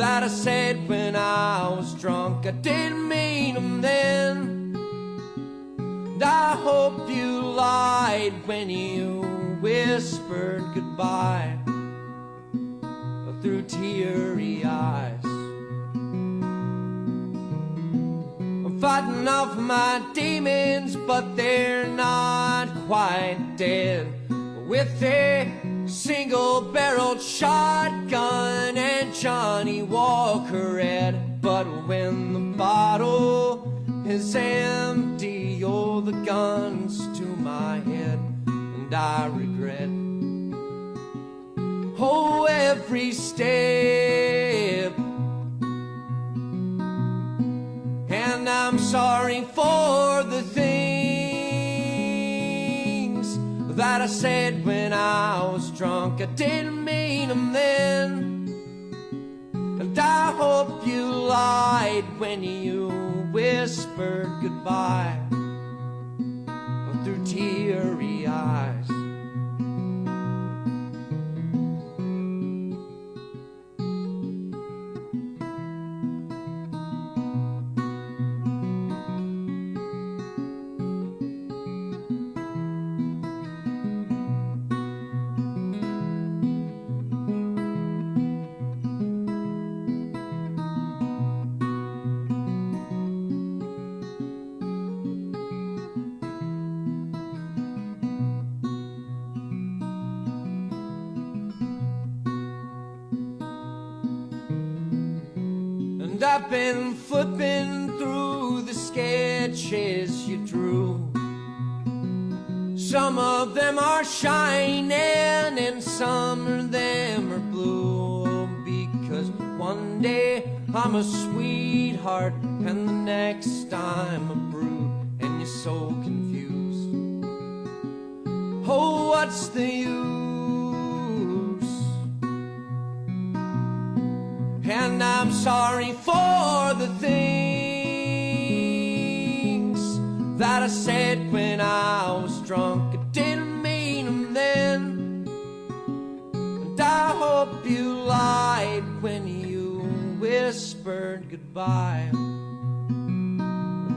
that I said when I was drunk. I didn't mean them then, and I hope you lied when you whispered goodbye through teary eyes. I'm fighting off my demons, but they're not quite dead. With a single-barreled shotgun and Johnny Walker Red. But when the bottle is empty, oh, the gun's to my head, and I regret, oh, every step. And I'm sorry for the things that I said when I was drunk. I didn't mean them then, and I hope you lied when you whispered goodbye through teary eyes. I've been flipping through the sketches you drew. Some of them are shining and some of them are blue. Because one day I'm a sweetheart and the next I'm a brute, and you're so confused. Oh, what's the use? And I'm sorry for the things that I said when I was drunk. I didn't mean them then, and I hope you lied when you whispered goodbye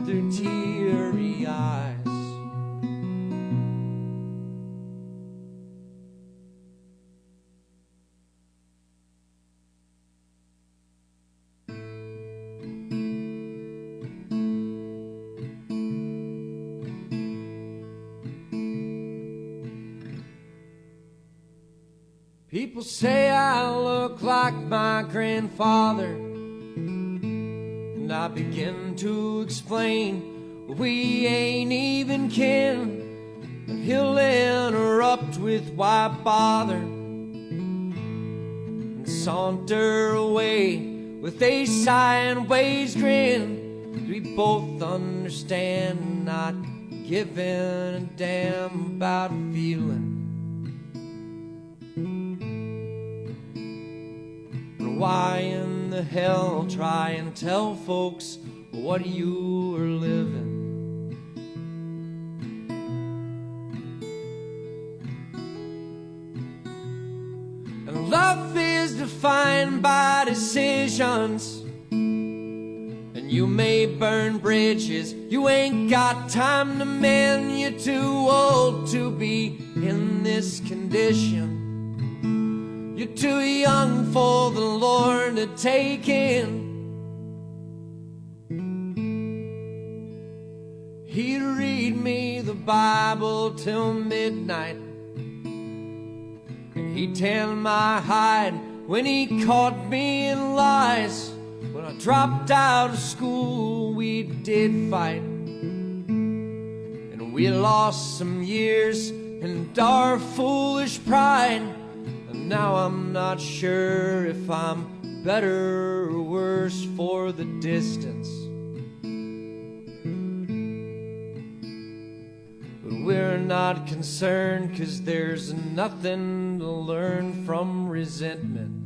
through teary eyes. People say I look like my grandfather, and I begin to explain we ain't even kin, and he'll interrupt with why bother, and saunter away with a sideways grin. We both understand not giving a damn about feeling. Why in the hell try and tell folks what you are living? And love is defined by decisions, and you may burn bridges you ain't got time to mend. You're too old to be in this condition. You're too young for the Lord to take in. He'd read me the Bible till midnight, and he'd tan my hide when he caught me in lies. When I dropped out of school, we did fight, and we lost some years and our foolish pride. Now I'm not sure if I'm better or worse for the distance, but we're not concerned, 'cause there's nothing to learn from resentment.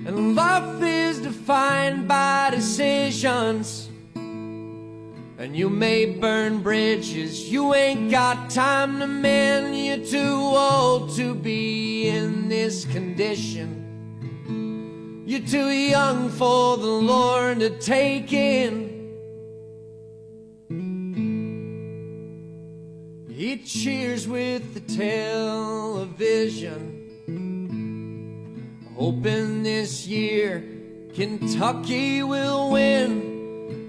And love is defined by decisions, And you may burn bridges you ain't got time to mend. You're too old to be in this condition. You're too young for the Lord to take in. He cheers with the television, hoping this year Kentucky will win.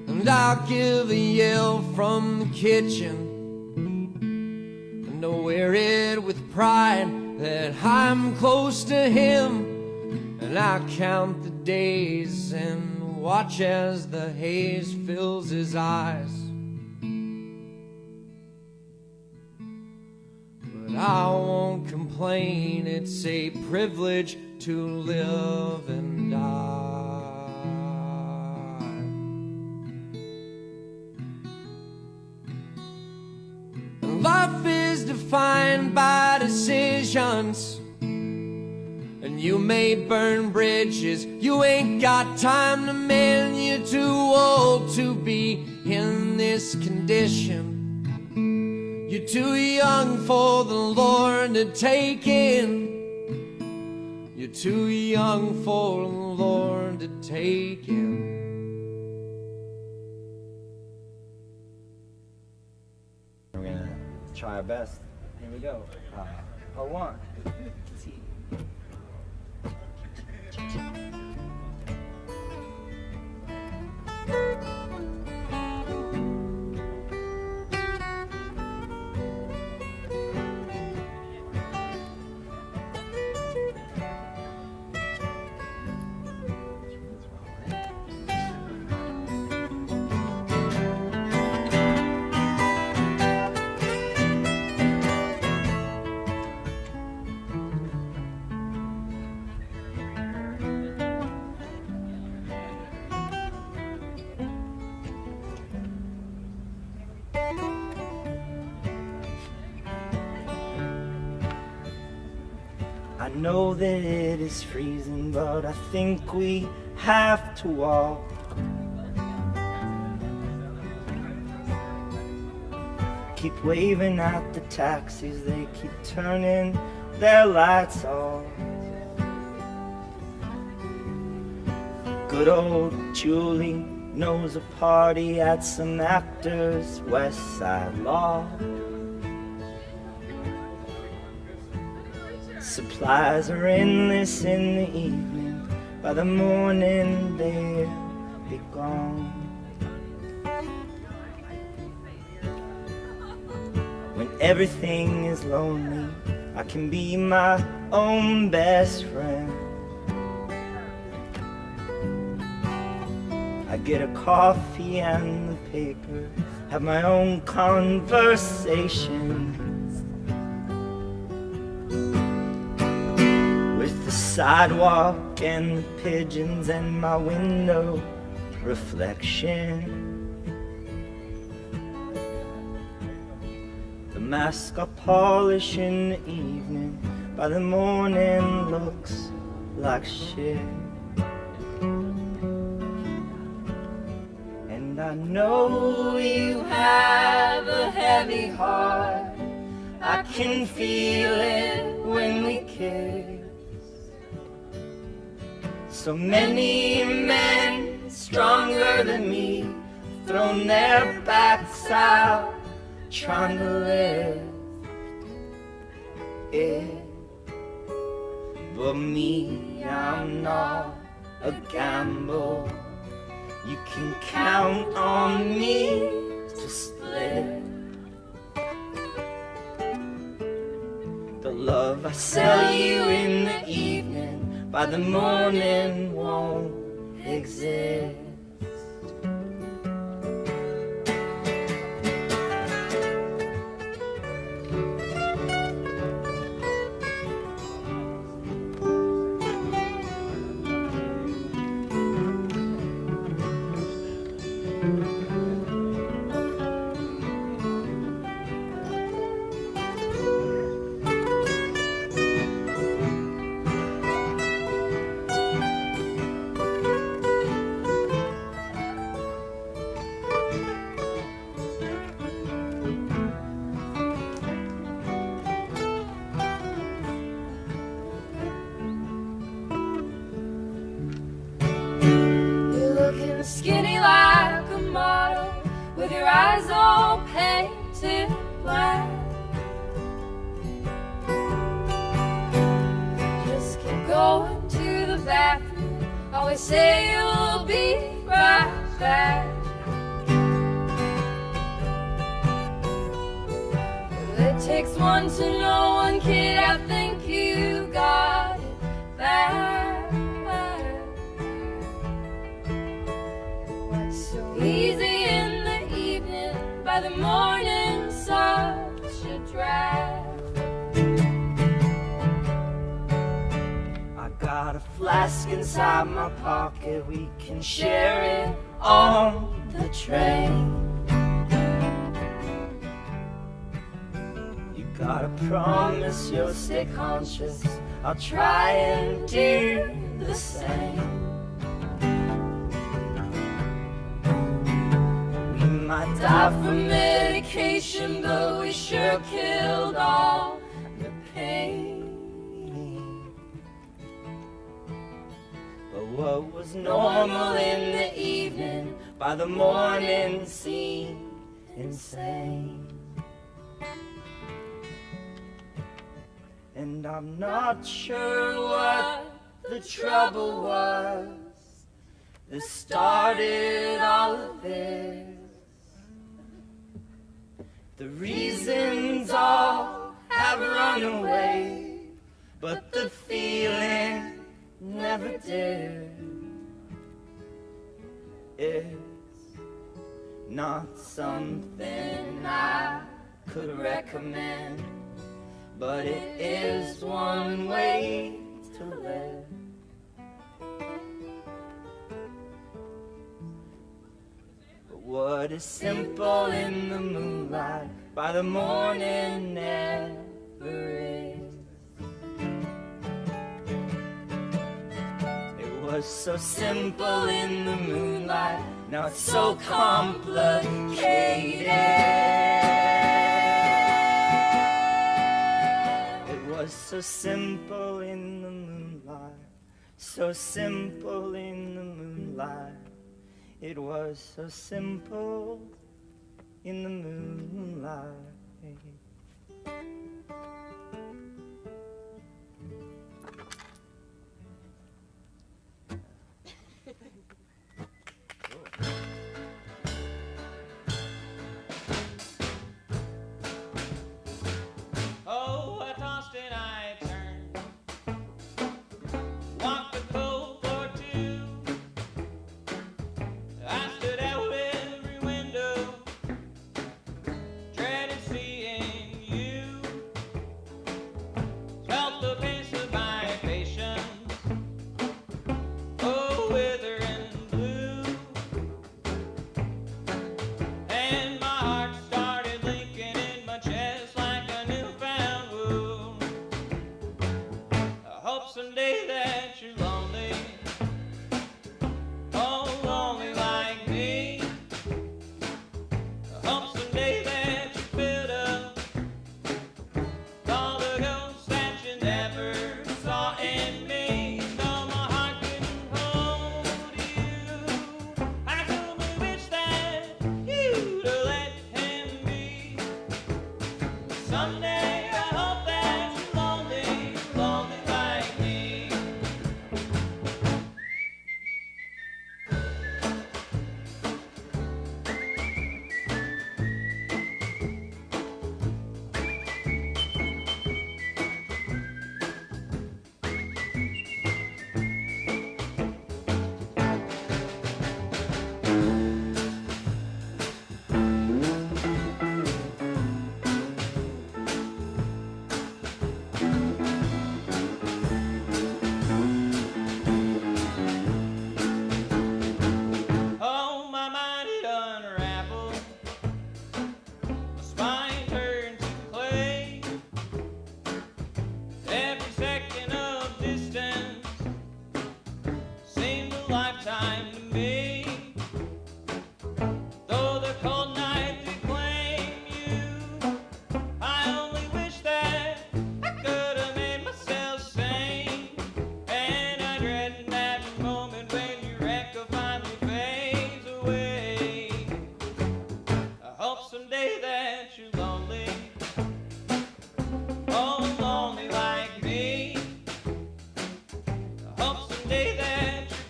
And I'll give a yell from the kitchen and I'll wear it with pride that I'm close to him. And I count the days and watch as the haze fills his eyes. But I won't complain, it's a privilege to live and die. And life is defined by decisions. And you may burn bridges you ain't got time to mend. You're too old to be in this condition. You're too young for the Lord to take in. You're too young for the Lord to take in. We're gonna try our best. Here we go. Part one. I know that it is freezing, but I think we have to walk. Keep waving at the taxis, they keep turning their lights off. Good old Julie knows a party at some actor's West Side Law. Supplies are endless in the evening, by the morning they'll be gone. When everything is lonely, I can be my own best friend. I get a coffee and the paper, have my own conversations with the sidewalk and the pigeons and my window reflection. The mask I polish in the evening, by the morning looks like shit. And I know you have a heavy heart, I can feel it when we kiss. So many men stronger than me thrown their backs out trying to live it. But me, I'm not a gamble. You can count on me to split the love I sell you in the evening, by the morning won't exist. always say you'll be right back. It takes one to know one, kid. I think you got it back. What's so easy in the evening, by the morning such a drag. I got a flask inside my pocket, we can share it on the train. Gotta promise you'll stay conscious, I'll try and do the same. We might die from medication, but we sure killed all the pain. But what was normal in the evening, by the morning seemed insane. And I'm not sure what the trouble was that started all of this. The reasons all have run away, but the feeling never did. It's not something I could recommend, but it is one way to live. But what is simple in the moonlight, by the morning never is. It was so simple in the moonlight, now it's so complicated. Was so simple in the moonlight, so simple in the moonlight. It was so simple in the moonlight. Someday that you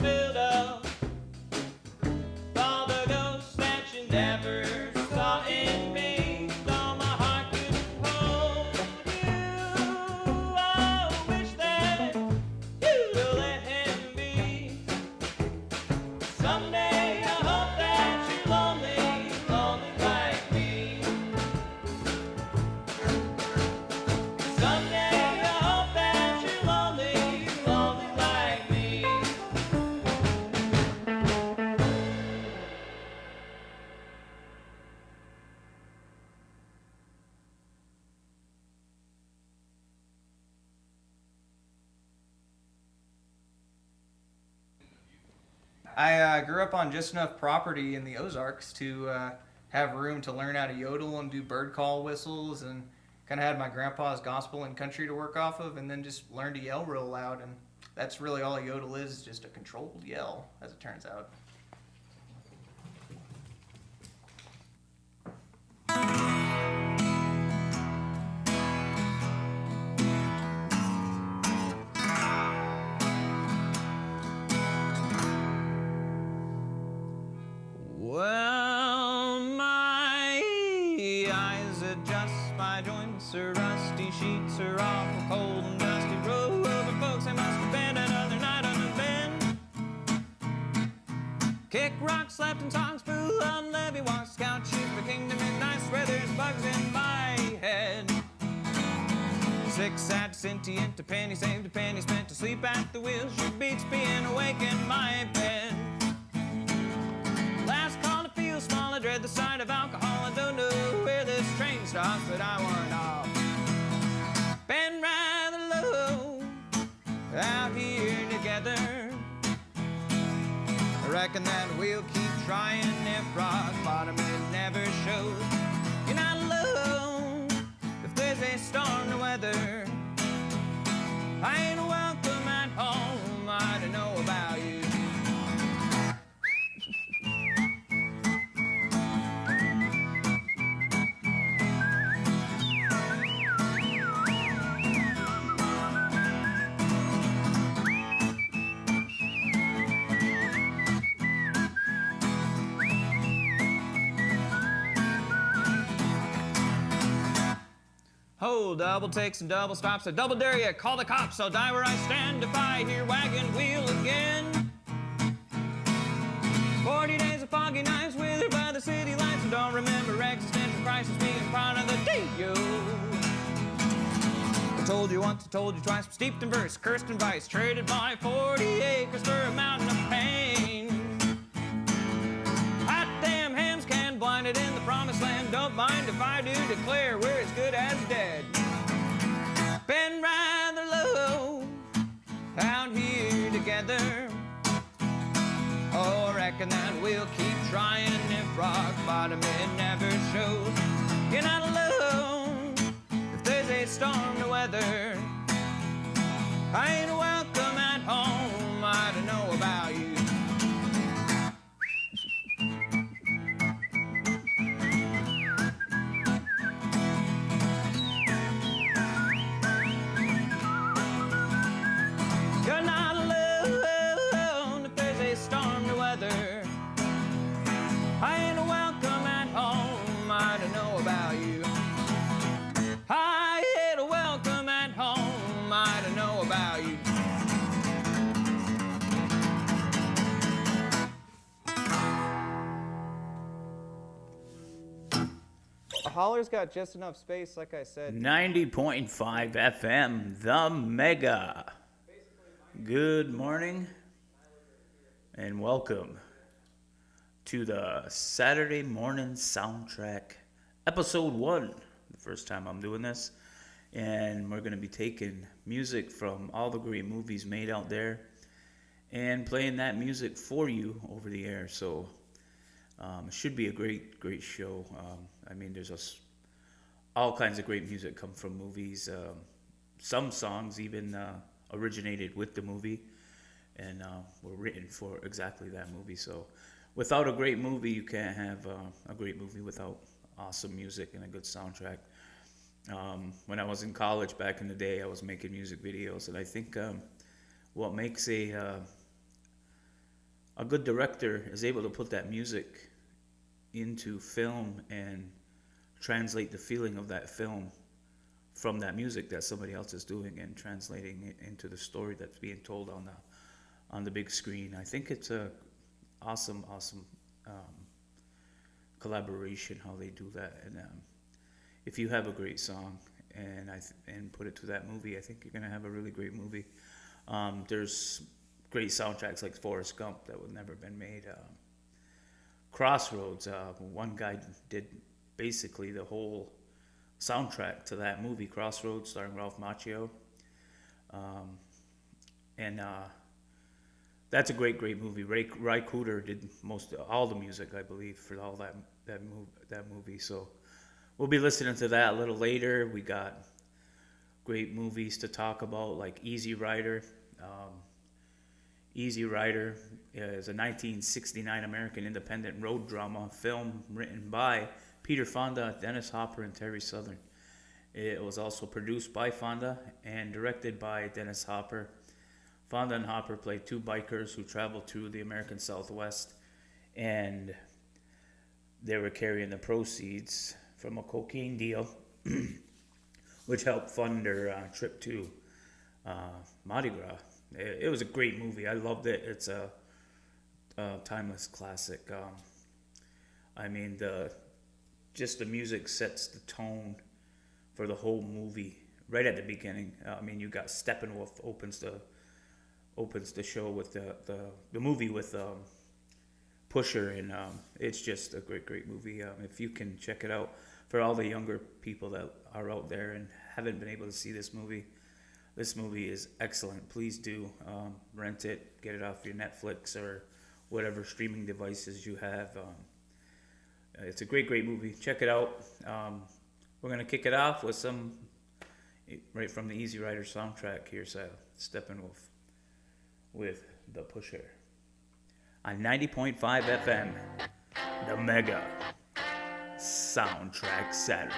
build I grew up on just enough property in the Ozarks to have room to learn how to yodel and do bird call whistles, and kind of had my grandpa's gospel and country to work off of, and then just learned to yell real loud. And that's really all a yodel is just a controlled yell, as it turns out. Well, my eyes adjust, my joints are rusty, sheets are awful cold and dusty. Roll over, folks, they must have been another night on the bend. Kick rocks, slept in songs, fool on levee walks, scout shoot the kingdom, and I swear there's bugs in my head. 6 sad sentient, a penny saved, a penny spent to sleep at the wheel. She beats being awake in my bed. Last call to feel small, I dread the sight of alcohol. I don't know where this train stops, but I want off. Been rather low out here together. I reckon that we'll keep trying if rock bottom it never shows. You're not alone if there's a storm to weather. I ain't welcome at home, I don't know about you. Oh, double takes and double stops. I double dare ya, call the cops. I'll die where I stand if I hear wagon wheel again. 40 days of foggy nights withered by the city lights. I don't remember existential crisis being part of the deal. I told you once, I told you twice. I'm steeped in verse, cursed in vice. Traded my 40 acres for a mountain of pain. Hot damn hams can blinded in the promised land. Don't mind if I do declare we're as good as dead. Been rather low out here together. Oh, I reckon that we'll keep trying if rock bottom it never shows. You're not alone if there's a storm to weather. I ain't welcome at home, I don't know about you. You're not alone if there's a storm to weather. I ain't welcome at home, I don't know about you. I ain't welcome at home, I don't know about you. A holler's got just enough space, like I said. 90.5 FM, The Mega. Good morning and welcome to the Saturday Morning Soundtrack, Episode 1. The first time I'm doing this. And we're going to be taking music from all the great movies made out there and playing that music for you over the air. So it should be a great show. I mean, there's all kinds of great music come from movies. Some songs even originated with the movie and were written for exactly that movie. So without a great movie, you can't have a great movie without awesome music and a good soundtrack. When I was in college back in the day, I was making music videos, and I think what makes a good director is able to put that music into film and translate the feeling of that film from that music that somebody else is doing and translating it into the story that's being told on the big screen. I think it's a awesome collaboration how they do that. And if you have a great song and put it to that movie, I think you're gonna have a really great movie. There's great soundtracks like Forrest Gump that would never been made. Crossroads, one guy did basically the whole soundtrack to that movie, Crossroads, starring Ralph Macchio. And That's a great movie. Ry Cooder did all the music, I believe, for all that movie. So we'll be listening to that a little later. We got great movies to talk about, like Easy Rider. Easy Rider is a 1969 American independent road drama film written by Peter Fonda, Dennis Hopper, and Terry Southern. It was also produced by Fonda and directed by Dennis Hopper. Fonda and Hopper played two bikers who traveled through the American Southwest, and they were carrying the proceeds from a cocaine deal, which helped fund their trip to Mardi Gras. It was a great movie. I loved it. It's a timeless classic. I mean, just the music sets the tone for the whole movie right at the beginning. I mean, you got Steppenwolf opens the show with the movie with Pusher, and it's just a great movie. If you can check it out, for all the younger people that are out there and haven't been able to see this movie is excellent. Please do rent it, get it off your Netflix or whatever streaming devices you have. It's a great movie. Check it out. We're gonna kick it off with some right from the Easy Rider soundtrack. Here's Steppenwolf with The Pusher on 90.5 FM, the Mega Soundtrack Saturday.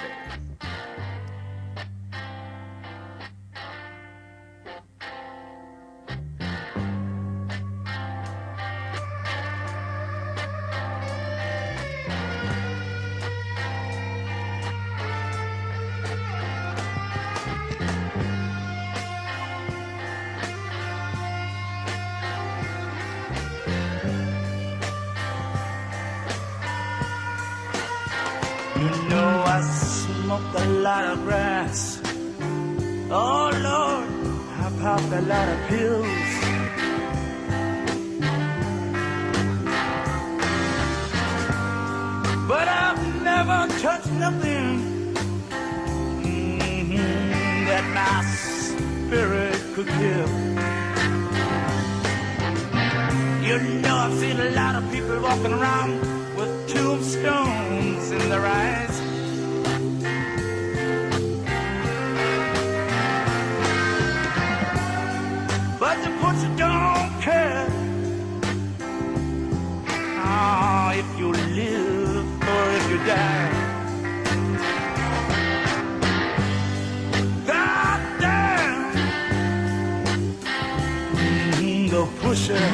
You know I smoked a lot of grass. Oh Lord, I popped a lot of pills. But I've never touched nothing that my spirit could give. You know I've seen a lot of people walking around with tombstones in their eyes. But the pusher don't care if you live or if you die. God damn, the pusher.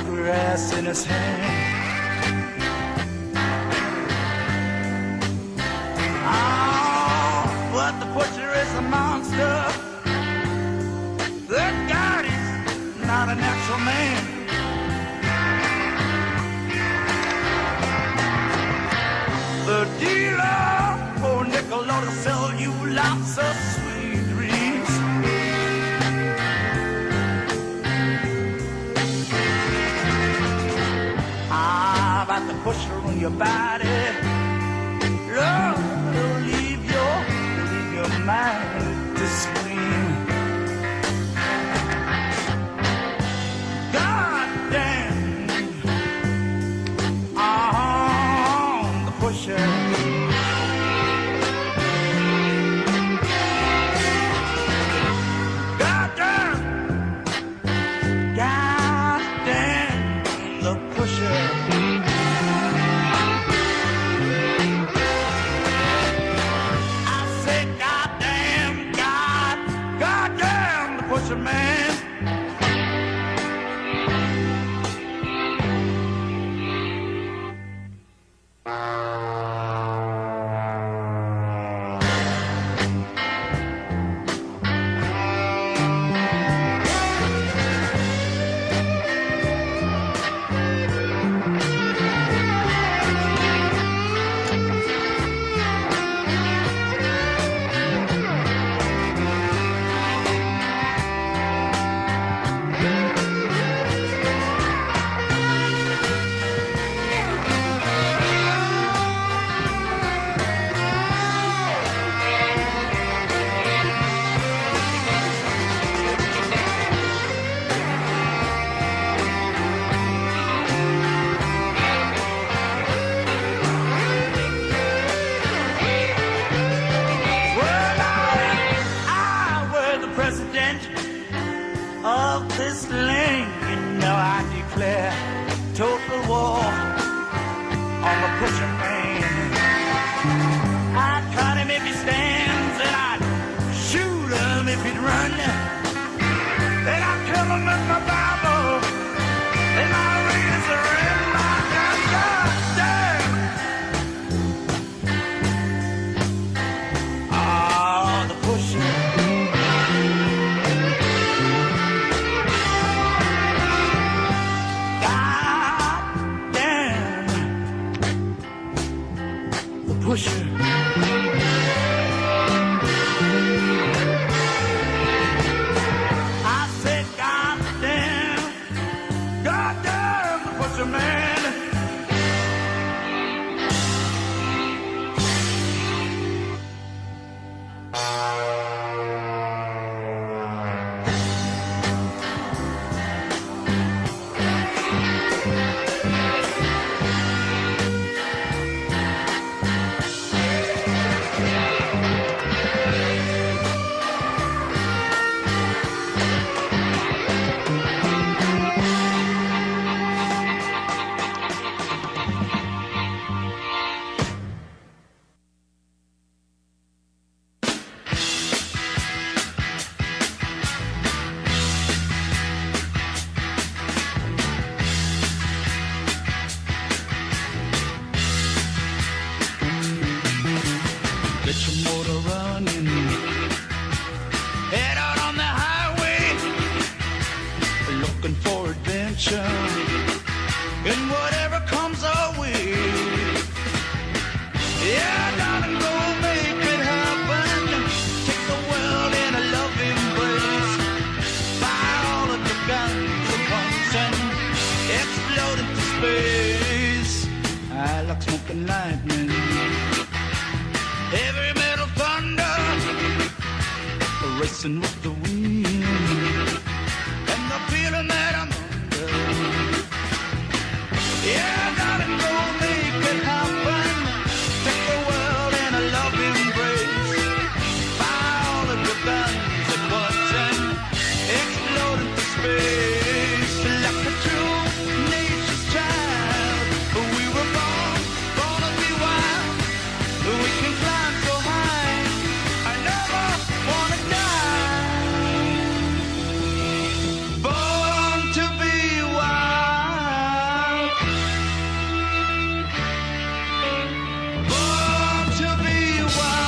Grass in his hand. Oh, but the butcher is a monster. That God is not a natural man. The dealer, for nickel, ought to sell you lots of sweet dreams. About the pusher on your body, Lord, it'll leave your mind to scream. God damn, the pusher. I said, God damn. of this land. You know I declare total war on the pusher man. I'd cut him if he stands, and I'd shoot him if he'd run. Then I'd kill him with my Bible and my razor and my gun. Ah, the pusher. Pusher. I said, goddamn, the pusher man. Get your motor running. Head out on the highway, looking for adventure. And whatever comes our way, yeah, darling, go make it happen. Take the world in a loving embrace. Fire all of your guns at once and explode into space. I like smoking lightning. Heavy metal thunder, racing with the wind, and the feeling that I'm under. Yeah, darling, go make it happen. Take the world in a loving embrace. Fire all of your guns at once and explode into space. Like a true nature's child, we were born to be wild. We can climb so high, I never wanna die. Born to be wild. Born to be wild.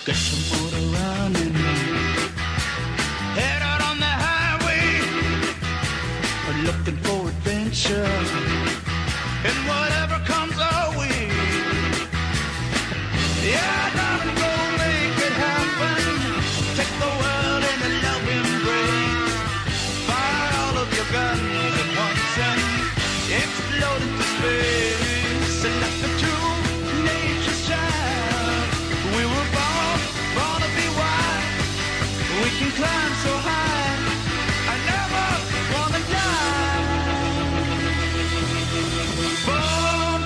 Get your motor running. Head out on the highway, looking for adventure. And whatever comes our way, yeah, darling, go make it happen. Take the world in a loving embrace. Fire all of your guns at once and explode into space. And like the true nature's child, we were born to be wild. We can climb so high, I never wanna die. Born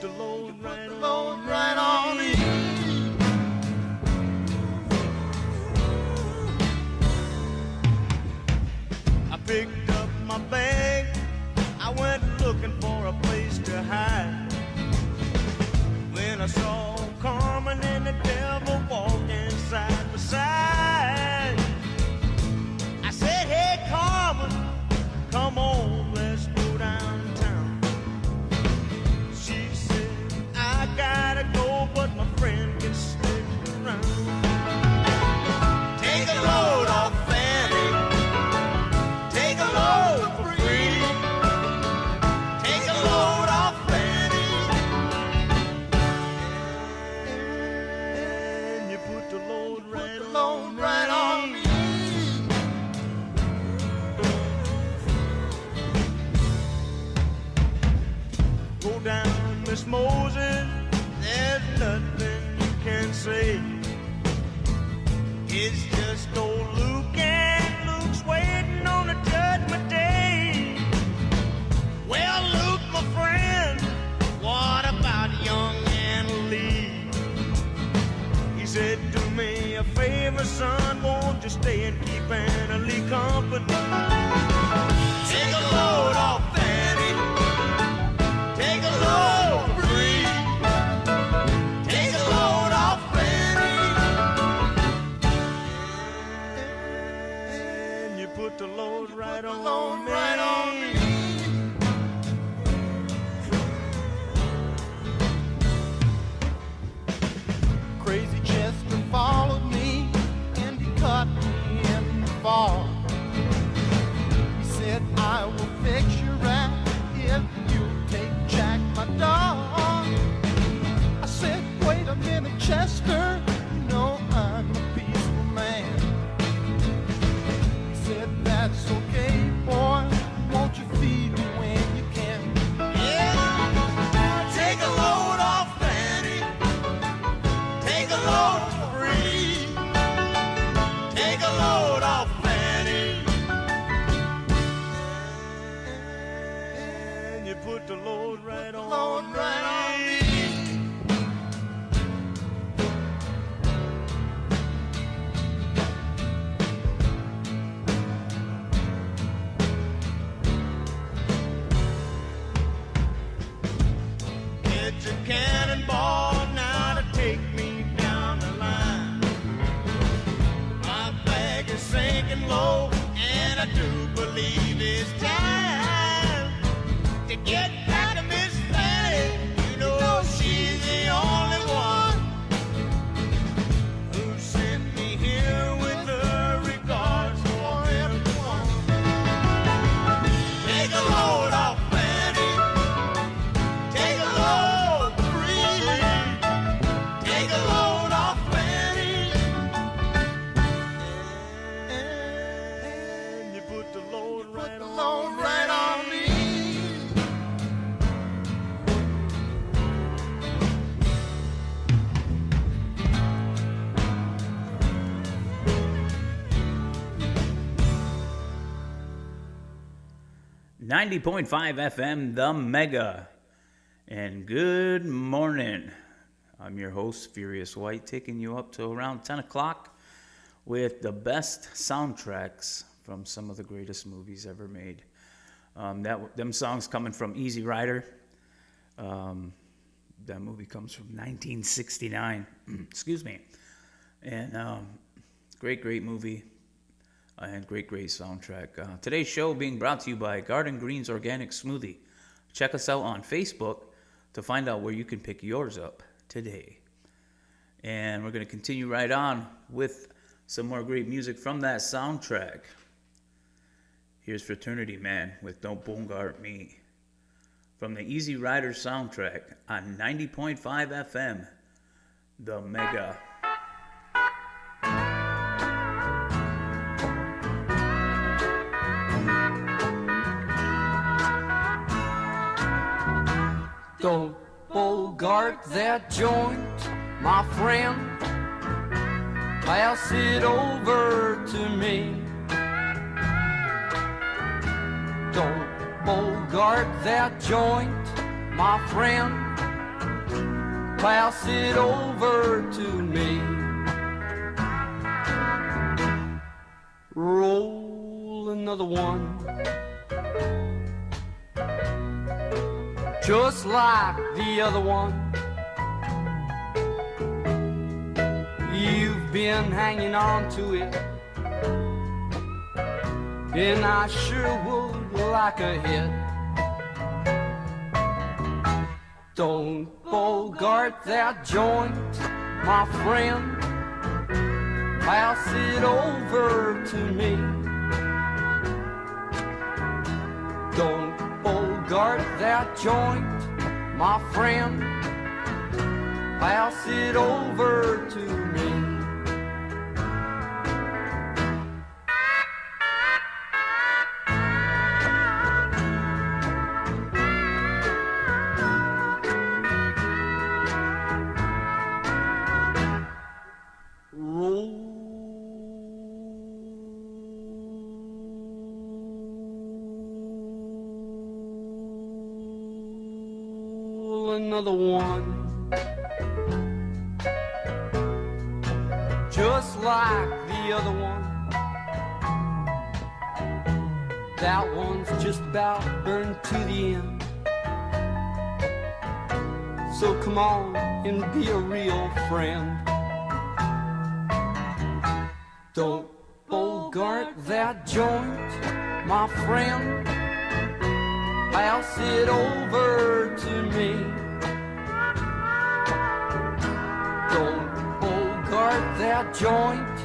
put the load right on in. I picked up my bag, I went looking for a place to hide. When I saw Carmen and the devil walking side by side, I said, hey Carmen, come on, let's go downtown. She said, I gotta go, but my friend can stick around. Take a load off Fanny, take a load for free. Take a load off Fanny, and you put the load right on me. Go down, Miss Moses, there's nothing you can say. It's just old Luke, and Luke's waiting on the judgment day. Well, Luke, my friend, what about young Anna Lee? He said, do me a favor, son, won't you stay and keep Anna Lee company? Take a load off Fanny, take a load free. Take a load off Fanny, and you put the load right on me. Crazy Chester followed me and he caught me in the fall. He said, I will fix you right if you take Jack, my dog. I said, wait a minute, Chester, you know I'm a peaceful man. He said, that's okay, boy, won't you feed me when you can? Yeah, take a load off Fanny, take a load free. Take a load off Fanny, and you put the load right on me. It's a cannonball now to take me down the line. My flag is sinking low, and I do believe it's time to get back to Miss Fanny. You know she's the only one who sent me here with her regards for everyone. Take a load off Fanny, take a load free. Take a load off Fanny, and you put the load right on me. 90.5 FM, The Mega. And good morning. I'm your host, Furious White, taking you up to around 10 o'clock with the best soundtracks from some of the greatest movies ever made. Them songs coming from Easy Rider. That movie comes from 1969. Excuse me. And great movie. And great soundtrack. Today's show being brought to you by Garden Greens Organic Smoothie. Check us out on Facebook to find out where you can pick yours up today. And we're going to continue right on with some more great music from that soundtrack. Here's Fraternity Man with Don't Bogart Me from the Easy Rider soundtrack on 90.5 FM, The Mega. Don't bogart that joint, my friend. Pass it over to me. Don't bogart that joint, my friend. pass it over to me. Roll another one, just like the other one. You've been hanging on to it, and I sure would like a hit. Don't bogart that joint, my friend. Pass it over to me. Don't bogart that joint, my friend. Pass it over to me. Another one, just like the other one. That one's just about burned to the end. So come on and be a real friend. Don't bogart that joint, my friend. Pass it over to me. Don't bogart that joint,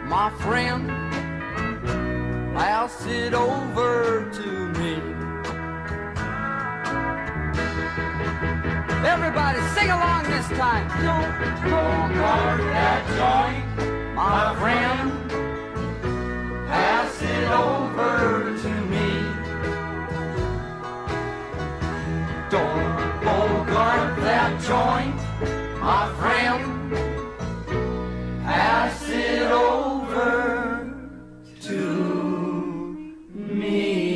my friend. Pass it over to me. Everybody sing along this time. Don't bogart that joint, my friend. Pass it over to me. Don't bogart that joint, my friend. Pass it over to me.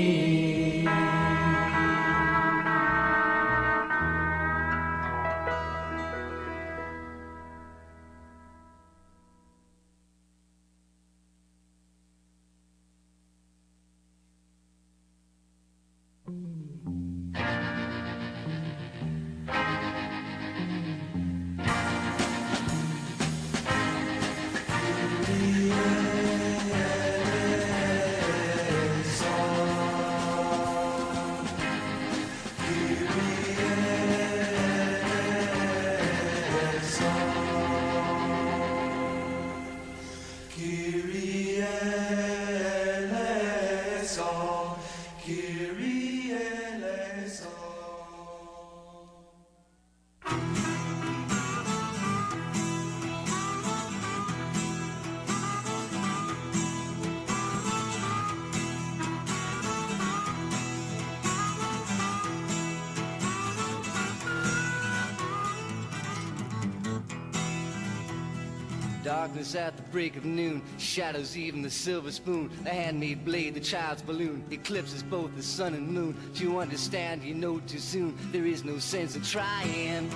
Darkness at the break of noon, shadows even the silver spoon, the handmade blade, the child's balloon, eclipses both the sun and moon. Do you understand? You know too soon, there is no sense in trying.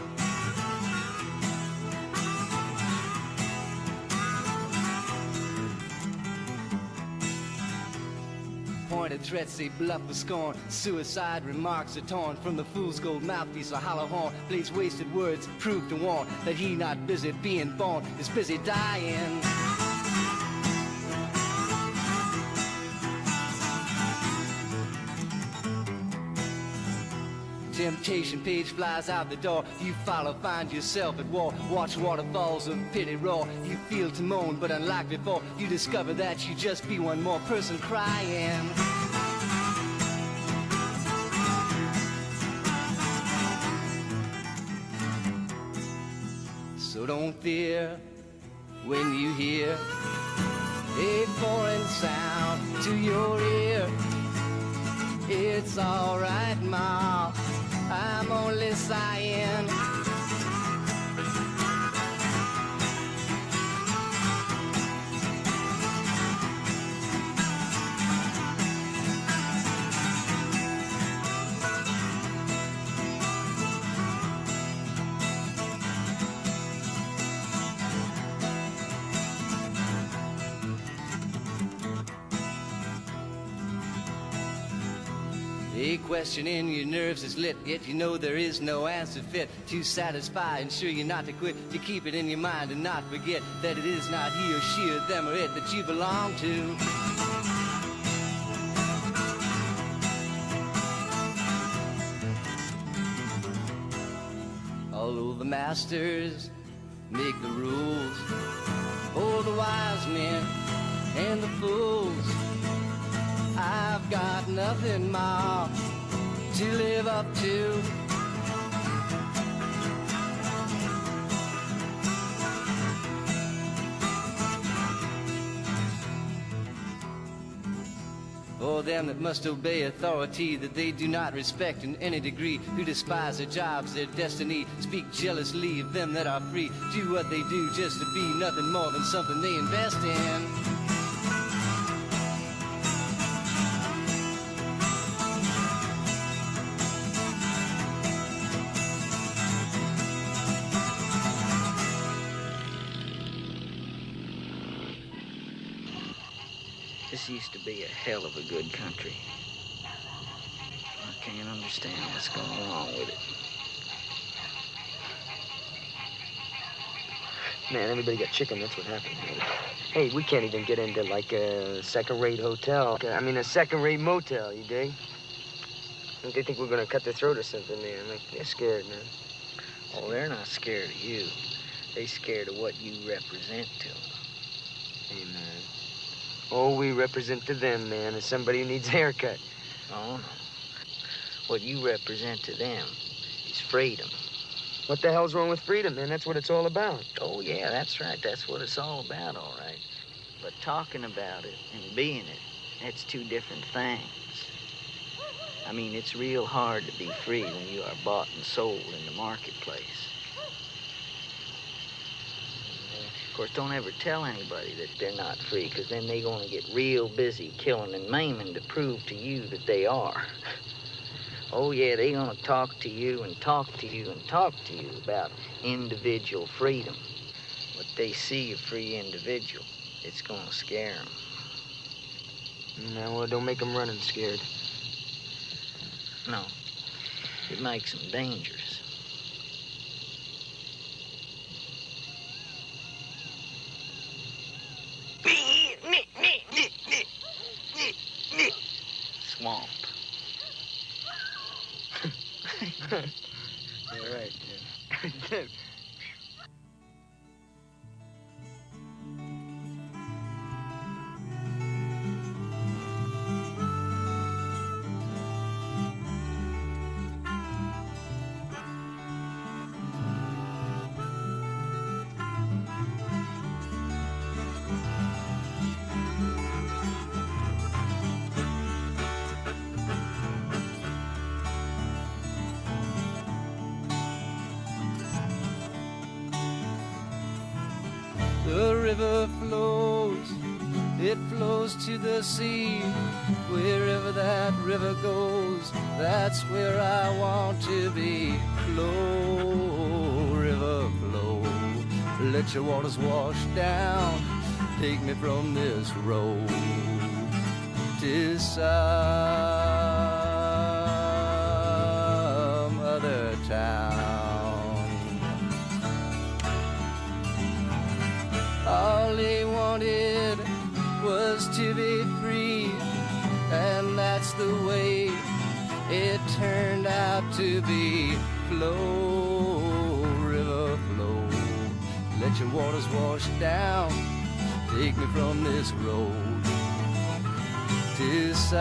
Pointed threats they bluff with scorn. Suicide remarks are torn from the fool's gold mouthpiece, a hollow horn. Blades wasted words prove to warn that he not busy being born is busy dying. Temptation page flies out the door. You follow, find yourself at war. Watch waterfalls of pity roar. You feel to moan, but unlike before, you discover that you just be one more person crying. So don't fear when you hear a foreign sound to your ear. It's alright, Ma, I'm only sighing. A question in your nerves is lit, yet you know there is no answer fit to satisfy. Ensure you're not to quit, to keep it in your mind and not forget that it is not he or she or them or it that you belong to. Although the masters make the rules for the wise men and the fools, I've got nothing more to live up to. For them that must obey authority that they do not respect in any degree, who despise their jobs, their destiny, speak jealously of them that are free, do what they do just to be nothing more than something they invest in. This used to be a hell of a good country. I can't understand what's going wrong with it. Man, everybody got chicken, that's what happened. Hey, we can't even get into, like, a second-rate hotel. I mean, a second-rate motel, you dig? They think we're gonna cut their throat or something, man. Like, they're scared, man. Oh, they're not scared of you. They're scared of what you represent to them. Hey, man. All we represent to them, man, is somebody who needs a haircut. Oh, no. What you represent to them is freedom. What the hell's wrong with freedom, man? That's what it's all about. Oh, yeah, that's right. That's what it's all about, all right. But talking about it and being it, that's two different things. I mean, it's real hard to be free when you are bought and sold in the marketplace. Of course, don't ever tell anybody that they're not free, because then they're going to get real busy killing and maiming to prove to you that they are. Oh, yeah, they're going to talk to you and talk to you and talk to you about individual freedom. What they see a free individual, it's going to scare them. No, well, don't make them running scared. No, it makes them dangerous. Swamp. You're right, yeah. The river flows, it flows to the sea. Wherever that river goes, that's where I want to be. Flow, river, flow, let your waters wash down. Take me from this road to some other town. All he wanted was to be free, and that's the way it turned out to be. Flow, river, flow, let your waters wash down. Take me from this road to some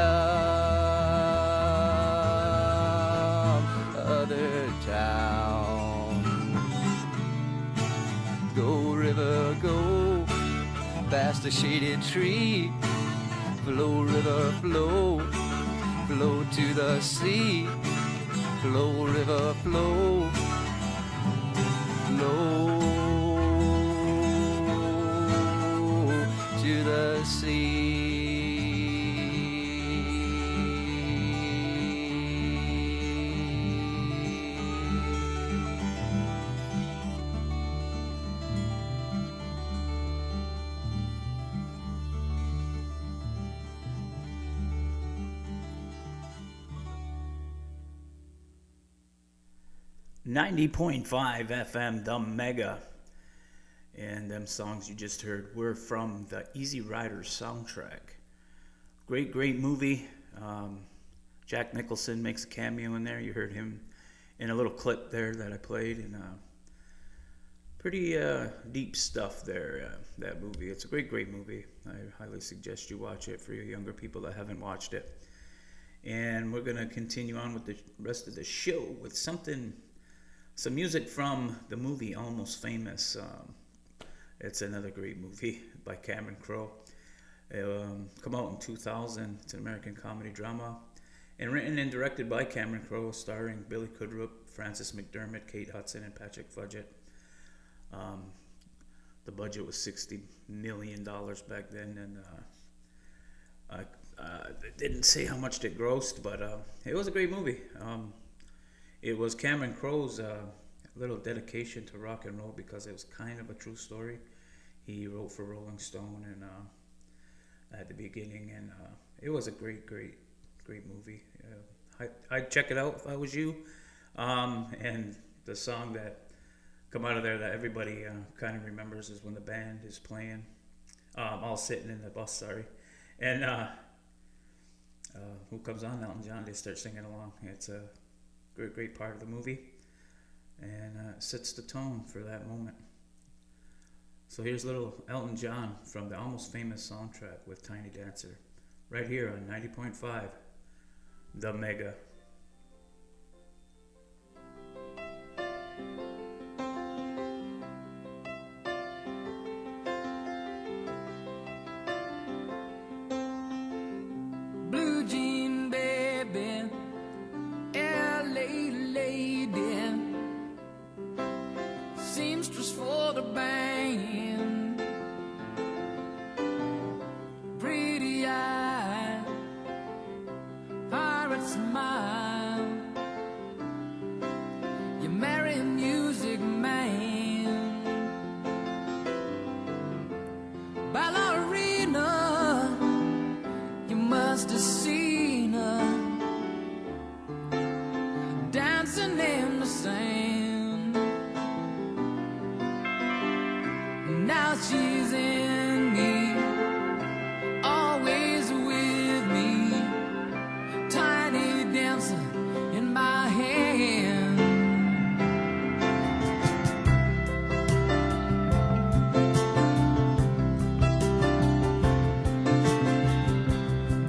other town. Go, river, go, past a shaded tree. Flow, river, flow, flow to the sea. Flow, river, flow, flow to the sea. 90.5 FM, The Mega. And them songs you just heard were from the Easy Rider soundtrack. Great, great movie. Jack Nicholson makes a cameo in there. You heard him in a little clip there that I played. And pretty deep stuff there, that movie. It's a great, great movie. I highly suggest you watch it for you younger people that haven't watched it. And we're going to continue on with the rest of the show with some music from the movie Almost Famous. It's another great movie by Cameron Crowe. Come out in 2000. It's an American comedy drama. And written and directed by Cameron Crowe, starring Billy Crudup, Frances McDermott, Kate Hudson, and Patrick Fugit. The budget was $60 million back then, and it didn't say how much it grossed, but it was a great movie. It was Cameron Crowe's little dedication to rock and roll because it was kind of a true story. He wrote for Rolling Stone and at the beginning, and it was a great, great, great movie. I'd check it out if I was you. And the song that come out of there that everybody kind of remembers is when the band is playing, all sitting in the bus, sorry. And who comes on? Elton John. They start singing along. It's a great, great part of the movie, and sets the tone for that moment. So here's little Elton John from the Almost Famous soundtrack with Tiny Dancer, right here on 90.5, The Mega. Blue jean baby, LA lady, seamstress for the band, pretty eye, pirate smile, you marry a music man, ballerina, you must have seen her dancing in the sand. Now she's in me, always with me, tiny dancer in my hand.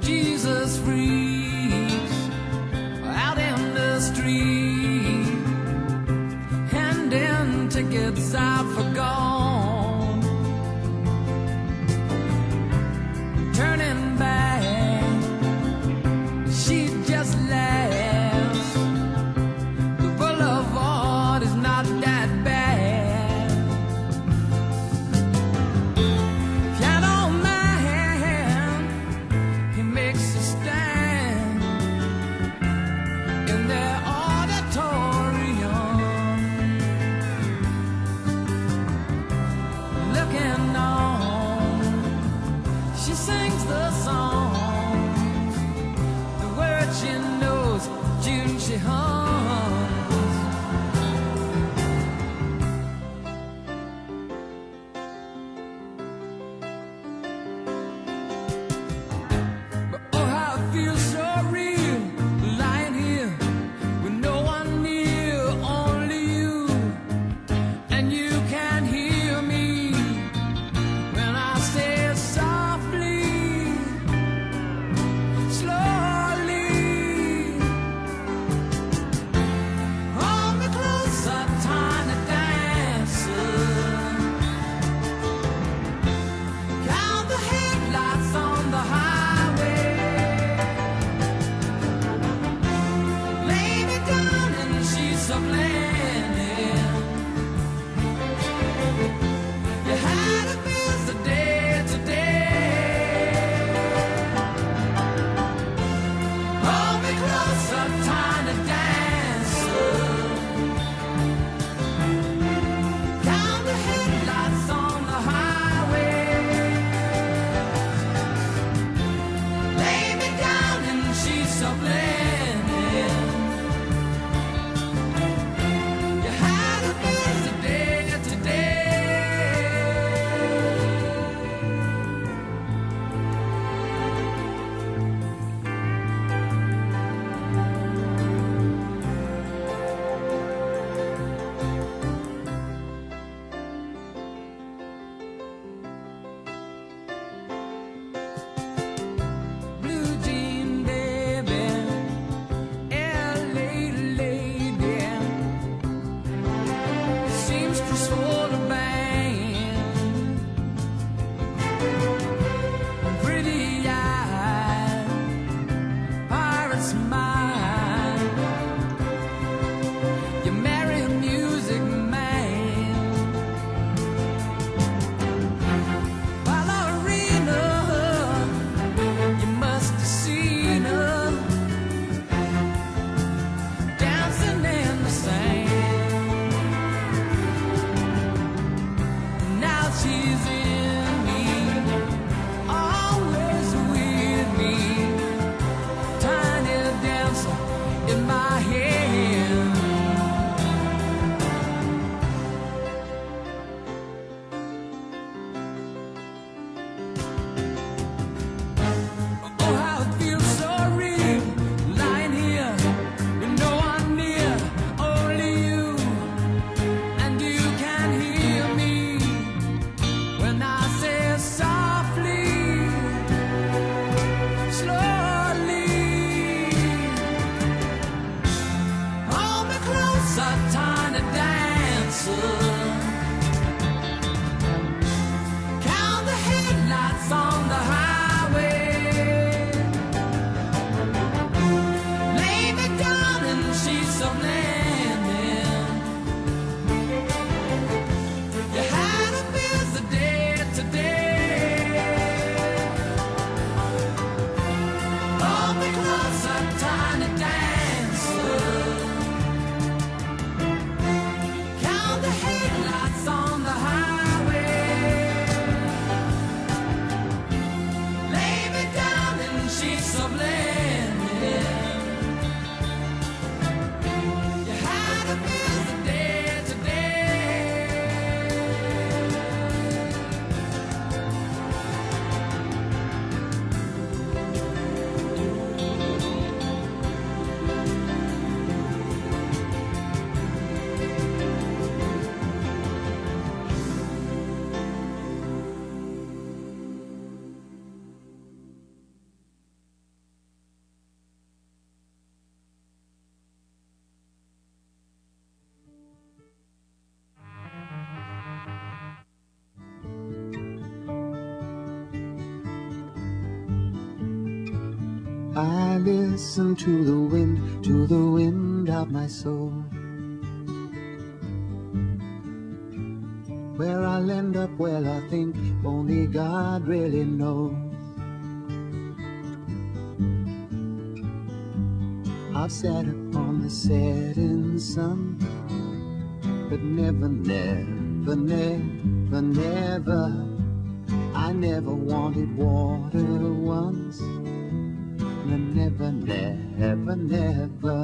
Jesus freaks out in the street, handing tickets out for gone, turning back, she just laughs. The boulevard is not that bad. Piano man, he makes a stand in their auditorium. tiny dancer. Count the headlights on the highway. Lay me down in the sheets of landing. You had a busy day today. Hold me closer, tiny dancer. Count the headlights on the highway. Lay me down in sheets of linen. You had a busy day today. 'I listen to the wind of my soul. Where I'll end up, well, I think only God really knows. I've sat upon the setting sun, but never, never, never, never, I never wanted water once. Never, never, never.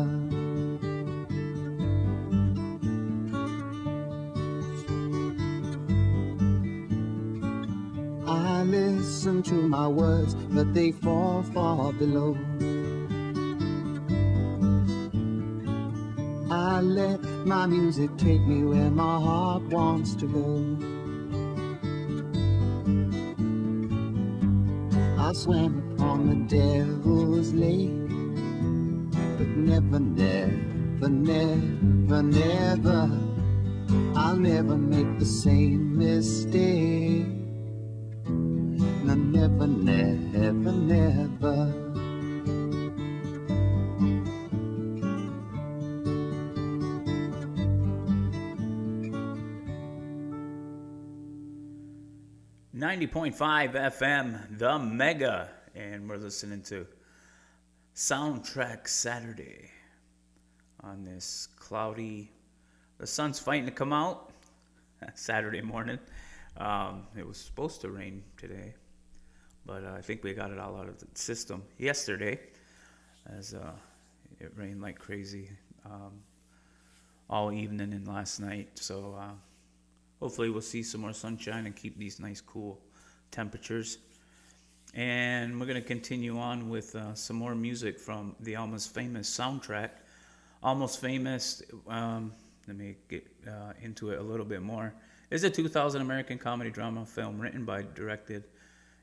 I listen to my words, but they fall far below. I let my music take me where my heart wants to go. I swam upon the devil's lake, but never, never, never, never, I'll never make the same mistake. No, never, never, never. .5 FM, The Mega, and we're listening to Soundtrack Saturday on this cloudy, the sun's fighting to come out Saturday morning. It was supposed to rain today, but I think we got it all out of the system yesterday, as it rained like crazy all evening and last night. So hopefully we'll see some more sunshine and keep these nice cool temperatures. And we're going to continue on with some more music from the Almost Famous soundtrack. Almost Famous, let me get into it a little bit more, is a 2000 American comedy drama film written by, directed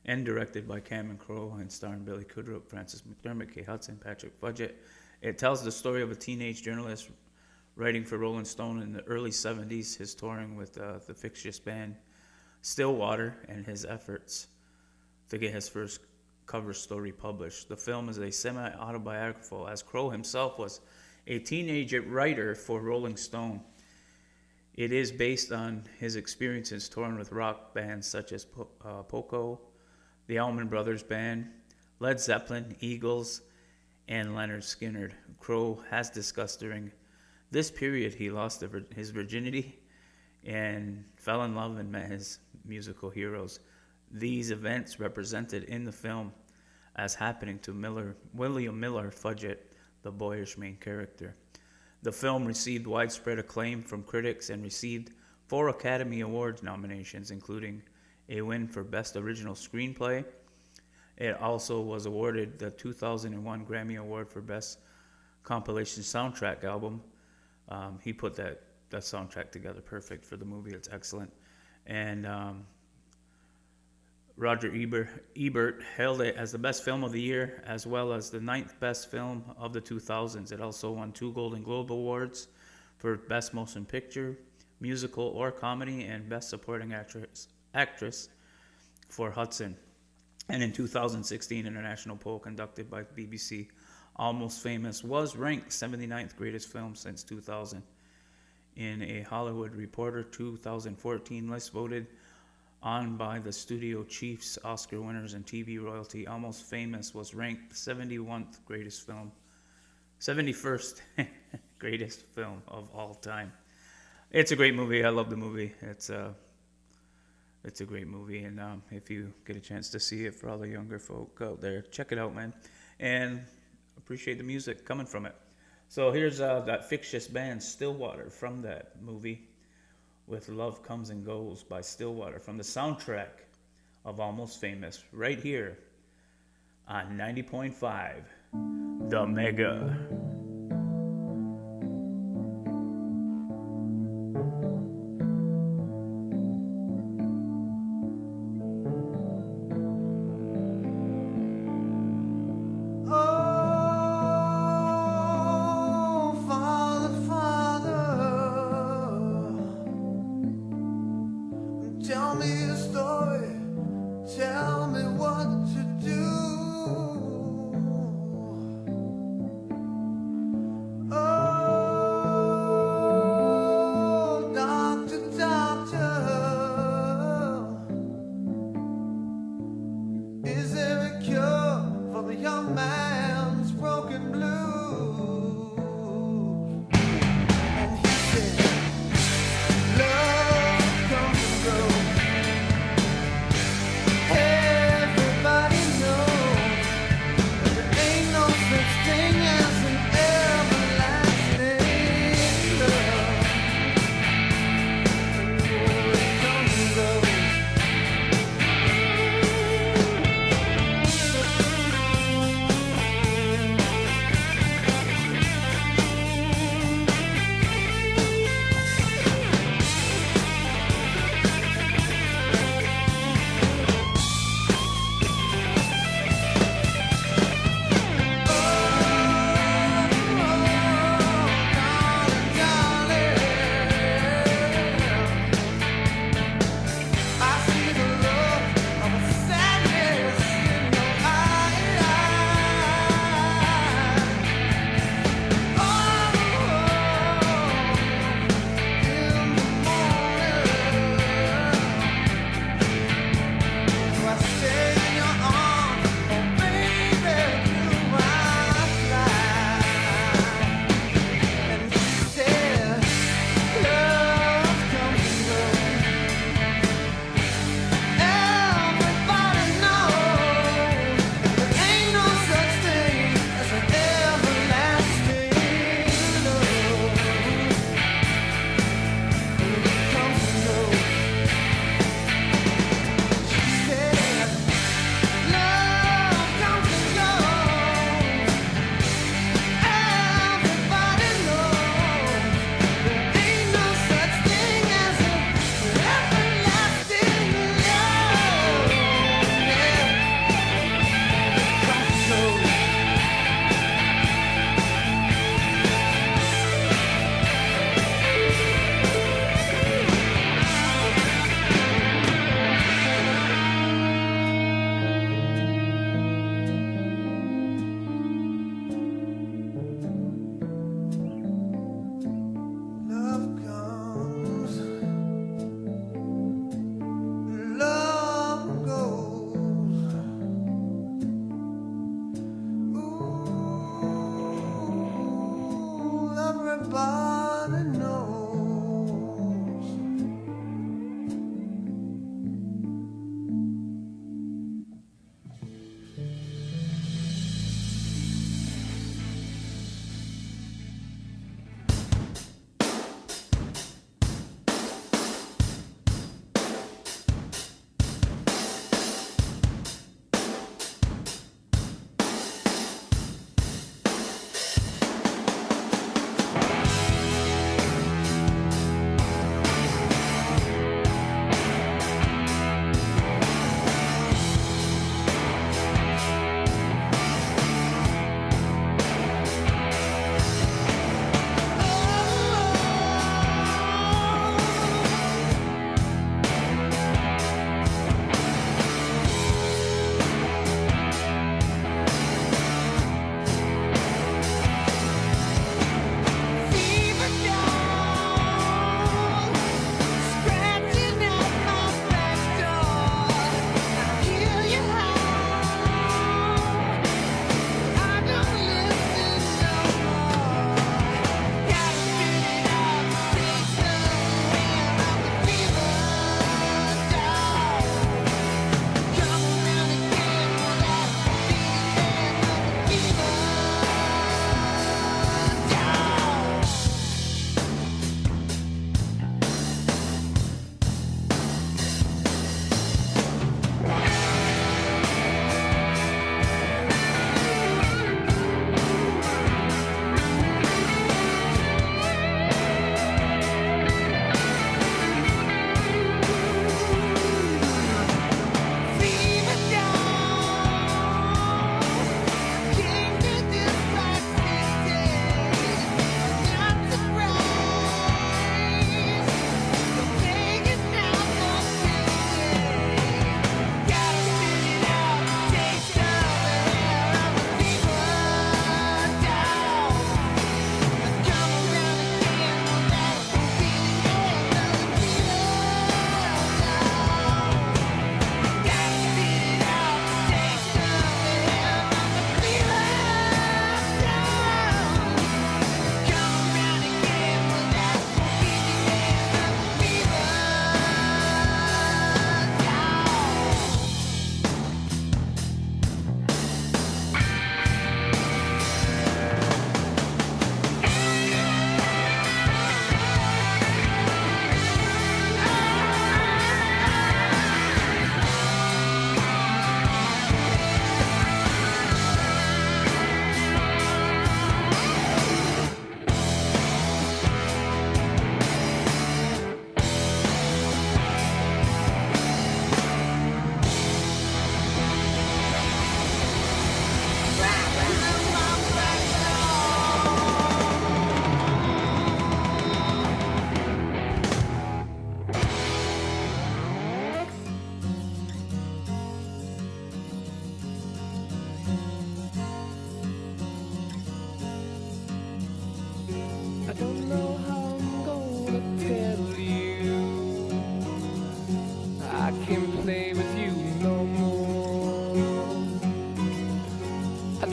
by Cameron Crowe and starring Billy Crudup, Frances McDermott, Kate Hudson, Patrick Fugit. It tells the story of a teenage journalist writing for Rolling Stone in the early 70s, his touring with the fictitious band Stillwater, and his efforts to get his first cover story published. The film is a semi-autobiographical, as Crowe himself was a teenage writer for Rolling Stone. It is based on his experiences touring with rock bands such as Poco, the Allman Brothers Band, Led Zeppelin, Eagles, and Lynyrd Skynyrd. Crowe has discussed during this period he lost his virginity and fell in love and met his musical heroes. These events represented in the film as happening to William Miller Fugit, the boyish main character. The film received widespread acclaim from critics and received 4 Academy Awards nominations, including a win for Best Original Screenplay. It also was awarded the 2001 Grammy Award for Best Compilation Soundtrack Album. He put that soundtrack together perfect for the movie. It's excellent. And Roger Ebert hailed it as the best film of the year, as well as the 9th best film of the 2000s. It also won 2 Golden Globe Awards for Best Motion Picture, Musical or Comedy, and Best Supporting Actress for Hudson. And in 2016, international poll conducted by BBC, Almost Famous was ranked 79th greatest film since 2000. In a Hollywood Reporter 2014 list voted on by the studio chiefs, Oscar winners, and TV royalty, Almost Famous was ranked 71st greatest film of all time. It's a great movie. I love the movie. It's a great movie, and if you get a chance to see it, for all the younger folk out there, check it out, man, and appreciate the music coming from it. So here's that fictitious band Stillwater from that movie with Love Comes and Goes by Stillwater from the soundtrack of Almost Famous, right here on 90.5 The Mega. Tell me a story, tell me what to do. Oh, doctor, doctor, is there a cure for the young man's broken blues? And he said, love comes and goes.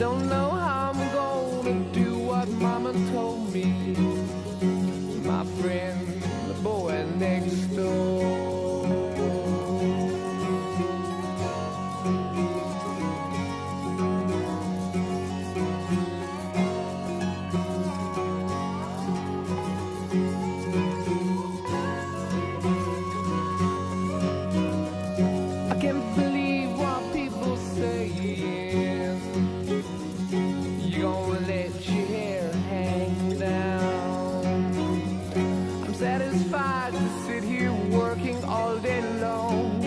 don't know how I'm gonna do what Mama told me. My friend, the boy next door. I can't believe what people saying. You gonna let your hair hang down. I'm satisfied to sit here working all day long.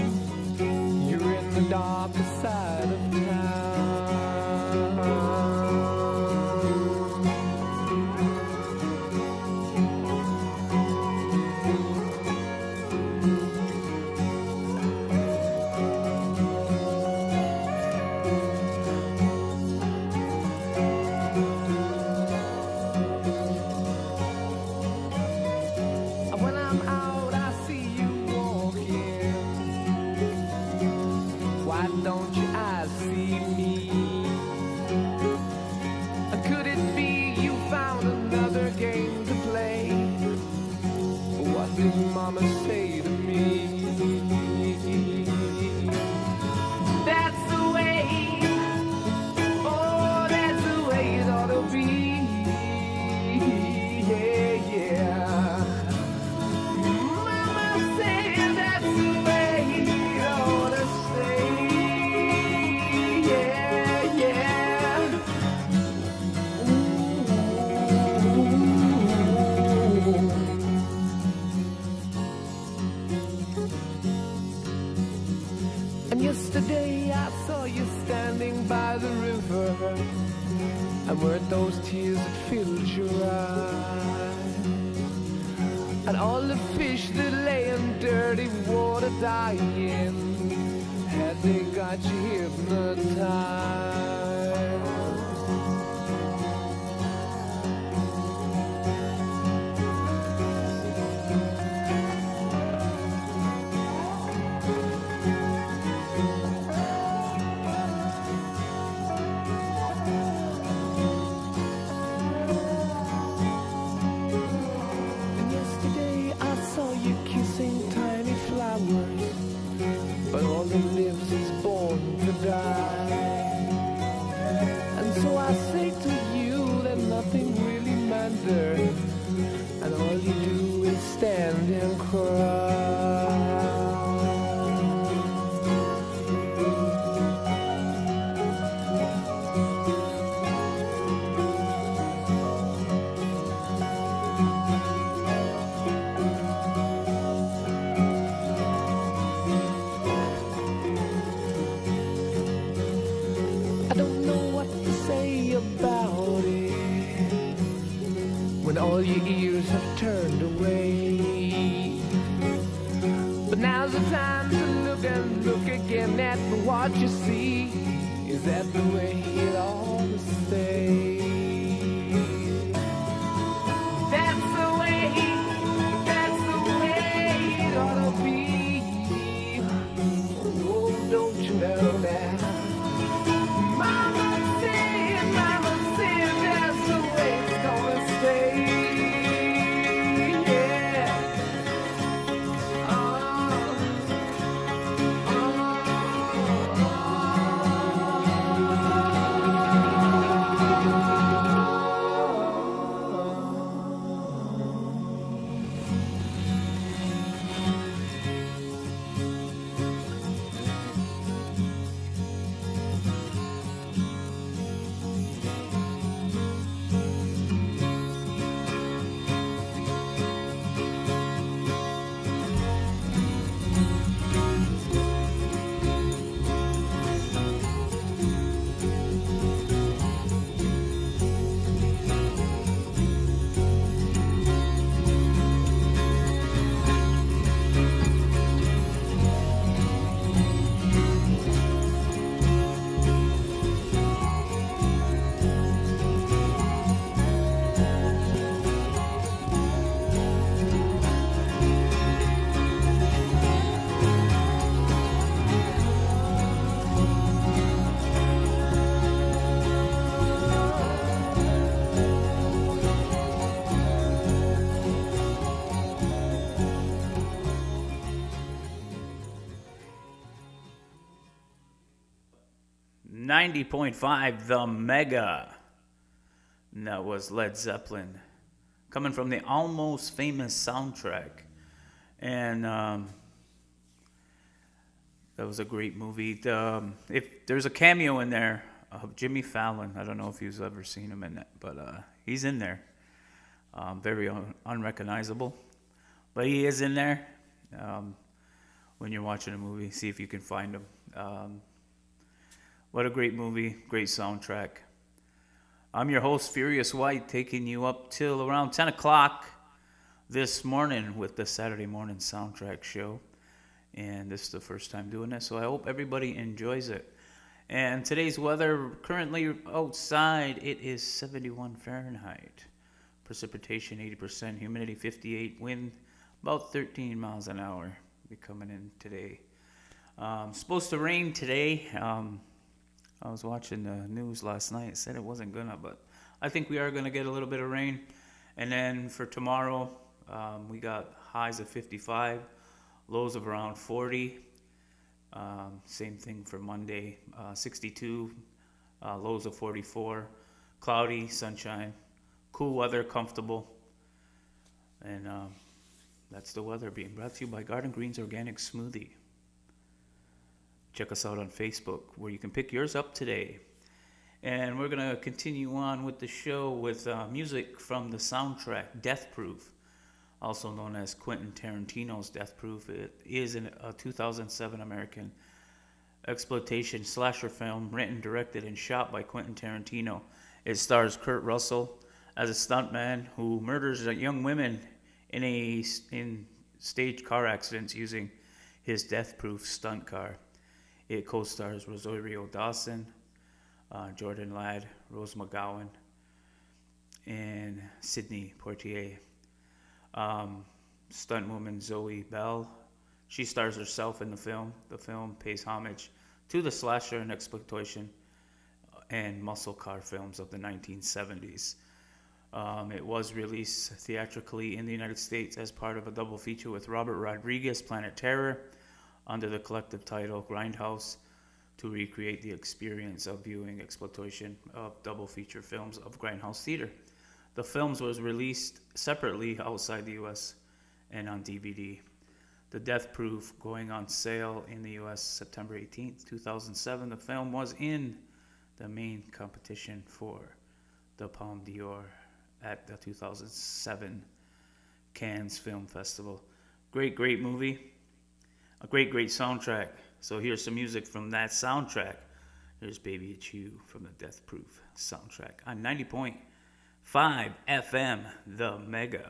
You're in the darker side of town. When I'm out, I see you walking. Why don't your eyes see me? Could it be you found another game to play? What did Mama say to me? That's the way, oh, that's the way it ought to be. Yeah, yeah. Mama said that's the way it ought to stay. Yeah, yeah. And yesterday I saw you standing by the river. And weren't those tears that filled your eyes? And all the fish that lay in dirty water dying, had they got you hypnotized? And yesterday I saw you kissing tiny flowers, but all that lives is born to die. And so I say to you that nothing really matters, and all you do is stand and cry. I don't know what to say about it when all your ears have turned away. But now's the time to look and look again at what you see. Is that the way it ought to stay? That's the way it ought to be. Oh, don't you know that? Mama said that's the way it's gonna stay. Yeah. 90.5 The Mega. And that was Led Zeppelin, coming from the Almost Famous soundtrack. And that was a great movie. If there's a cameo in there of Jimmy Fallon. I don't know if you've ever seen him in that, but he's in there. Very unrecognizable, but he is in there. When you're watching a movie, see if you can find him. What a great movie, great soundtrack. I'm your host, Furious White, taking you up till around 10 o'clock this morning with the Saturday Morning Soundtrack Show. And this is the first time doing this, so I hope everybody enjoys it. And today's weather, currently outside, it is 71 Fahrenheit. Precipitation 80%, humidity 58, wind about 13 miles an hour. Be coming in today. Supposed to rain today. I was watching the news last night. It said it wasn't gonna, but I think we are gonna get a little bit of rain. And then for tomorrow, we got highs of 55, lows of around 40. Same thing for Monday, 62, lows of 44, cloudy, sunshine, cool weather, comfortable. And that's the weather being brought to you by Garden Green's Organic Smoothie. Check us out on Facebook where you can pick yours up today. And we're going to continue on with the show with music from the soundtrack Death Proof, also known as Quentin Tarantino's Death Proof. It is a 2007 American exploitation slasher film written, directed, and shot by Quentin Tarantino. It stars Kurt Russell as a stuntman who murders young women in staged car accidents using his death-proof stunt car. It co-stars Rosario Dawson, Jordan Ladd, Rose McGowan, and Sidney Poitier. Stunt woman Zoe Bell, she stars herself in the film. The film pays homage to the slasher and exploitation and muscle car films of the 1970s. It was released theatrically in the United States as part of a double feature with Robert Rodriguez, Planet Terror, under the collective title Grindhouse, to recreate the experience of viewing exploitation of double feature films of Grindhouse Theater. The films was released separately outside the U.S. and on DVD. The Death Proof going on sale in the U.S. September 18th, 2007. The film was in the main competition for the Palme d'Or at the 2007 Cannes Film Festival. Great movie. A great soundtrack. So here's some music from that soundtrack. Here's Baby It's You from the Death Proof soundtrack on 90.5 FM, The Mega.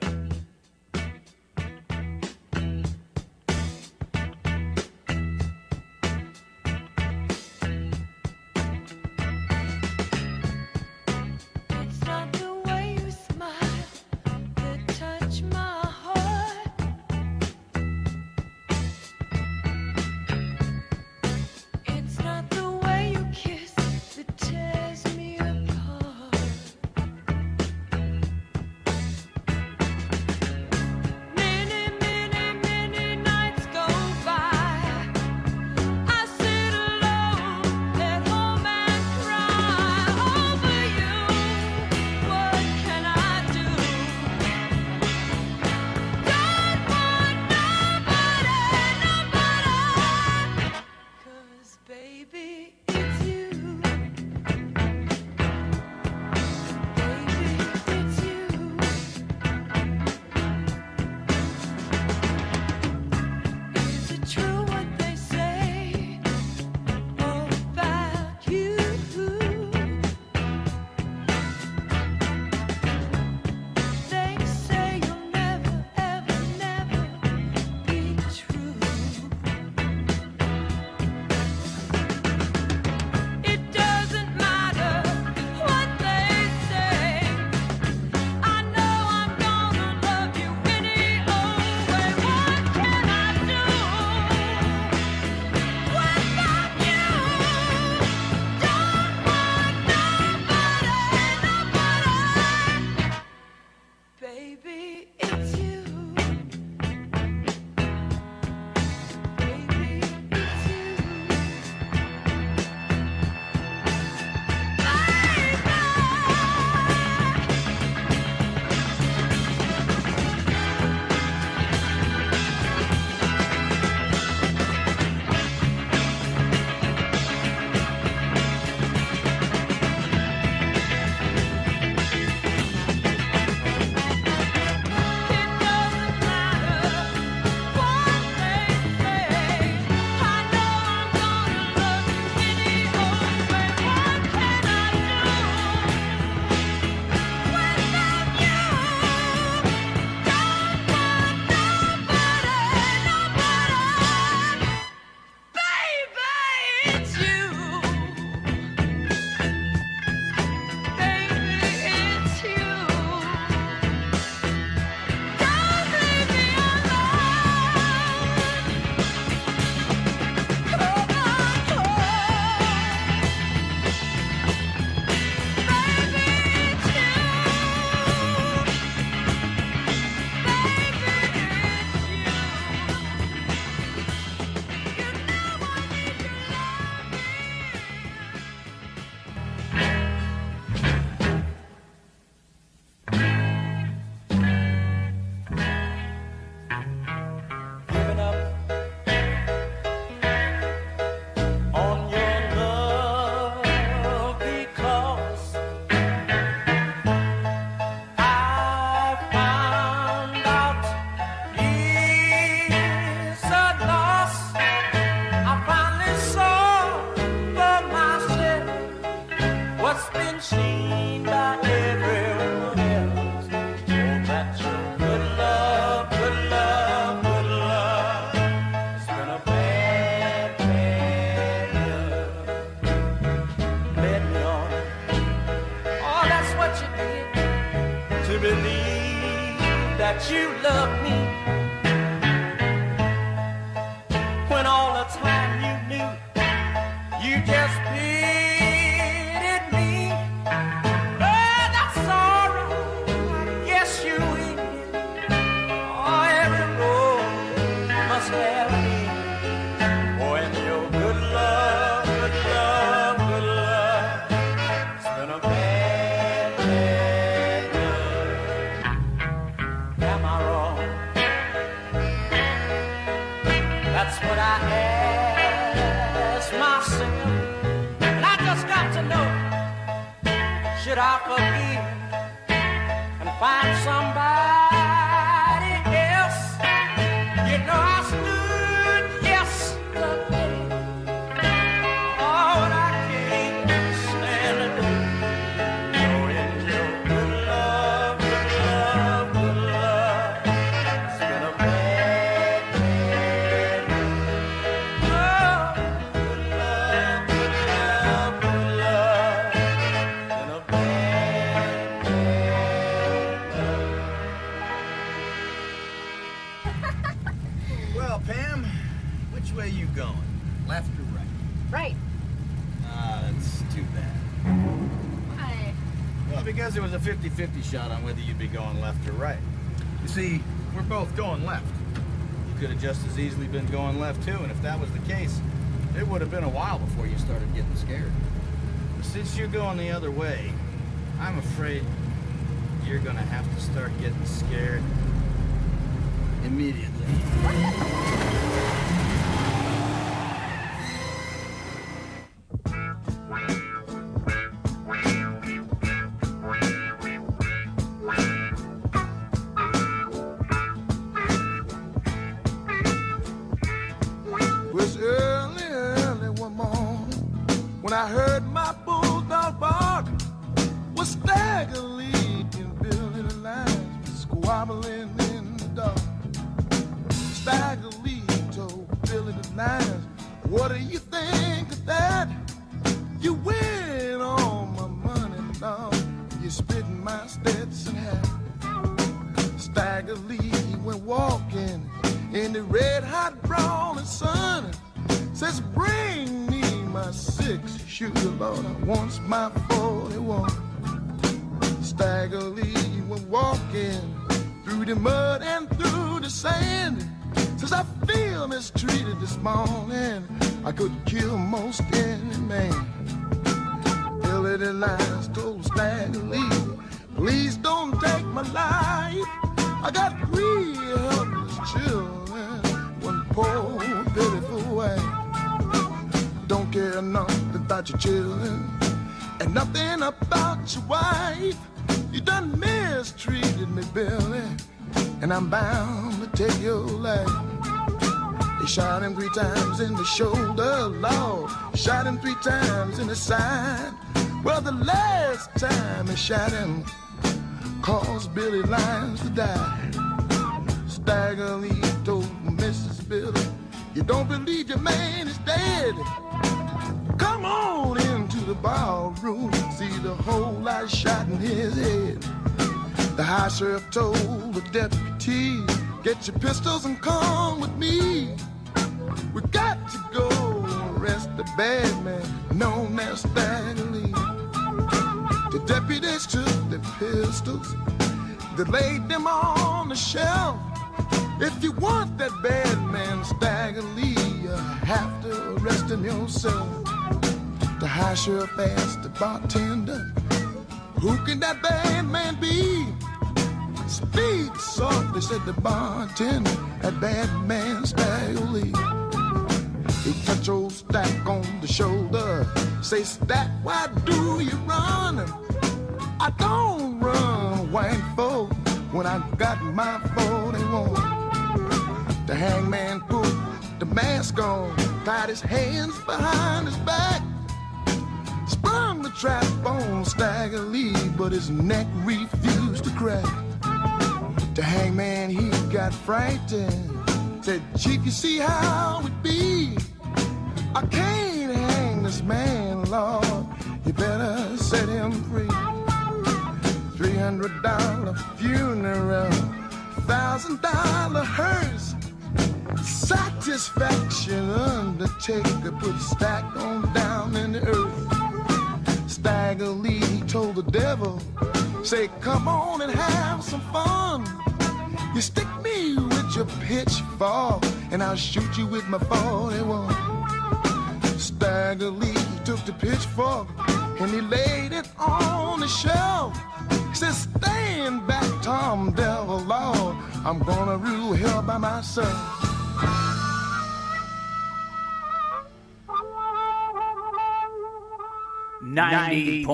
you love me when all the time you knew you just pitied me. Oh, that's alright. Yes, you will. Oh, every road must have an end. Oh, and your good love, good love, good love. It's been a bad, bad love. Am I wrong? That's what I ask myself. And I just got to know, should I forgive and find somebody else? You know I stood yesterday. Oh, and I can't stand it. Knowing your good love, good love, good love. It's been a bad, bad love. Oh, good love, good love, good love. Been a bad, bad love. Well, Pam, which way you going? Left or right? Right. Ah, that's too bad. Why? Well, because there was a 50-50 shot on whether you'd be going left or right. You see, we're both going left. You could have just as easily been going left, too, and if that was the case, it would have been a while before you started getting scared. But since you're going the other way, I'm afraid you're gonna have to start getting scared immediately. It was early, early one morning when I heard my bulldog bark. Was Stagger leaping, building a line, squabbling in the dark. Stagger Lee told Billy the Lions, what do you think of that? You win all my money, dog. You spit in my Stetson hat. Stagger Lee went walking in the red-hot brawling sun. Says, bring me my 6-shooter, Lord, I wants my 41. Stagger Lee went walking through the mud and through the sand. Says, I feel mistreated this morning. I could kill most any man. Billy the Lions told Stagger Lee, please don't take my life. I got 3 helpless children, one poor pitiful wife. Don't care nothing about your children and nothing about your wife. You done mistreated me, Billy, and I'm bound to take your life. They shot him 3 times in the shoulder, Lord. Shot him 3 times in the side. Well, the last time they shot him caused Billy Lions to die. Stagger Lee told Mrs. Billy, you don't believe your man is dead? Come on into the ballroom, see the hole I shot in his head. The high sheriff told the deputy, get your pistols and come with me. We got to go arrest the bad man known as Stagger Lee. The deputies took the pistols, they laid them on the shelf. If you want that bad man Stagger Lee, you have to arrest him yourself. The high sheriff asked the bartender, who can that bad man be? Speak softly, said the bartender, that bad man Stagger Lee. He touched old Stack on the shoulder, say, Stack, why do you run? I don't run, white folk, when I got my 41. The hangman put the mask on, tied his hands behind his back, sprung the trap on Stagger Lee, but his neck refused to crack. The hangman, he got frightened, said, Chief, you see how it be? I can't hang this man, Lord, you better set him free. $300 funeral, $1,000 hearse. Satisfaction undertaker put stack on down in the earth. Stagger Lee told the devil, say, come on and have some fun. You stick me with your pitchfork, and I'll shoot you with my 41. Stagger Lee took the pitchfork, and he laid it on the shelf. He said, stand back, Tom Devil, Lord, I'm gonna rule hell by myself. .5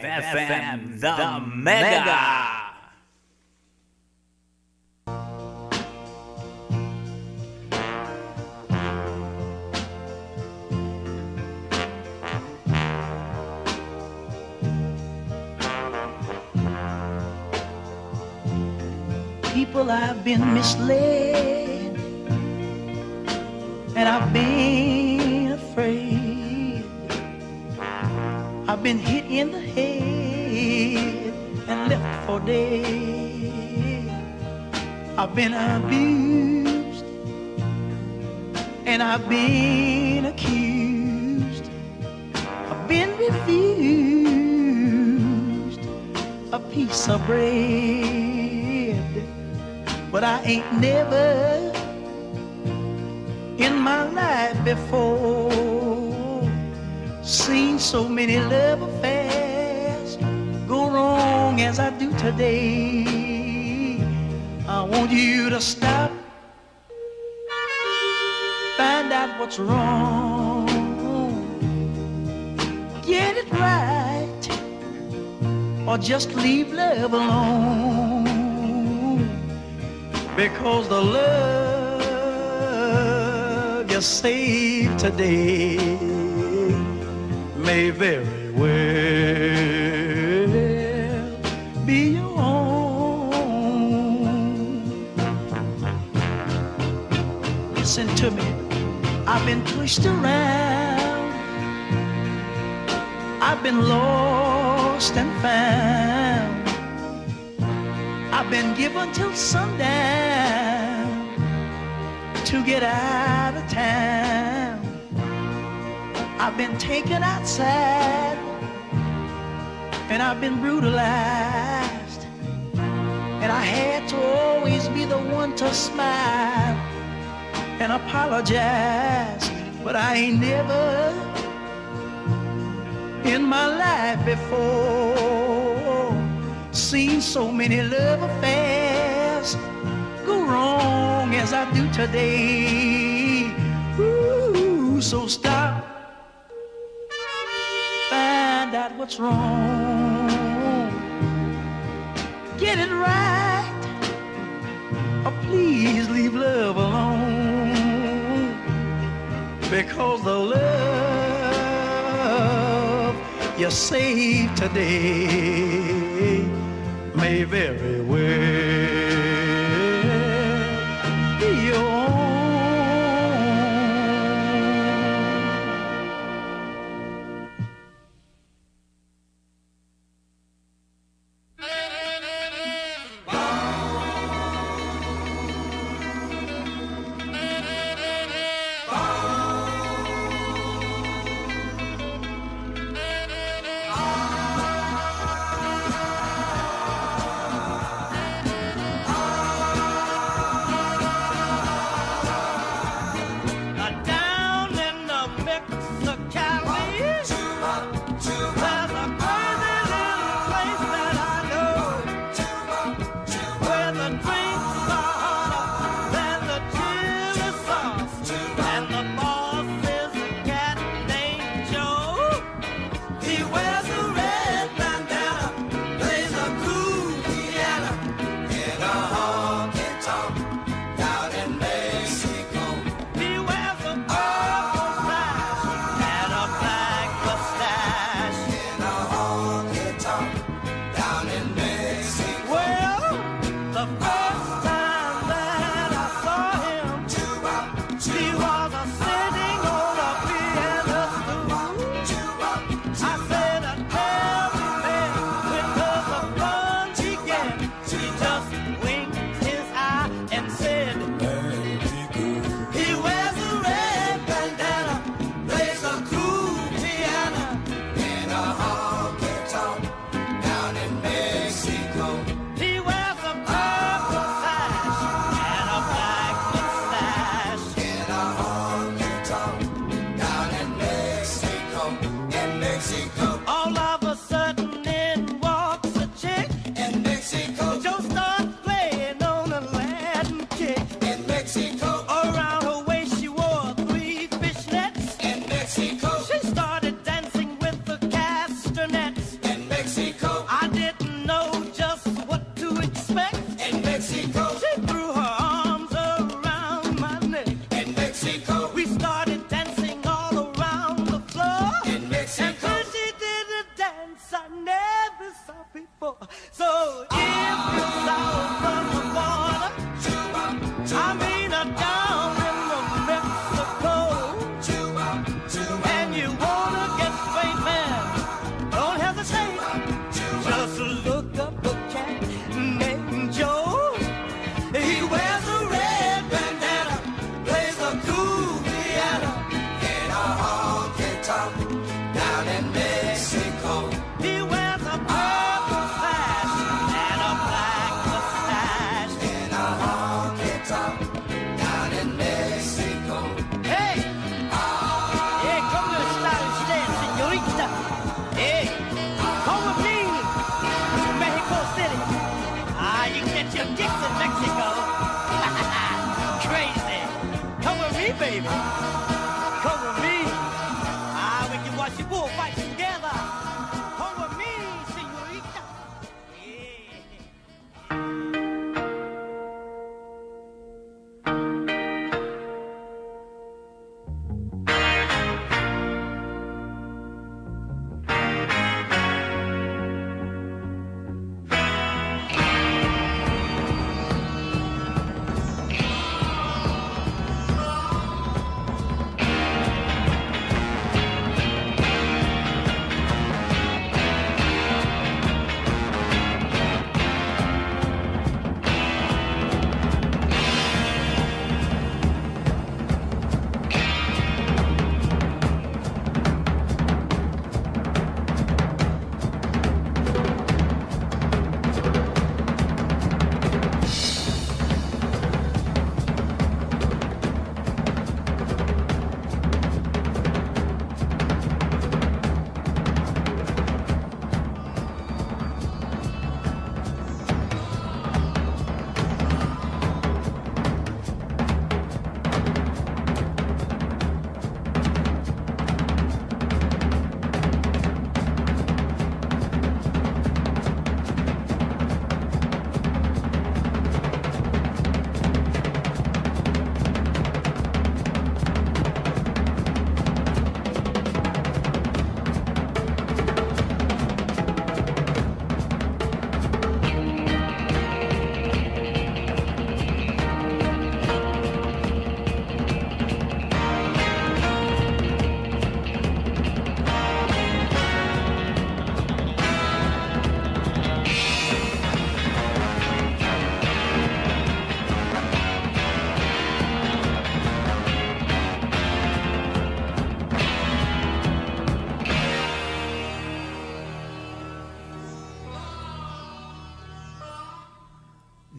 FM, the Mega. People, I've been misled, and I've been afraid. I've been hit in the head and left for dead. I've been abused, and I've been accused. I've been refused a piece of bread, but I ain't never in my life before seen so many love affairs go wrong as I do today. I want you to stop, find out what's wrong, get it right, or just leave love alone. Because the love you saved today may very well be your own. Listen to me, I've been pushed around, I've been lost and found, I've been given till sundown to get out of town. I've been taken outside, and I've been brutalized, and I had to always be the one to smile and apologize. But I ain't never in my life before seen so many love affairs go wrong as I do today. Ooh, so stop, find out what's wrong, get it right, or please leave love alone. Because the love you saved today may very well be your own. down in Mexico, and you wanna get straight, man, don't hesitate. Just look up a cat named Joe. He wears a red bandana, plays a cool piano in a honky tonk down in Mexico. He wears a purple sash and a black mustache in a honky tonk down in Mexico. Hey, hey, come to the style stand, señorita. Hey, come with me to Mexico City. You can get your kicks in Mexico. Crazy. Come with me, baby. Come with me. We can watch the bullfights together. Come with me, señorita.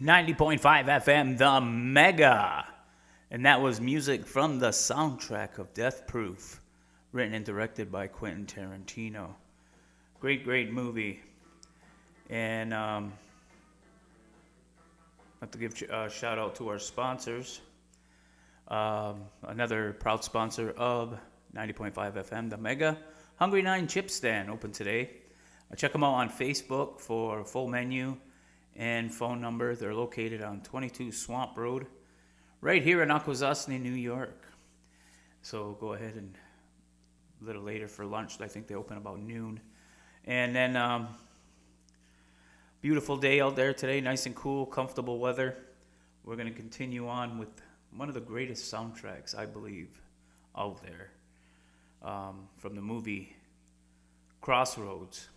.5 FM, The Mega. And that was music from the soundtrack of Death Proof, written and directed by Quentin Tarantino. Great movie. And I have to give a shout out to our sponsors. Another proud sponsor of 90.5 FM, The Mega. Hungry 9 Chip Stand, open today. Check them out on Facebook for a full menu and phone number. They're located on 22 Swamp Road, right here in Akwesasne, New York. So go ahead and a little later for lunch. I think they open about noon. And then beautiful day out there today, nice and cool, comfortable weather. We're going to continue on with one of the greatest soundtracks, I believe, out there, from the movie Crossroads.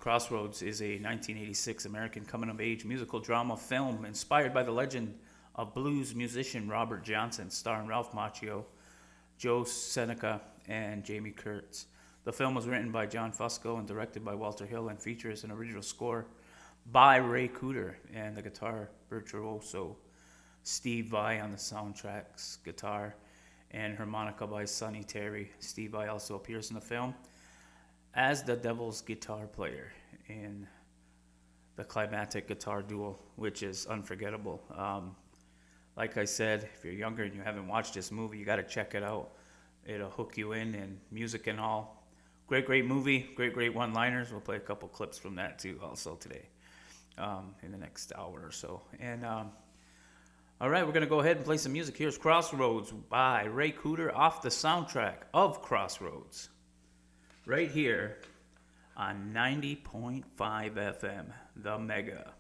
Crossroads is a 1986 American coming-of-age musical drama film inspired by the legend of blues musician Robert Johnson, starring Ralph Macchio, Joe Seneca, and Jamie Kurtz. The film was written by John Fusco and directed by Walter Hill and features an original score by Ray Cooder and the guitar virtuoso Steve Vai on the soundtrack's guitar and harmonica by Sonny Terry. Steve Vai also appears in the film as the Devil's guitar player in the climactic guitar duel, which is unforgettable. Like I said, if you're younger and you haven't watched this movie, you got to check it out. It'll hook you in, and music and all. Great movie, great one-liners. We'll play a couple clips from that too also today in the next hour or so. And all right, we're going to go ahead and play some music. Here's Crossroads by Ray Cooder off the soundtrack of Crossroads, right here on 90.5 FM, The Mega.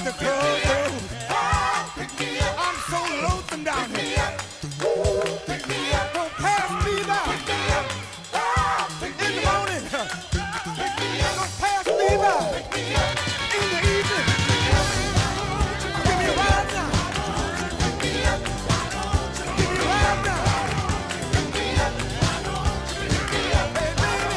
the club goes. I'm so lonesome down here. Don't pass me by. In the morning. Don't pass me by. In the evening. Give me a ride now. Give me a ride now. Hey, baby.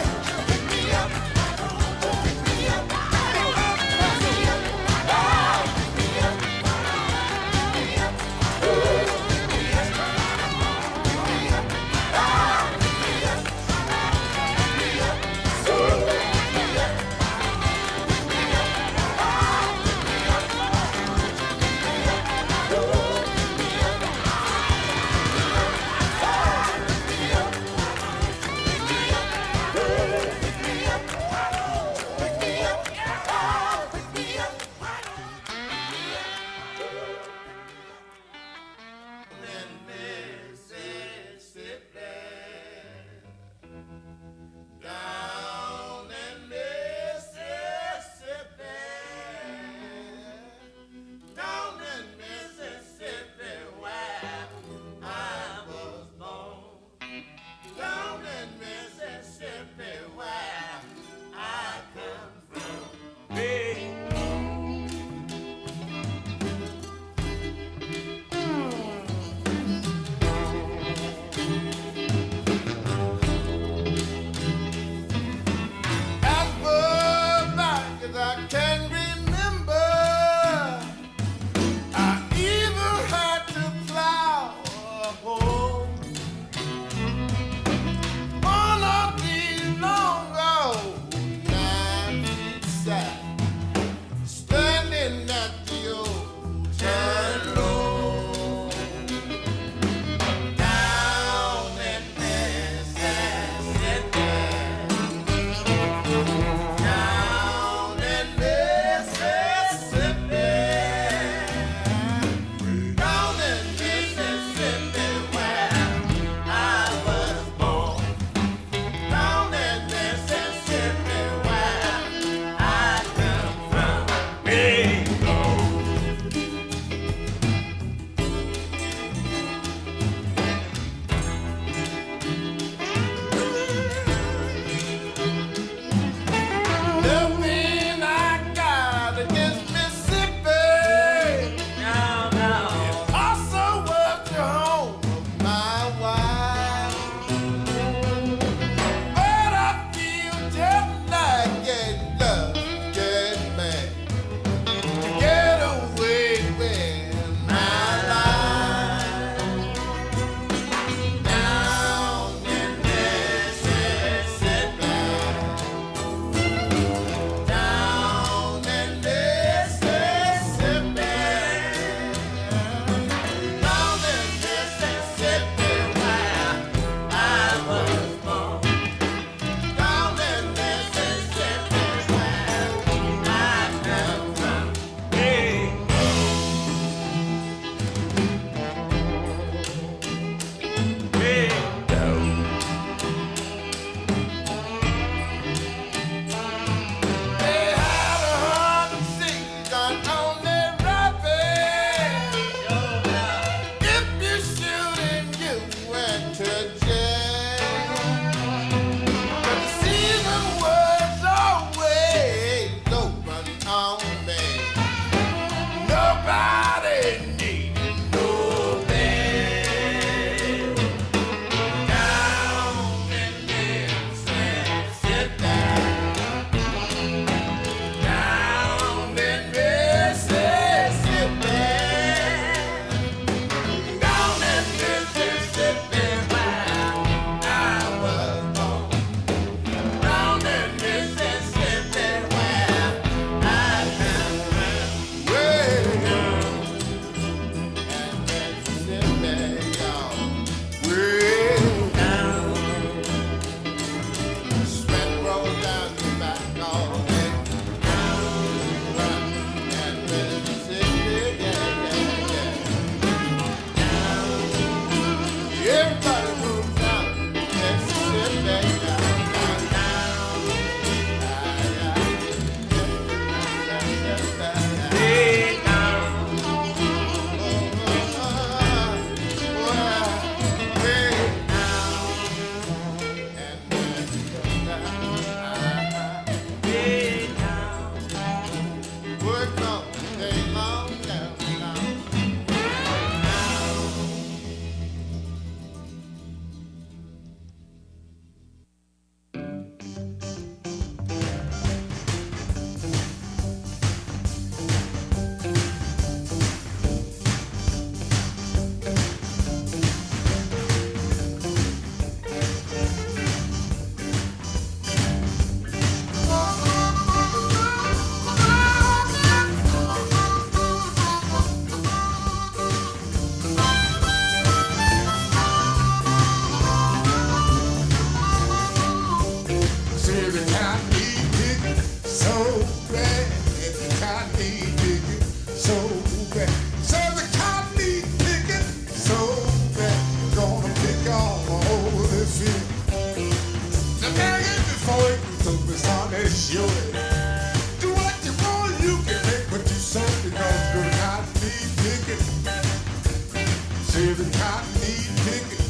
county ticket.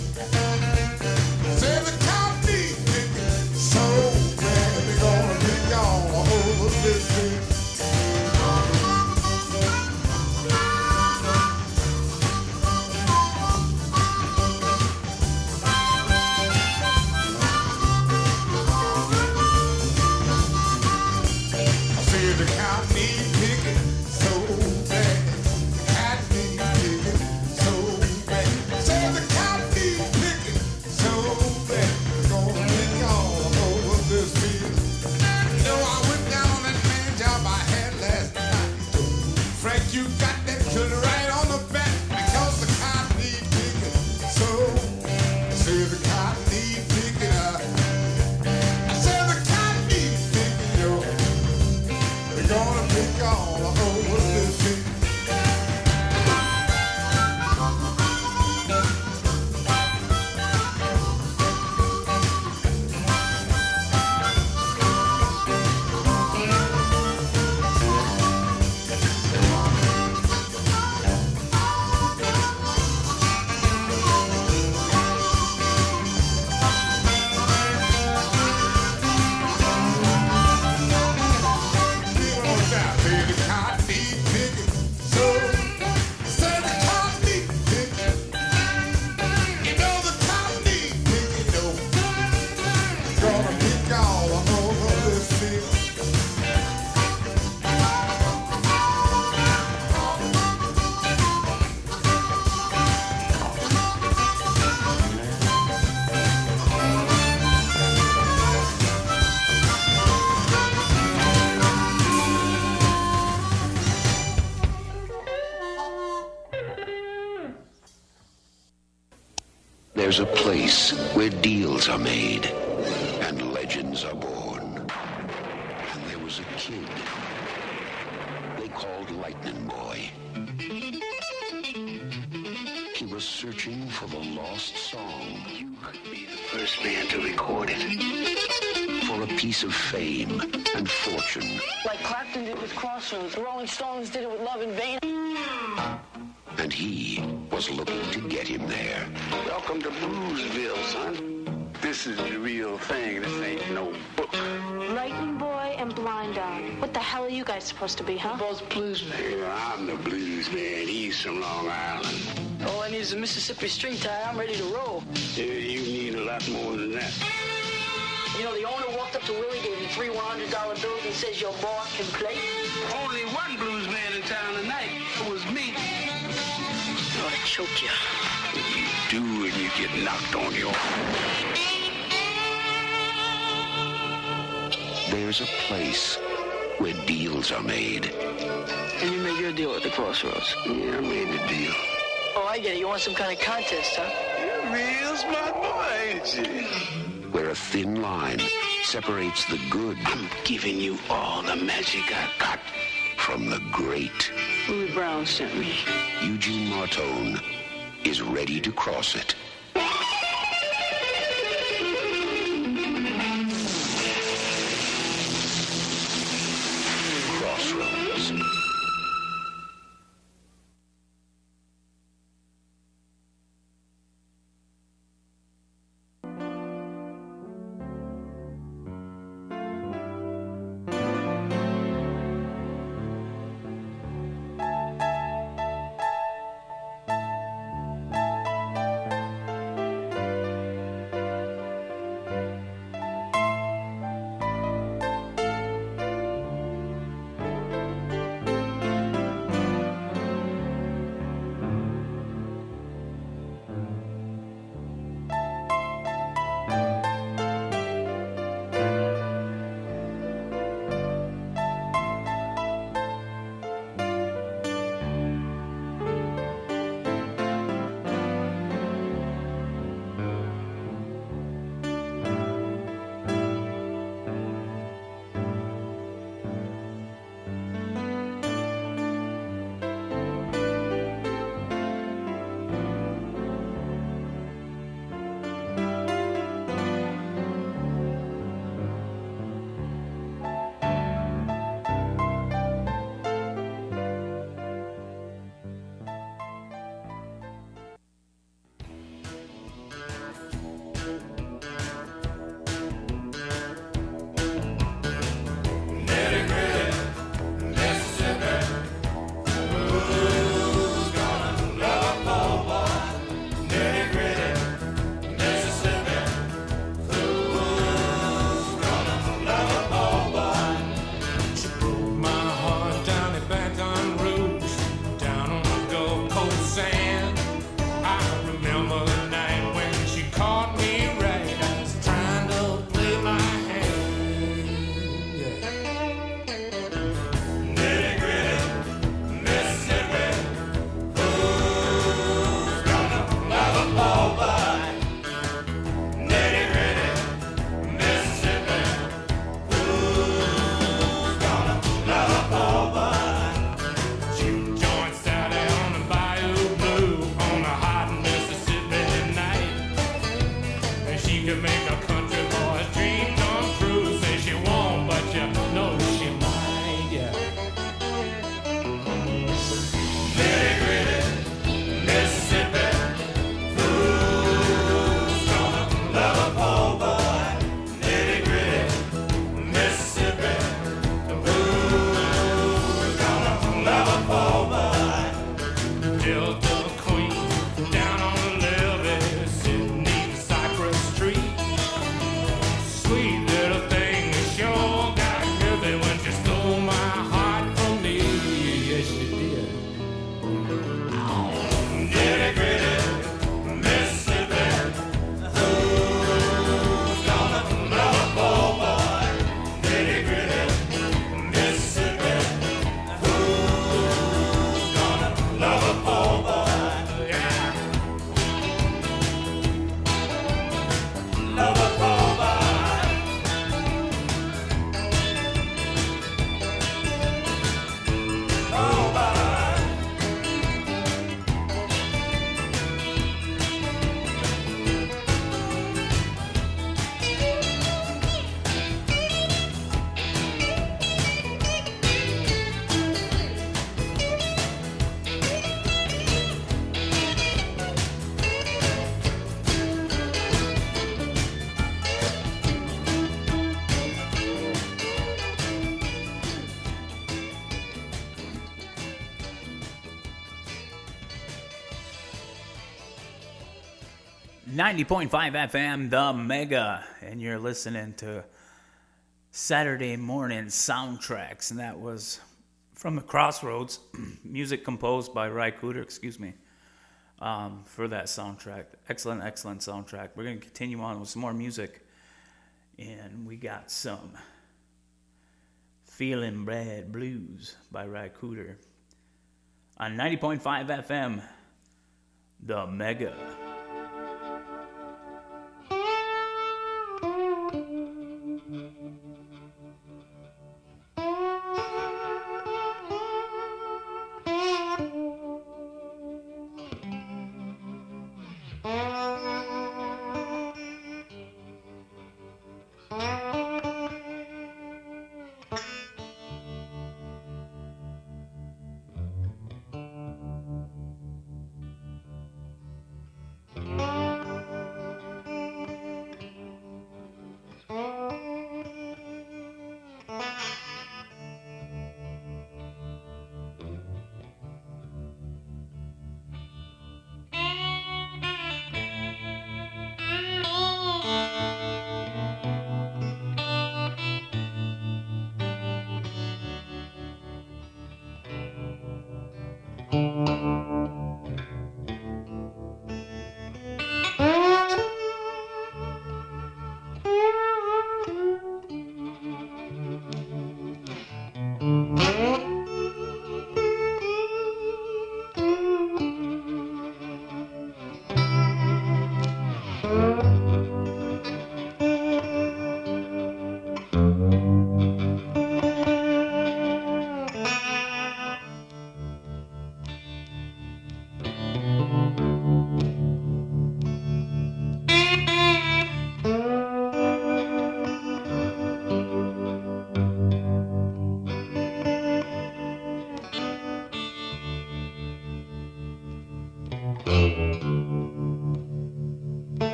Say the county ticket. So bad they gonna take y'all over this thing. I said the county ticket. So bad. County ticket. So bad. Say the county ticket. So bad. They're gonna take y'all over this field. You know, I went down on that man job I had last night. Frank, you got that good right on the back because the county ticket. So, say the county ticket. I said the county ticket, yo. They're gonna pick all over this field. There's a place where deals are made and legends are born. And there was a kid they called Lightning Boy. He was searching for the lost song. You could be the first man to record it. For a piece of fame and fortune. Like Clapton did with Crossroads, the Rolling Stones did it with Love in Vain. And he was looking to get him there. Welcome to Bluesville, son. This is the real thing. This ain't no book. Lightning Boy and Blind Dog. What the hell are you guys supposed to be, huh? Both bluesmen. Yeah, I'm the blues man. He's from Long Island. All I need is a Mississippi string tie. I'm ready to roll. Yeah, you need a lot more than that. You know, the owner walked up to Willie, gave him three $100 bills and says, your boss can play. Only one blues man in town tonight. It was me. I ought to choke you. You do and you get knocked on your... There's a place where deals are made. And you made your deal at the Crossroads. Yeah, I made the deal. Oh, I get it. You want some kind of contest, huh? You're a real smart boy, ain't you? Where a thin line separates the good. I'm giving you all the magic I got. From the great. Louis Brown sent me. Eugene Martone is ready to cross it. Crossroads. 90.5 FM, The Mega, and you're listening to Saturday Morning Soundtracks, and that was from the Crossroads, music composed by Ry Cooder, for that soundtrack. Excellent, excellent soundtrack. We're going to continue on with some more music, and we got some Feelin' Bad Blues by Ry Cooder on 90.5 FM, The Mega.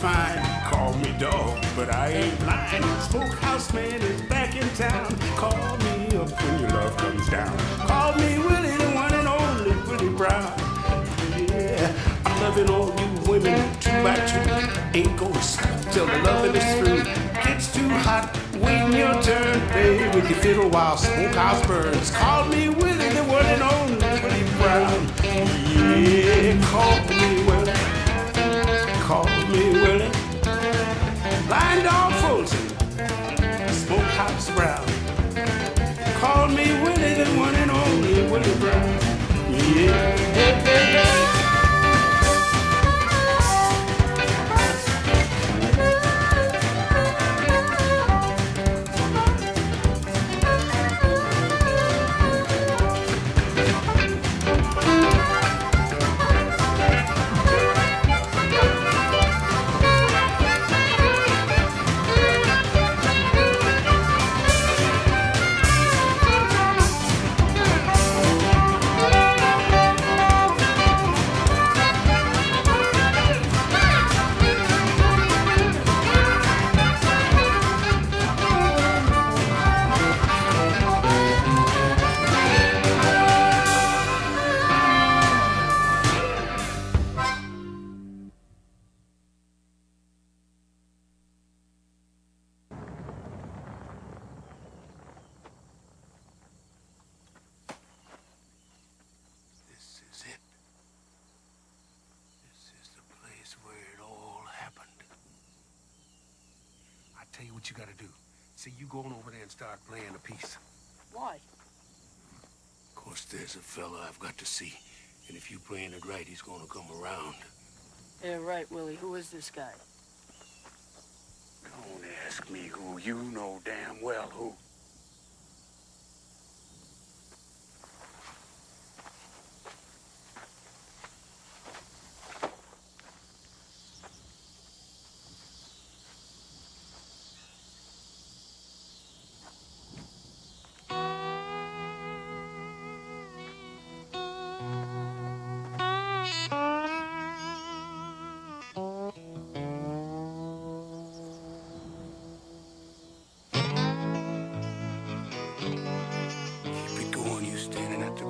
fine. Call me dog, but I ain't blind. Smokehouse man is back in town. Call me up when your love comes down. Call me Willie, the one and only Willie Brown. Yeah, I'm loving all you women 2 by 2. Ain't gonna stop till the loving is through. Gets too hot, waiting your turn. Play with your fiddle while smokehouse burns. Call me Willie, the one and only Willie Brown. Yeah, call me Willie. Call me Willie. Blind Dog Fulton, Smokehouse Brown. Call me Willie, the one and only Willie Brown. Yeah. Tell you what you gotta do. See, you go on over there and start playing a piece. Why? Of course, there's a fella I've got to see. And if you playing it right, he's gonna come around. Yeah, right, Willie. Who is this guy? Don't ask me who. You know damn well who.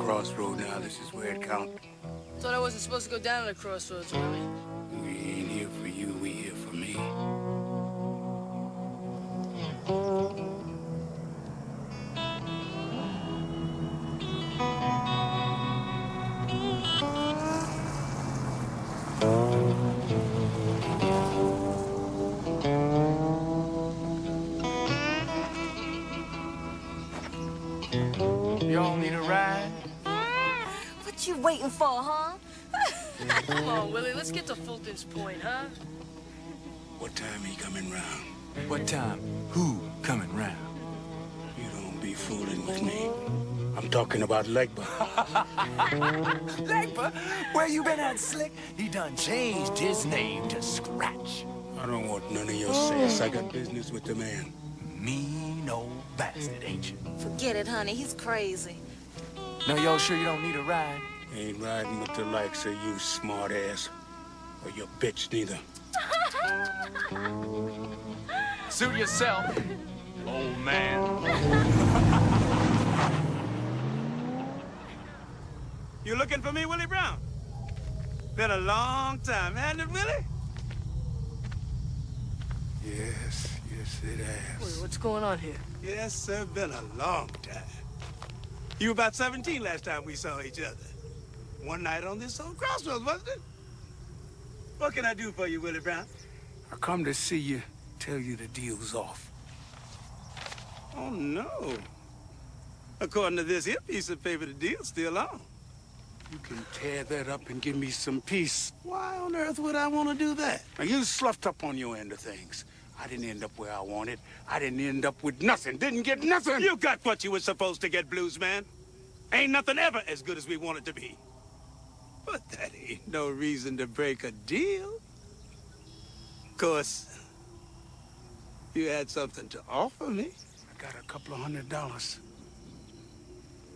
Crossroad now, this is where it counts. Thought I wasn't supposed to go down to the crossroads, Willie. We ain't here for you, we here for me. Y'all need a ride? What you waiting for, huh? Come on, Willie, let's get to Fulton's Point, huh? What time he coming round? What time? Who coming round? You don't be fooling with me. I'm talking about Legba. Legba? Where you been at, Slick? He done changed his name to Scratch. I don't want none of your sass. I got business with the man. Mean old bastard, ain't you? Forget it, honey. He's crazy. Now, y'all sure you don't need a ride? Ain't riding with the likes of you, smart ass. Or your bitch, neither. Suit yourself, old man. You looking for me, Willie Brown? Been a long time, hasn't it, Willie? Yes, yes it has. Wait, what's going on here? Yes, sir, been a long time. You were about 17 last time we saw each other. One night on this old crossroads, wasn't it? What can I do for you, Willie Brown? I come to see you, tell you the deal's off. Oh, no. According to this here piece of paper, the deal's still on. You can tear that up and give me some peace. Why on earth would I want to do that? Now, you sloughed up on your end of things. I didn't end up where I wanted. I didn't end up with nothing. Didn't get nothing. You got what you were supposed to get, Blues Man. Ain't nothing ever as good as we want it to be. But that ain't no reason to break a deal. Of course, you had something to offer me. I got a couple of $100.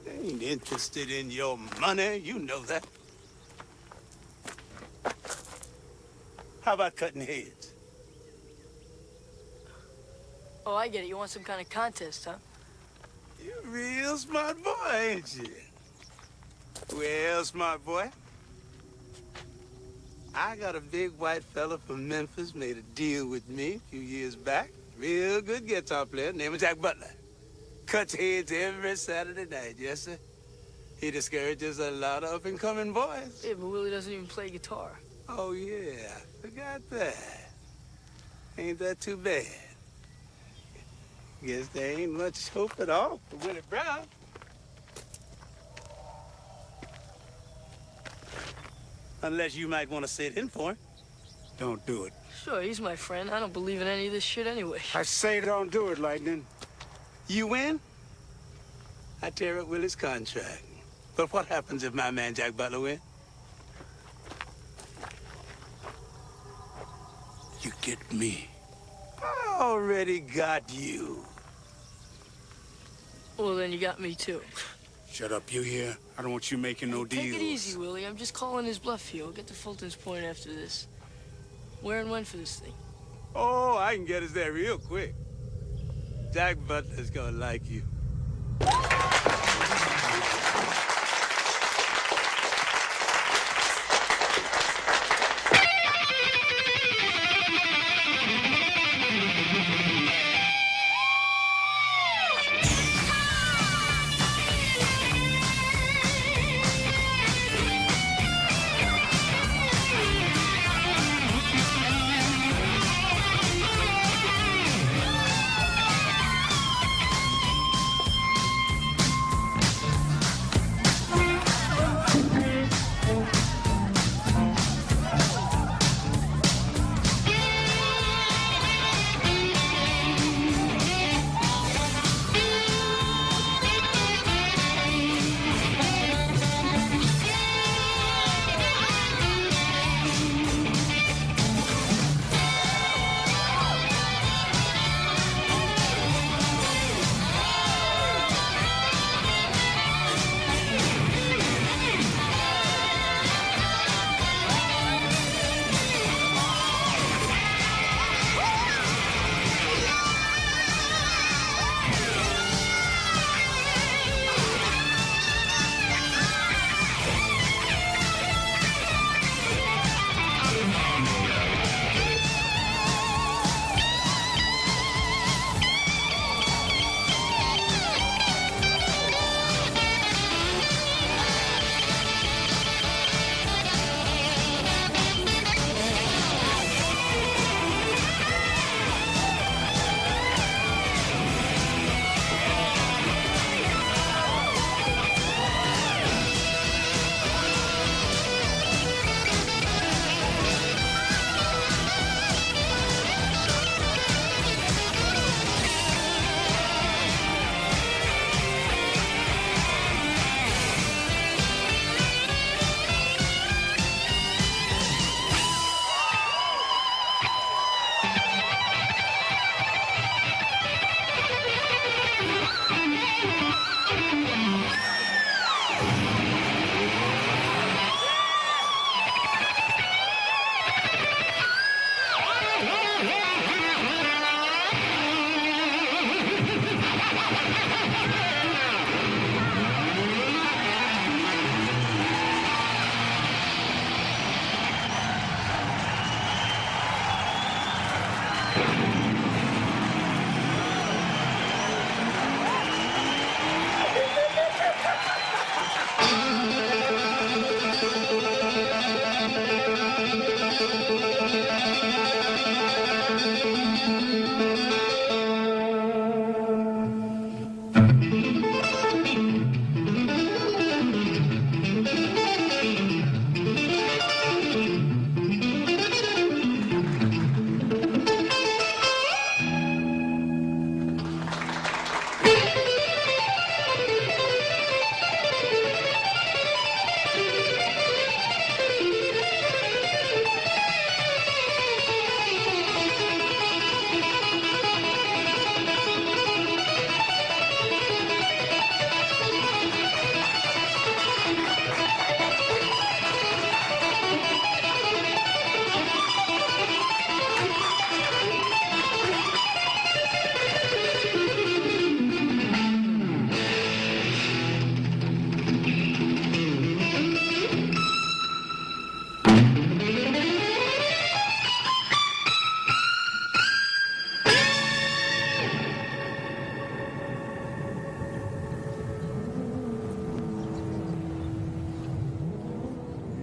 Ain't interested in your money, you know that. How about cutting heads? Oh, I get it. You want some kind of contest, huh? You're a real smart boy, ain't you? Well, smart boy, I got a big white fella from Memphis made a deal with me a few years back. Real good guitar player named Jack Butler. Cuts heads every Saturday night, yes, sir. He discourages a lot of up-and-coming boys. Yeah, but Willie doesn't even play guitar. Oh, yeah, forgot that. Ain't that too bad? Guess there ain't much hope at all for Willie Brown. Unless you might want to sit in for him. Don't do it. Sure, he's my friend. I don't believe in any of this shit anyway. I say don't do it, Lightning. You win, I tear up Willie's contract. But what happens if my man Jack Butler wins? You get me. I already got you. Well, then you got me, too. Shut up, you here? I don't want you making no deals. Take it easy, Willie. I'm just calling his bluff here. We'll get to Fulton's Point after this. Where and when for this thing? Oh, I can get us there real quick. Jack Butler's gonna like you.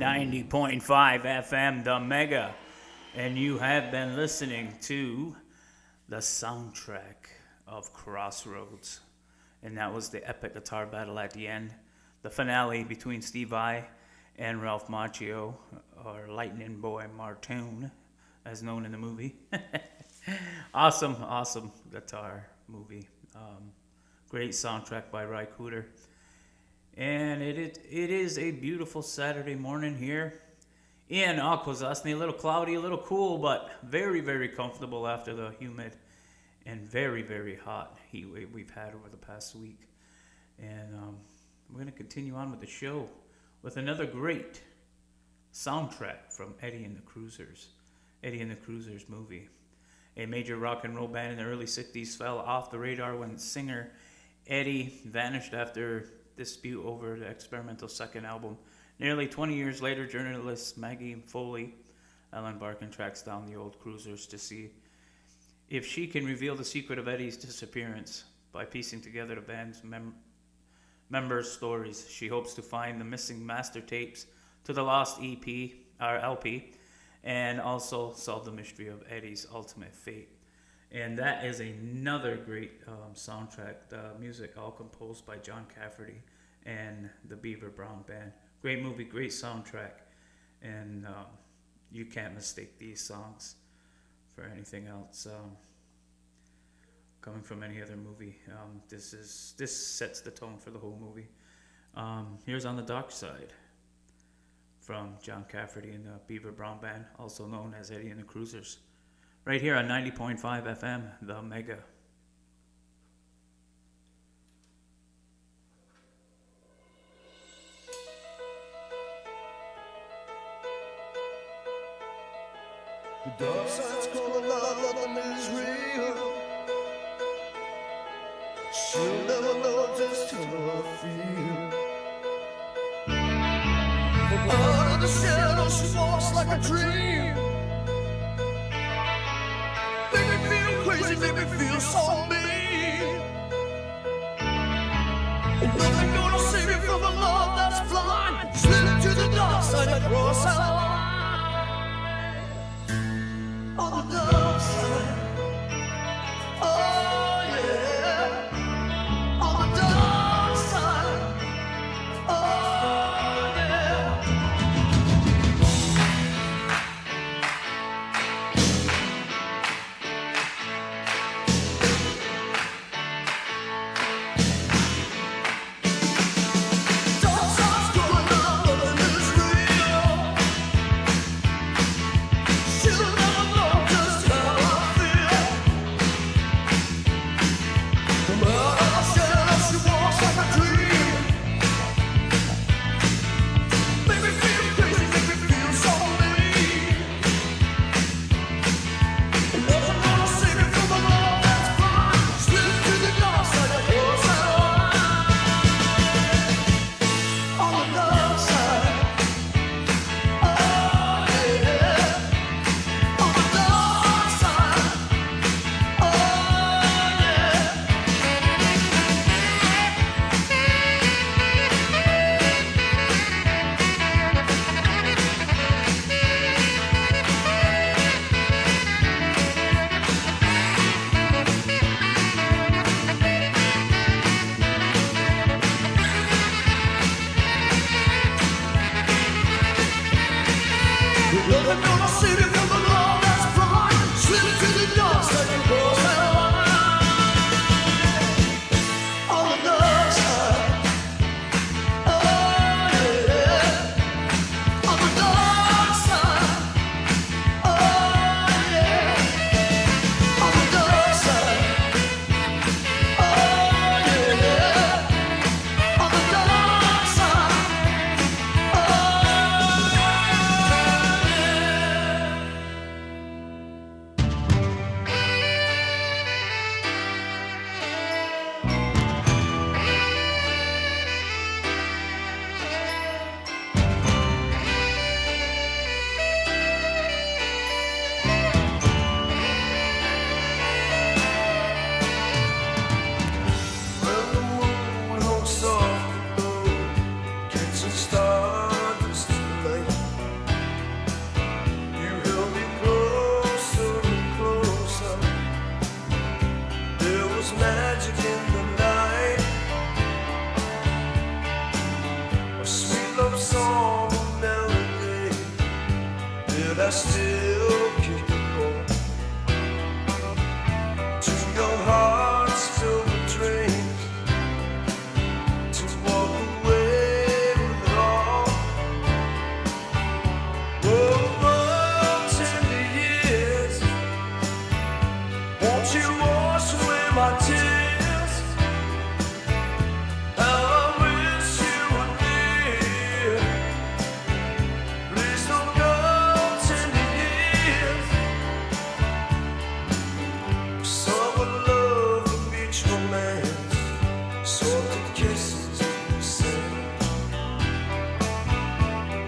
90.5 FM, The Mega. And you have been listening to the soundtrack of Crossroads. And that was the epic guitar battle at the end. The finale between Steve Vai and Ralph Macchio, or Lightning Boy Martone, as known in the movie. Awesome guitar movie. Great soundtrack by Ry Cooder. And it is a beautiful Saturday morning here in Akwesasne. A little cloudy, a little cool, but very, very comfortable after the humid and very, very hot heat wave we've had over the past week. And we're going to continue on with the show with another great soundtrack from Eddie and the Cruisers. Eddie and the Cruisers movie. A major rock and roll band in the early 60s fell off the radar when singer Eddie vanished after dispute over the experimental second album. Nearly 20 years later, journalist Maggie Foley, Ellen Barkin, tracks down the old Cruisers to see if she can reveal the secret of Eddie's disappearance. By piecing together the band's members' stories, she hopes to find the missing master tapes to the lost EP, or LP, and also solve the mystery of Eddie's ultimate fate. And that is another great soundtrack. The music all composed by John Cafferty and the Beaver Brown Band. Great movie, great soundtrack. And you can't mistake these songs for anything else. Coming from any other movie. This sets the tone for the whole movie. Here's On the Dark Side from John Cafferty and the Beaver Brown Band, also known as Eddie and the Cruisers. Right here on 90.5 FM, The Mega. The dark side's calling out, nothing is real. She'll never know just how I feel. From out of the shadow she walks like a dream. Make me feel crazy, make me feel so mean. Nothing gonna save me from a love that's blind. Slip to the dark side and cross our line. On the dark side, oh yeah. On the dark side, oh yeah. Dark side's going on, nothing is real. was magic in the night. A sweet love song, a melody that I still keep on. Two young hearts filled with dreams to walk away with it all. Oh, tender years, won't you wash away my tears? How I wish you were near. Please don't go, tender years. Summer love and beach romance, salted kisses we sang.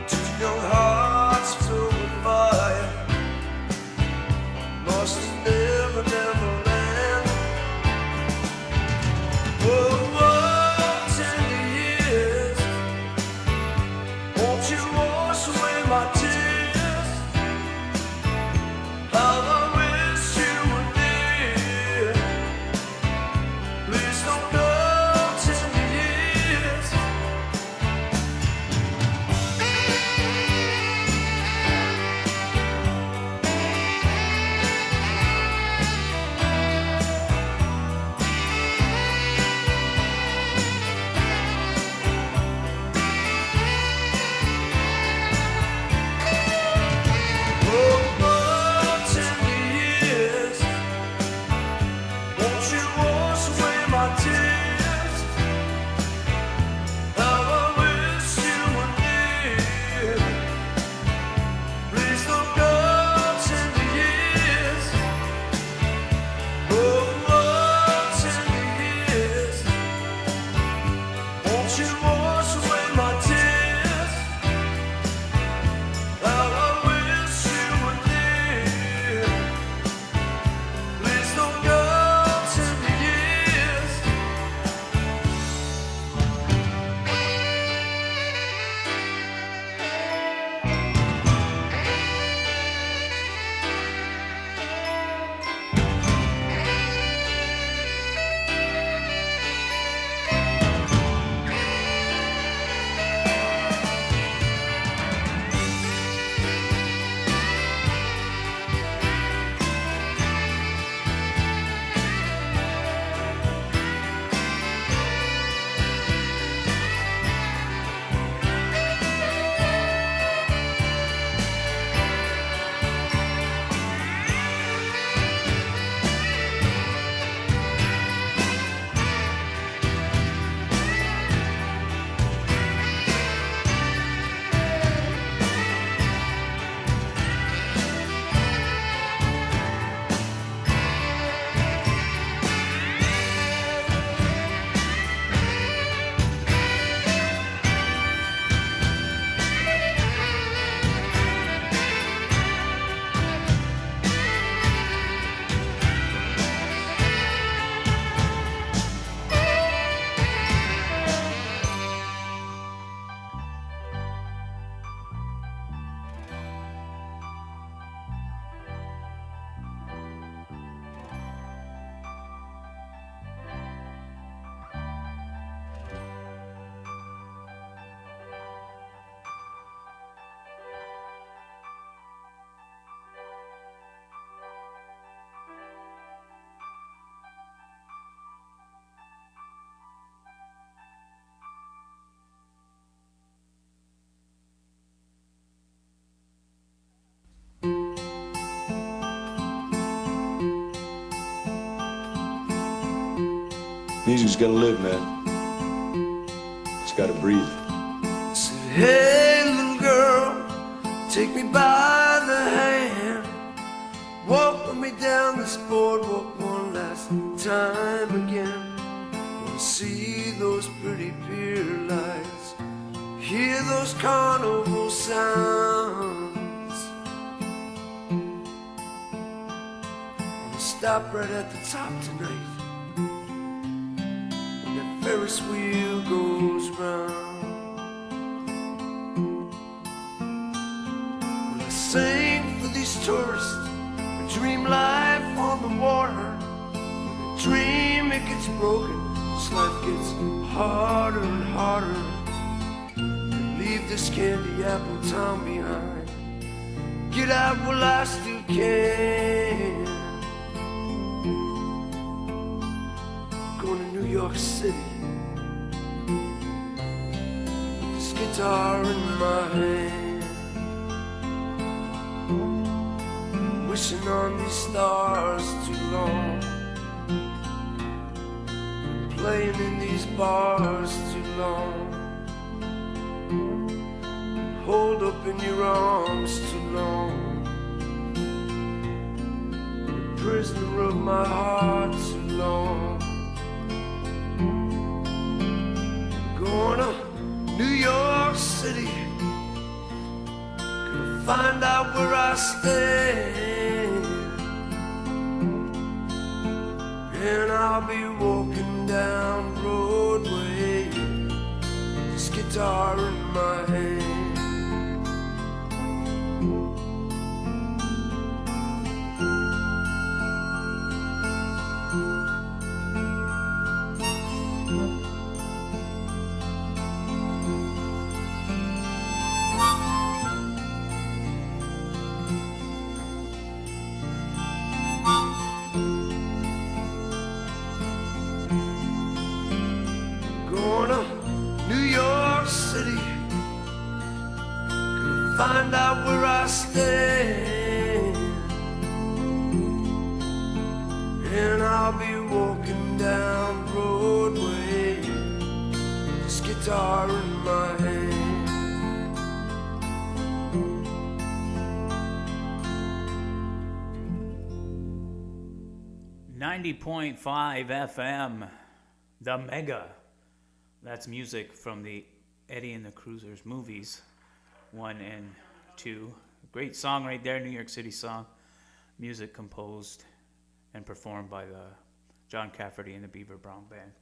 Two young hearts filled with fire, lost in never, never land. Oh, tender years, won't you wash away my tears? How I wish you were near. Please don't go, tender years. Oh, tender years, won't you wash away my tears? How I wish you were near. Please don't go, tender years. Oh, tender years, won't you wash away my tears? How I wish you were near. Please don't go, tender years. Music's gotta live, man. It's gotta breathe. Said, hey, little girl, take me by the hand. Walk with me down this boardwalk one last time again. Wanna see those pretty pier lights, hear those carnival sounds. Wanna stop right at the top tonight, when that Ferris wheel goes round. When I sing for these tourists, dream life on the water, when the dream it gets broken, this life gets harder and harder. Leave this candy apple town behind. Get out while I still can. Going to New York City with this guitar in my hand, wishing on these stars too long, playing in these bars too long, hold up in your arms too long, a prisoner of my heart too long. Going to New York City, gonna find out where I stand, and I'll be walking down Broadway, this guitar in my hand. Find out where I stand, and I'll be walking down Broadway, this guitar in my hand. 90.5 FM, The Mega. That's music from the Eddie and the Cruisers movies, 1 and 2. Great song right there, New York City song. Music composed and performed by the John Cafferty and the Beaver Brown Band.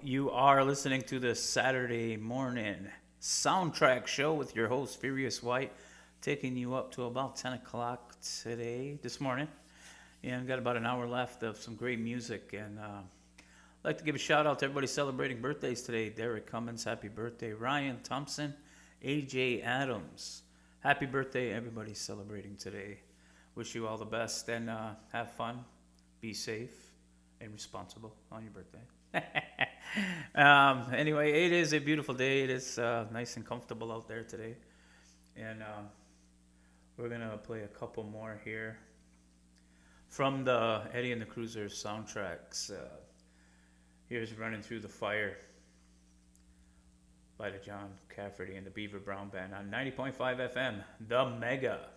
You are listening to the Saturday morning soundtrack show with your host, Furious White, taking you up to about 10 o'clock this morning. And got about an hour left of some great music. And I'd like to give a shout out to everybody celebrating birthdays today. Derek Cummins, happy birthday. Ryan Thompson, AJ Adams, happy birthday. Everybody's celebrating today. Wish you all the best and have fun. Be safe and responsible on your birthday. Anyway, it is a beautiful day. It is nice and comfortable out there today. And we're going to play a couple more here from the Eddie and the Cruisers soundtracks. Here's Running Through the Fire by the John Cafferty and the Beaver Brown Band on 90.5 FM, The Mega.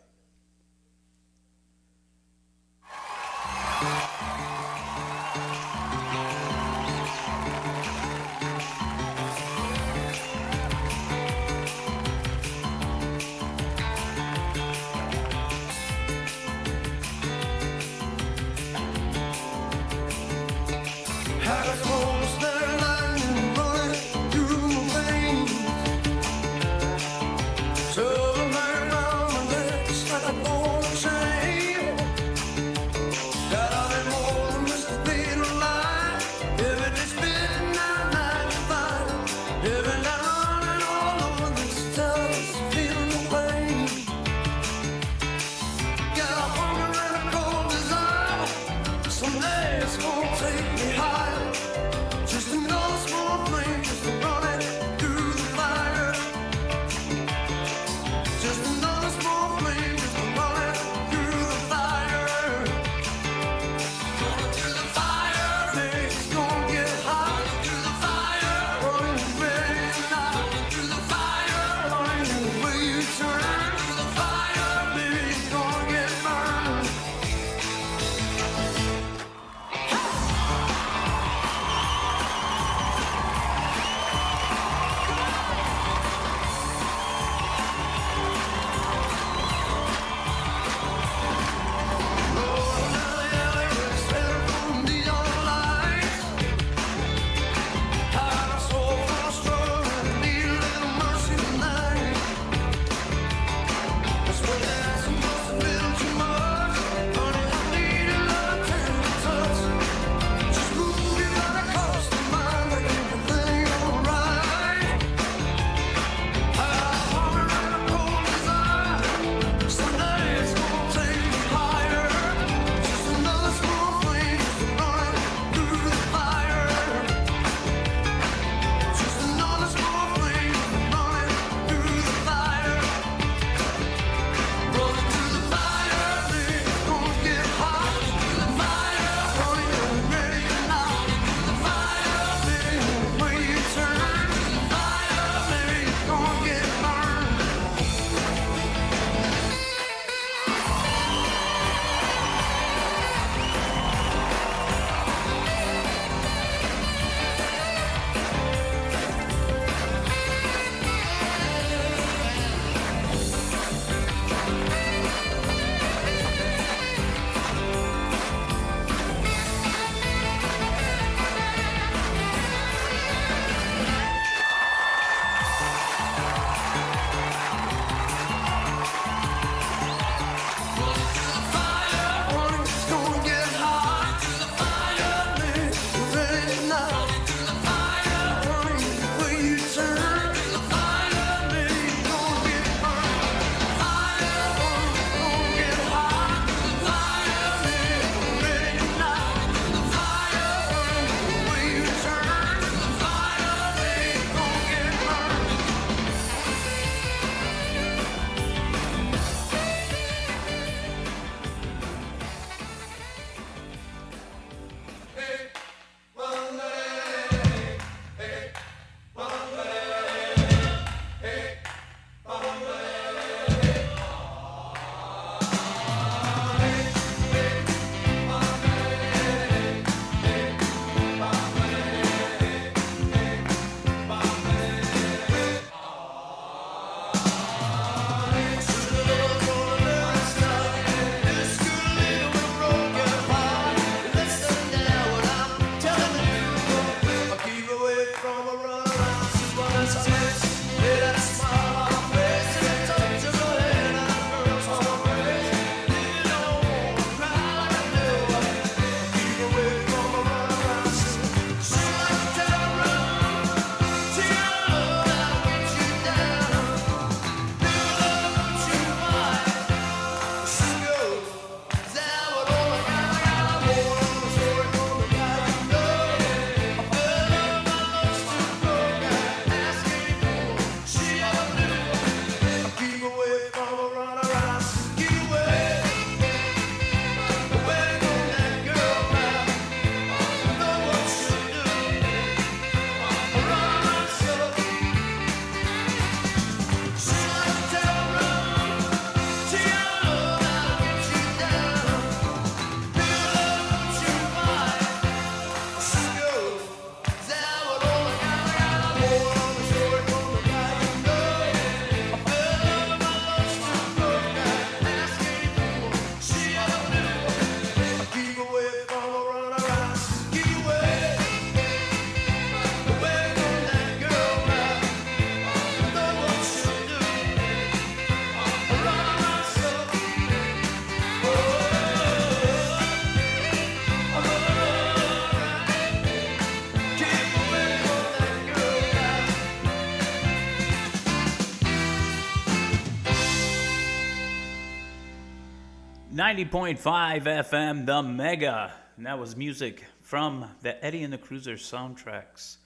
90.5 FM, The Mega. And that was music from the Eddie and the Cruiser soundtracks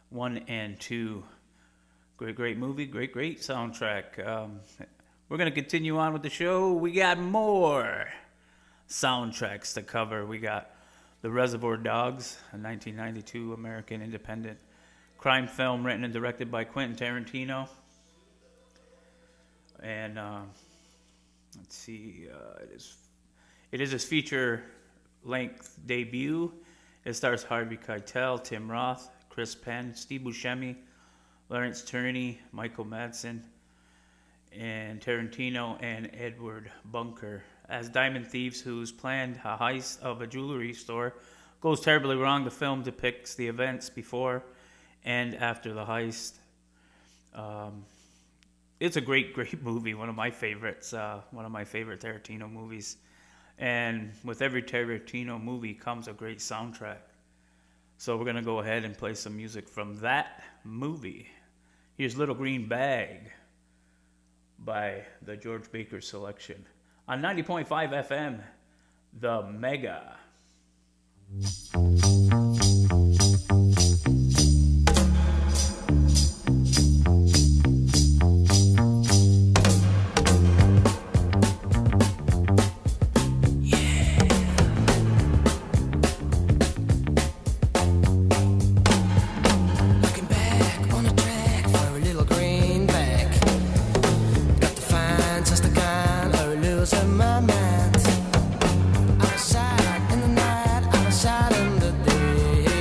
1 and 2. Great movie, great soundtrack. We're going to continue on with the show. We got more soundtracks to cover. We got The Reservoir Dogs, a 1992 American independent crime film written and directed by Quentin Tarantino. And let's see, it is his feature-length debut. It stars Harvey Keitel, Tim Roth, Chris Penn, Steve Buscemi, Lawrence Tierney, Michael Madsen, and Tarantino and Edward Bunker as diamond thieves whose planned a heist of a jewelry store goes terribly wrong. The film depicts the events before and after the heist. It's a great movie, one of my favorites, one of my favorite Tarantino movies. And with every Tarantino movie comes a great soundtrack. So we're going to go ahead and play some music from that movie. Here's Little Green Bag by the George Baker Selection on 90.5 FM, The Mega. My mind, outside in the night, outside in the day.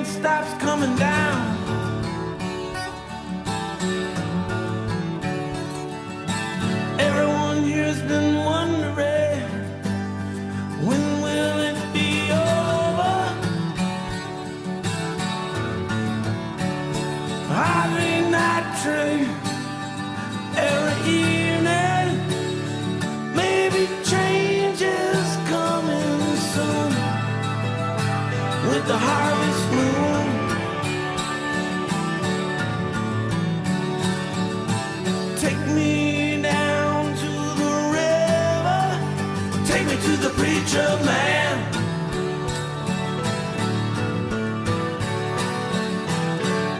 stops coming down. Everyone here's been wondering, when will it be over? Hearty night train every evening. Maybe change is coming soon with the harvest moon. Take me down to the river, take me to the preacher man.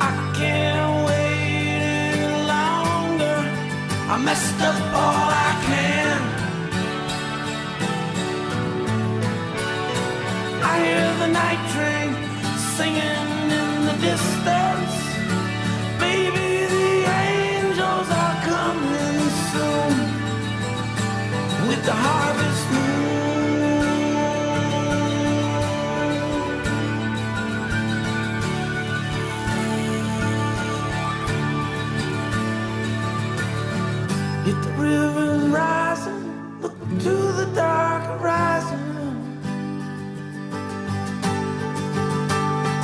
I can't wait any longer, I messed up all I can. I hear the night train singing in the distance. Maybe the angels are coming soon with the harvest moon. If the river's rising, look to the dark horizon.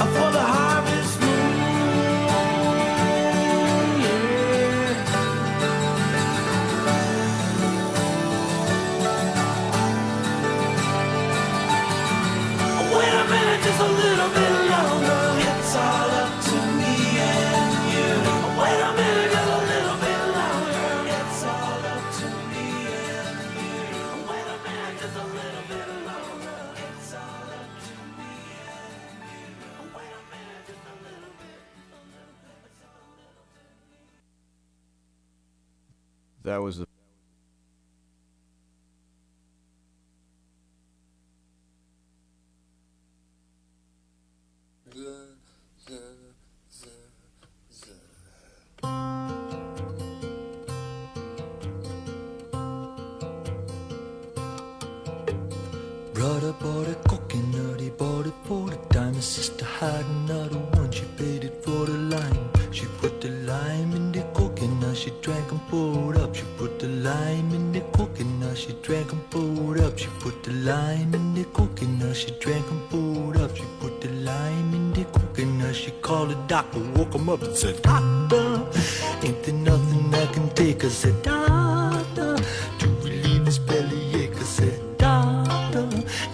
For the harvest moon, yeah. Wait a minute, just a little bit longer. It's all up to me and you. Wait a minute, just a little bit longer. It's all up to me and you. Wait a minute, just a little bit longer. It's all up to me and you. Wait a minute, just a little bit. That was the Brother bought a coconut, he bought it for the dime. His sister had another one, she paid it for the lime. She put the lime in the coconut, she drank and poured up. She put the lime in the coconut, she drank and poured up. She put the lime in the coconut, she drank and poured up. She put the lime in the coconut, she called the doctor, woke him up and said, Doctor, ain't there nothing I can take? I said, Doctor, to relieve his bellyache. I said, Doctor,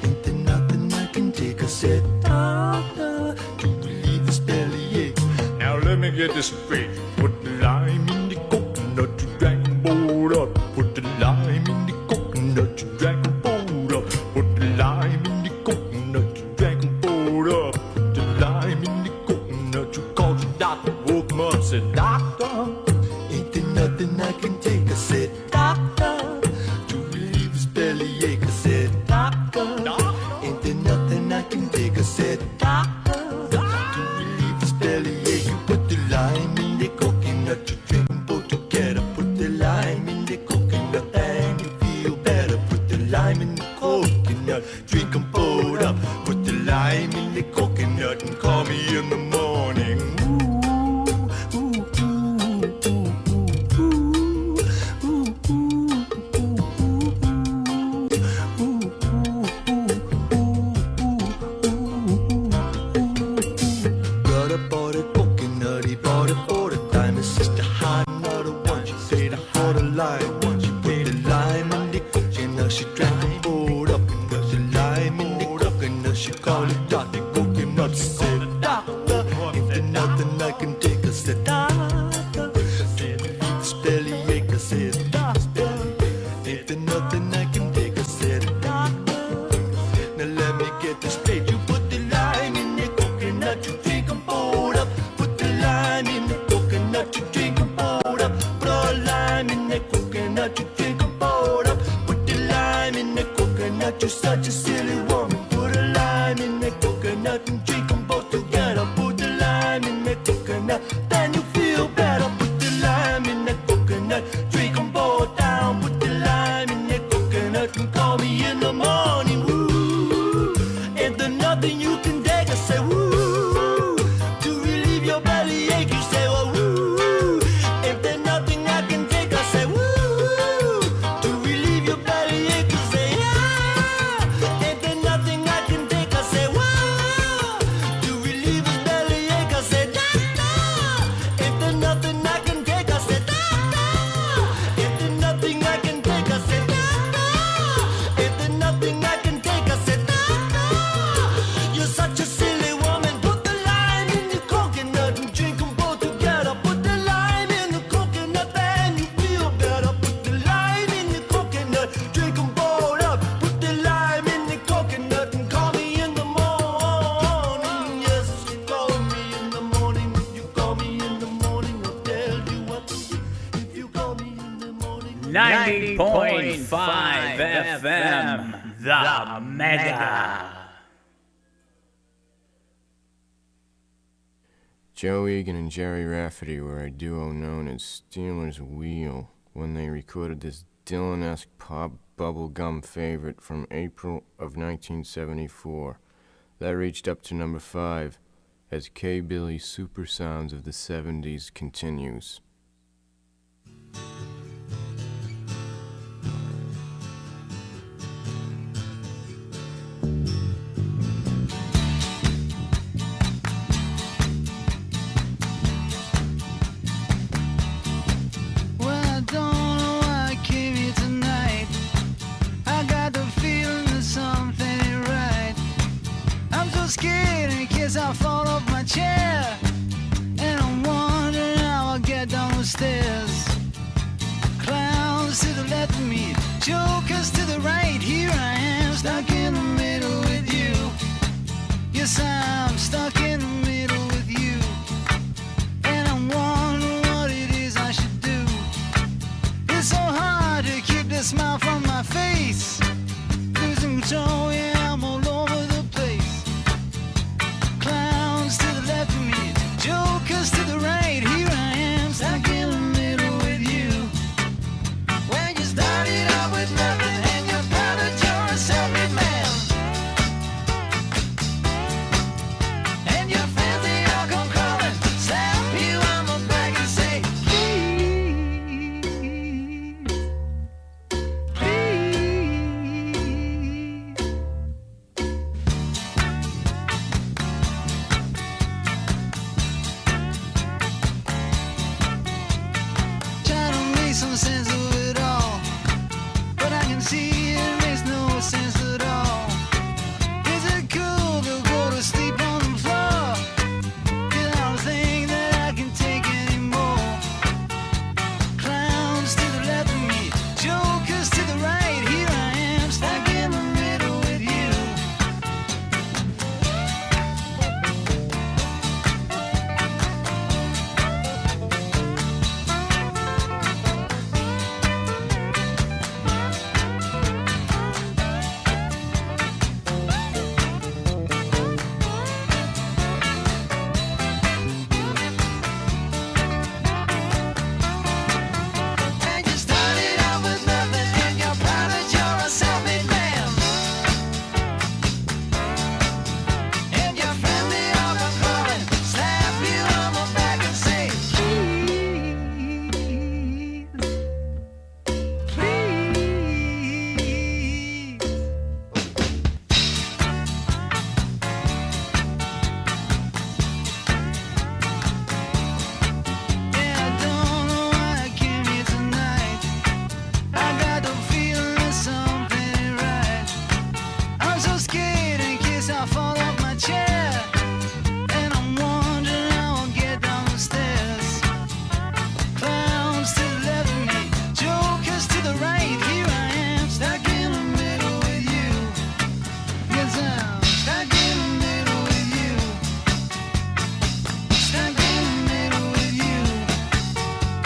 ain't there nothing I can take? I said, Doctor, to relieve his bellyache. Now let me get this straight. Put the lime in the coconut, you drank and poured up. Put the lime in the coconut, you drank and poured up. Put the lime in the coconut, you drank and poured up. Put the lime in the coconut, you called your doctor, woke him up, said, Doctor, ain't there nothing I can take? I said, Doctor, to relieve his bellyache. I said, Doctor, ain't there nothing I can take? I said, Doctor, to relieve his bellyache. You put the lime in the coconut, you drink them both together. Put the lime in the coconut and you feel better. Put the lime in the coconut, drink them poured up. Put the lime in the coconut and call me in the morning. Brother bought a coconut, he bought it for the dime. His sister had another one, she paid for the lime. She put the lime in the coconut, she drank and poured up. And put the lime in the coconut, she called it Dr. Coconut. She said, Doctor, 90.5 FM, The Mega. Joe Egan and Jerry Rafferty were a duo known as Steelers Wheel when they recorded this Dylan-esque pop bubblegum favorite from April of 1974 that reached up to number 5 as K-Billy's Super Sounds of the 70s continues. Scared in case I fall off my chair, and I'm wondering how I'll get down the stairs. Clowns to the left of me, jokers to the right. Here I am, stuck in the middle with you. Yes, I'm stuck in the middle with you, and I'm wondering what it is I should do. It's so hard to keep the smile from my face. Losing control, yeah, I'm all over the place. Clowns to the left of me, jokers to the right. Here I am, stuck in the middle with you. When you started out with nothing and you're proud that you're a self-made man, and your friends they all come crawling, slap you on the back and say, please, try to make some sense of it all, but I can see it makes no sense at all. Is it cool to go to sleep on the floor? 'Cause I don't think that I can take anymore. Clowns to the left of me, jokers to the right. Here I am, stuck in the middle with you. And you started out with nothing and you're proud that you're a self-made man, and your friends they all come crawling, slap you on the back and say, please, please. Yeah, I don't know why I came here tonight. I got the feeling that something ain't right. I'm so scared in case I fall off my chair, and I'm wondering how I'll get down the stairs. Clowns to the left of me, jokers to the right. Here I am, stuck in the middle with you. Yes, I'm stuck in the middle with you. Stuck in the middle with you.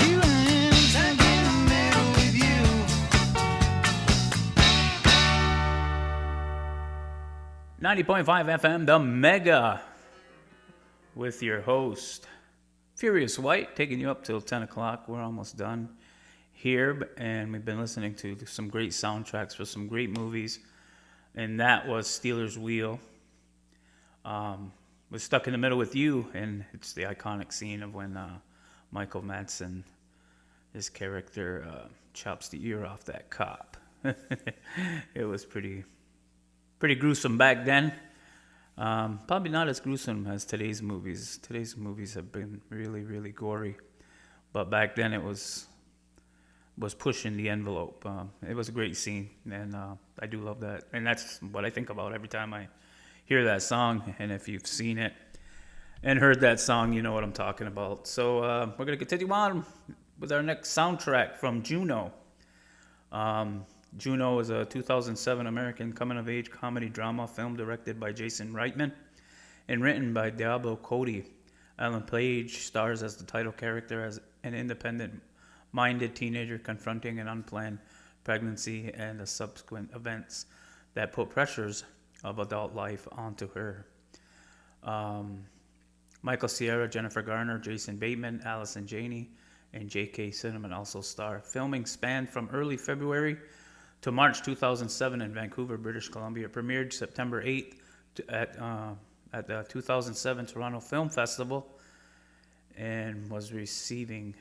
Here I am, stuck in the middle with you. 90.5 FM, The Mega, with your host, Furious White, taking you up till 10 o'clock. We're almost done here, and we've been listening to some great soundtracks for some great movies, and that was Steelers Wheel. We're stuck in the middle with you, and it's the iconic scene of when Michael Madsen, his character, chops the ear off that cop. It was pretty gruesome back then. Probably not as gruesome as today's movies. Today's movies have been really, really gory, but back then it was pushing the envelope. It was a great scene, and I do love that. And that's what I think about every time I hear that song. And if you've seen it and heard that song, you know what I'm talking about. So we're going to continue on with our next soundtrack from Juno. Juno is a 2007 American coming-of-age comedy drama film directed by Jason Reitman and written by Diablo Cody. Ellen Page stars as the title character as an independent minded teenager confronting an unplanned pregnancy and the subsequent events that put pressures of adult life onto her. Michael Cera, Jennifer Garner, Jason Bateman, Allison Janney, and J.K. Cinnamon also star. Filming spanned from early February to March 2007 in Vancouver, British Columbia. It premiered September 8th at the 2007 Toronto Film Festival and received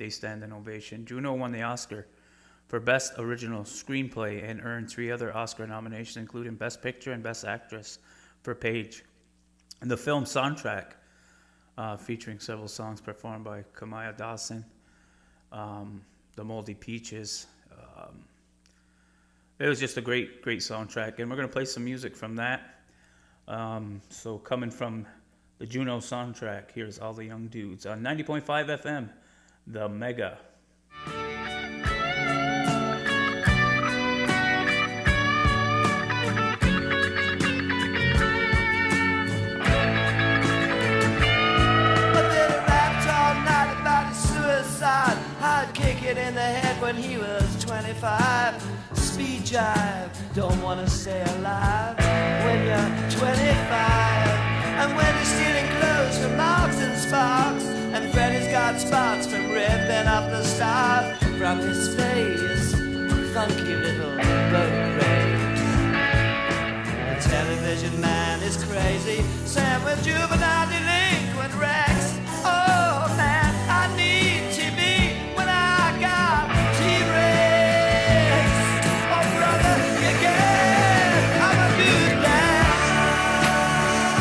a standing ovation. Juno won the Oscar for Best Original Screenplay and earned 3 other Oscar nominations, including Best Picture and Best Actress for Paige. And the film soundtrack, featuring several songs performed by Kamaya Dawson, The Moldy Peaches. It was just a great soundtrack, and we're going to play some music from that. So coming from the Juno soundtrack, here's All the Young Dudes on 90.5 FM, The Mega. I'd kick it in the head when he was 25. Speed jive, don't wanna stay alive when you're 25. And when you're stealing clothes from Marks and Sparks, and Freddy's got spots from ripping up the stars from his face, funky little boat race. The television man is crazy, Sam with juvenile delinquent Rex. Oh man, I need TV when I got T-Rex. Oh brother, you get, I'm a good man.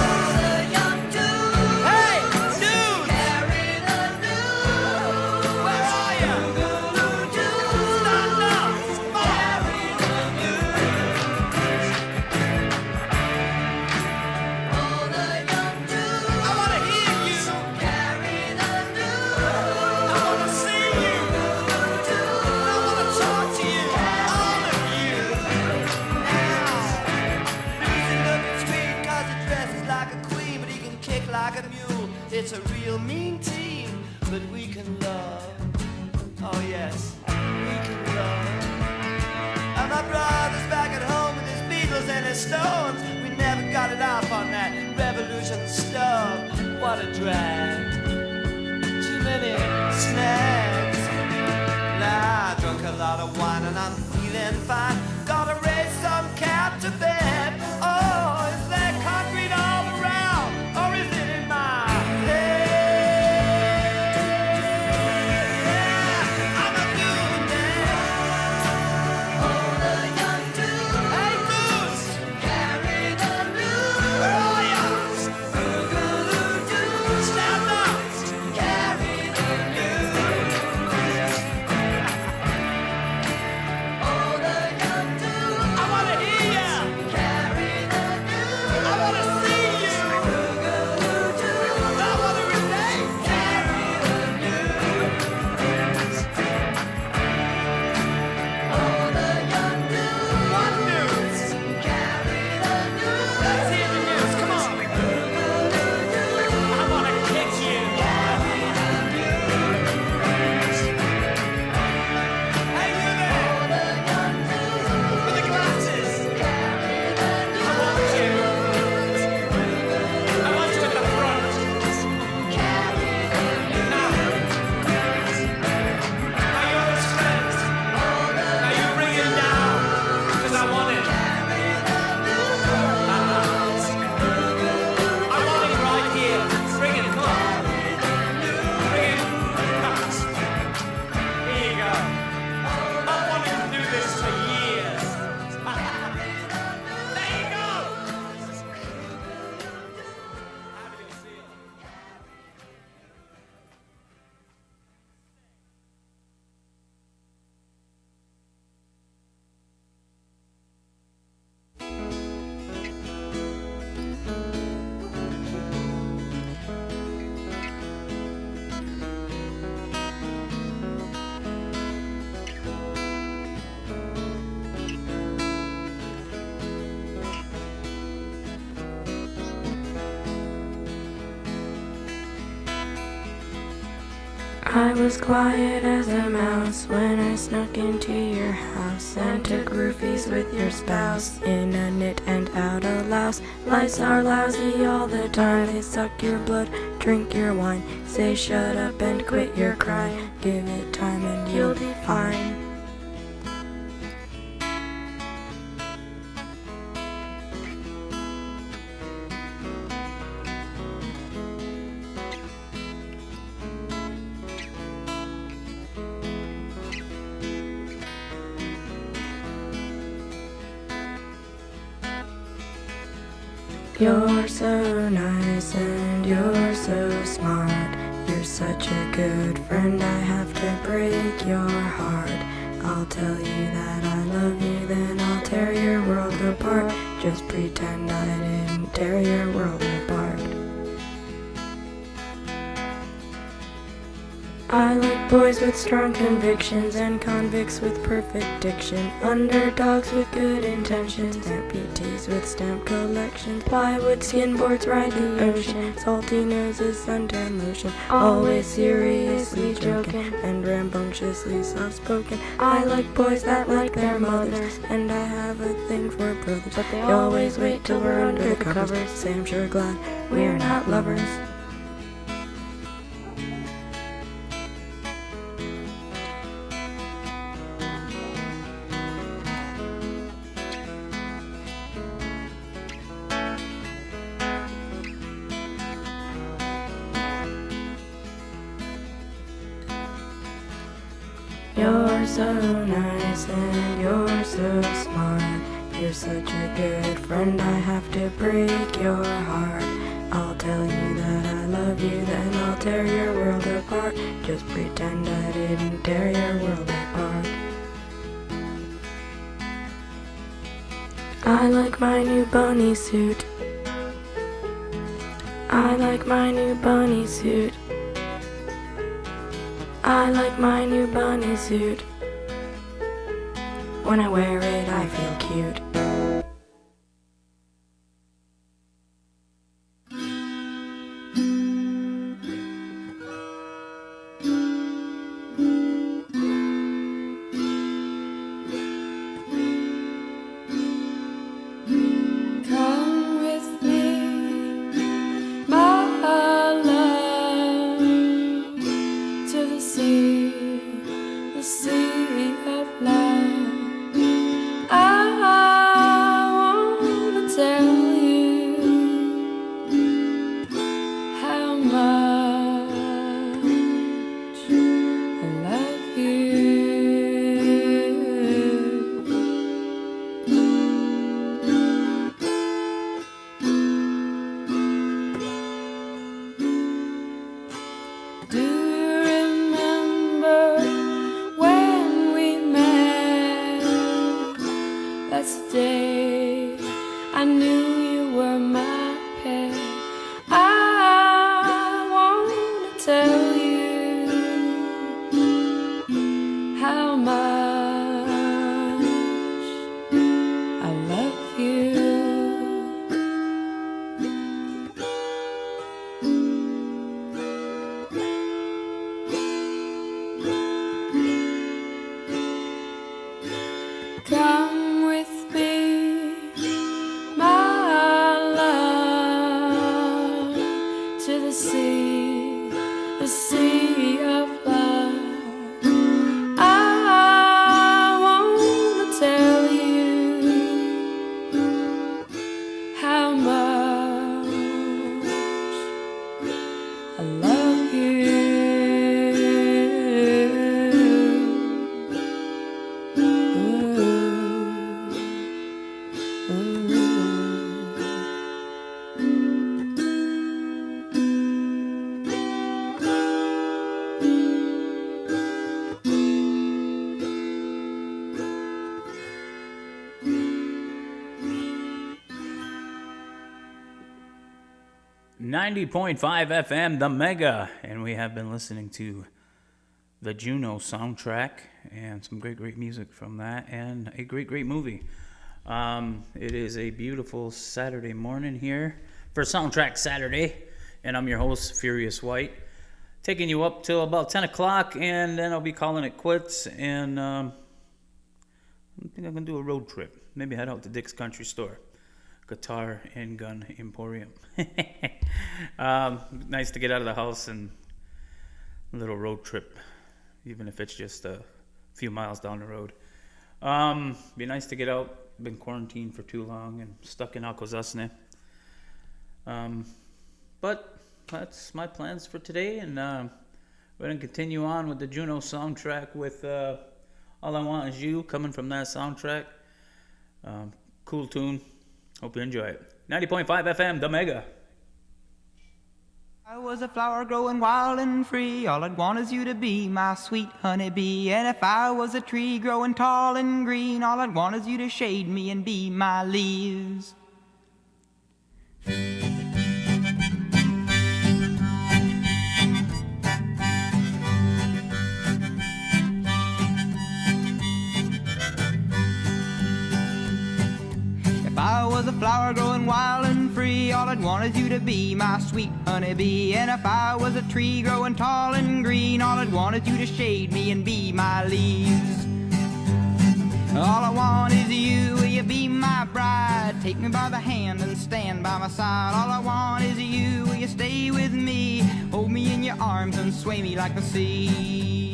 All the young dudes, hey dudes, carry the news. Where are you? Stand up, carry the news. All the young dudes, I wanna hear you. Carry the news. I wanna see you. I wanna talk to you. All of you. Now, Lucy looking sweet 'cause he dresses like a queen, but he can kick like a mule. It's a real mean team, but we can love. Oh yes, we can love. And my brother's back at home with his Beatles and his Stones. We never got it off on that revolution stuff. What a drag. Too many snacks. Nah, I drunk a lot of wine and I'm feeling fine. Gotta raise some cat to bed. Oh, is there concrete all around? Or is it in my head? Yeah, I'm a good man. All the young dudes, hey dudes, carry the news. Where are ya? Boogaloo-doo, stand up, carry the news. All the young I was quiet as a mouse when I snuck into your house and took roofies with your spouse in a knit and out a louse. Lice are lousy all the time, they suck your blood, drink your wine, say shut up and quit your crying, give it time and you'll be fine. You're so nice and you're so smart. You're such a good friend, I have to break your heart. I'll tell you that I love you, then I'll tear your world apart. Just pretend I didn't tear your world apart. I like boys with strong convictions and convicts with perfect diction, underdogs with good intentions, amputees with stamp collections, plywood skinboards ride the ocean, salty noses suntan lotion, always seriously joking and rambunctiously soft-spoken. I like boys that like their mothers, and I have a thing for brothers, but they always wait till we're under the covers. Say I'm sure glad we're not lovers. You're so nice and you're so smart. You're such a good friend, I have to break your heart. I'll tell you that I love you, then I'll tear your world apart. Just pretend I didn't tear your world apart. I like my new bunny suit. I like my new bunny suit. I like my new bunny suit. When I wear it, I feel cute. Come with me, my love, to the sea of love. I wanna tell you how much I love you. Do you remember when we met? That's the day I knew you were my pet. I wanna tell you how much I love you. Come with me, my love, to the sea of love. I wanna tell you how much I love you. .5 FM, The Mega, and we have been listening to the Juno soundtrack and some great music from that, and a great movie. It is a beautiful Saturday morning here for Soundtrack Saturday, and I'm your host, Furious White. taking you up till about 10 o'clock, and then I'll be calling it quits, and I think I'm going to do a road trip. Maybe head out to Dick's Country Store, Guitar and Gun Emporium. Nice to get out of the house and a little road trip, even if it's just a few miles down the road. Be nice to get out. Been quarantined for too long and stuck in Akwesasne. But that's my plans for today, and we're going to continue on with the Juno soundtrack with All I Want Is You, coming from that soundtrack. Cool tune. Hope you enjoy it. 90.5 FM, The Mega. I was a flower growing wild and free. All I'd want is you to be my sweet honeybee. And if I was a tree growing tall and green, all I'd want is you to shade me and be my leaves. If I was a flower growing wild and free, all I'd want is you to be my sweet honeybee. And if I was a tree growing tall and green, all I'd want is you to shade me and be my leaves. All I want is you, will you be my bride? Take me by the hand and stand by my side. All I want is you, will you stay with me? Hold me in your arms and sway me like the sea.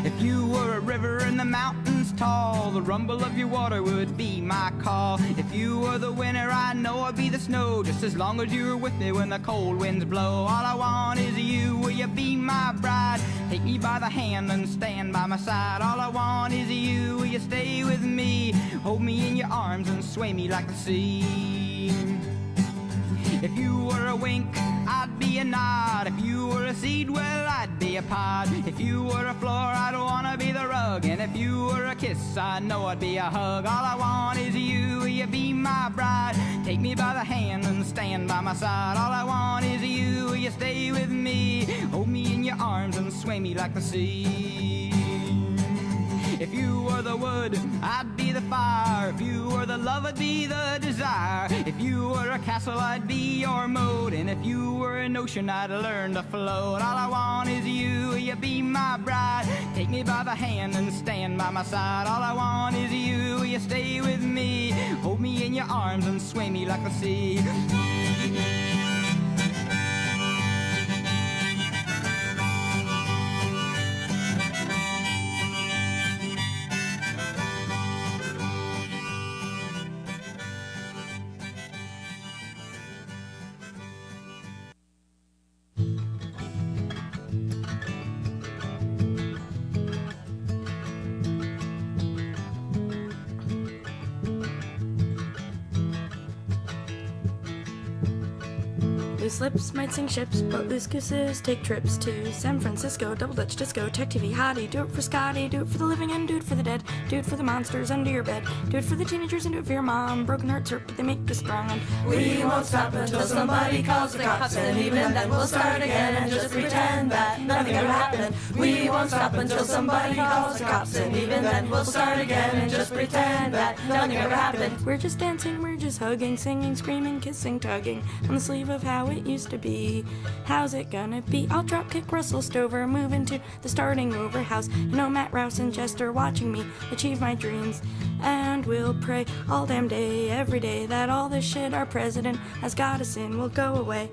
If you were a river in the mountains tall, the rumble of your water would be my call. If you were the winter, I know I'd be the snow, just as long as you were with me when the cold winds blow. All I want is you, will you be my bride? Take me by the hand and stand by my side. All I want is you, will you stay with me? Hold me in your arms and sway me like the sea. If you were a wink, I'd be a nod. If you were a seed, well, I'd be a pod. If you were a floor, I'd wanna be the rug. And if you were a kiss, I know I'd be a hug. All I want is you, will you be my bride? Take me by the hand and stand by my side. All I want is you, will you stay with me? Hold me in your arms and sway me like the sea. If you were the wood, I'd be the fire. If you were the love, I'd be the desire. If you were a castle, I'd be your moat. And if you were an ocean, I'd learn to float. All I want is you, will you be my bride? Take me by the hand and stand by my side. All I want is you, will you stay with me? Hold me in your arms and sway me like the sea. Loose lips might sink ships, but loose gooses take trips to San Francisco, double Dutch disco, tech TV hottie. Do it for Scotty, do it for the living and do it for the dead. Do it for the monsters under your bed. Do it for the teenagers and do it for your mom. Broken hearts hurt, but they make us strong. And we won't stop until somebody calls the cops, and even then we'll start again and just pretend that nothing ever happened. We won't stop until somebody calls the cops, and even then we'll start again and just pretend that nothing ever happened. We're just dancing, we're just hugging, singing, screaming, kissing, tugging on the sleeve of how it used to be. How's it gonna be? I'll drop kick Russell Stover, move into the starting over house. You know, Matt Rouse and Jester watching me achieve my dreams. And we'll pray all damn day, every day, that all this shit our president has got us in will go away,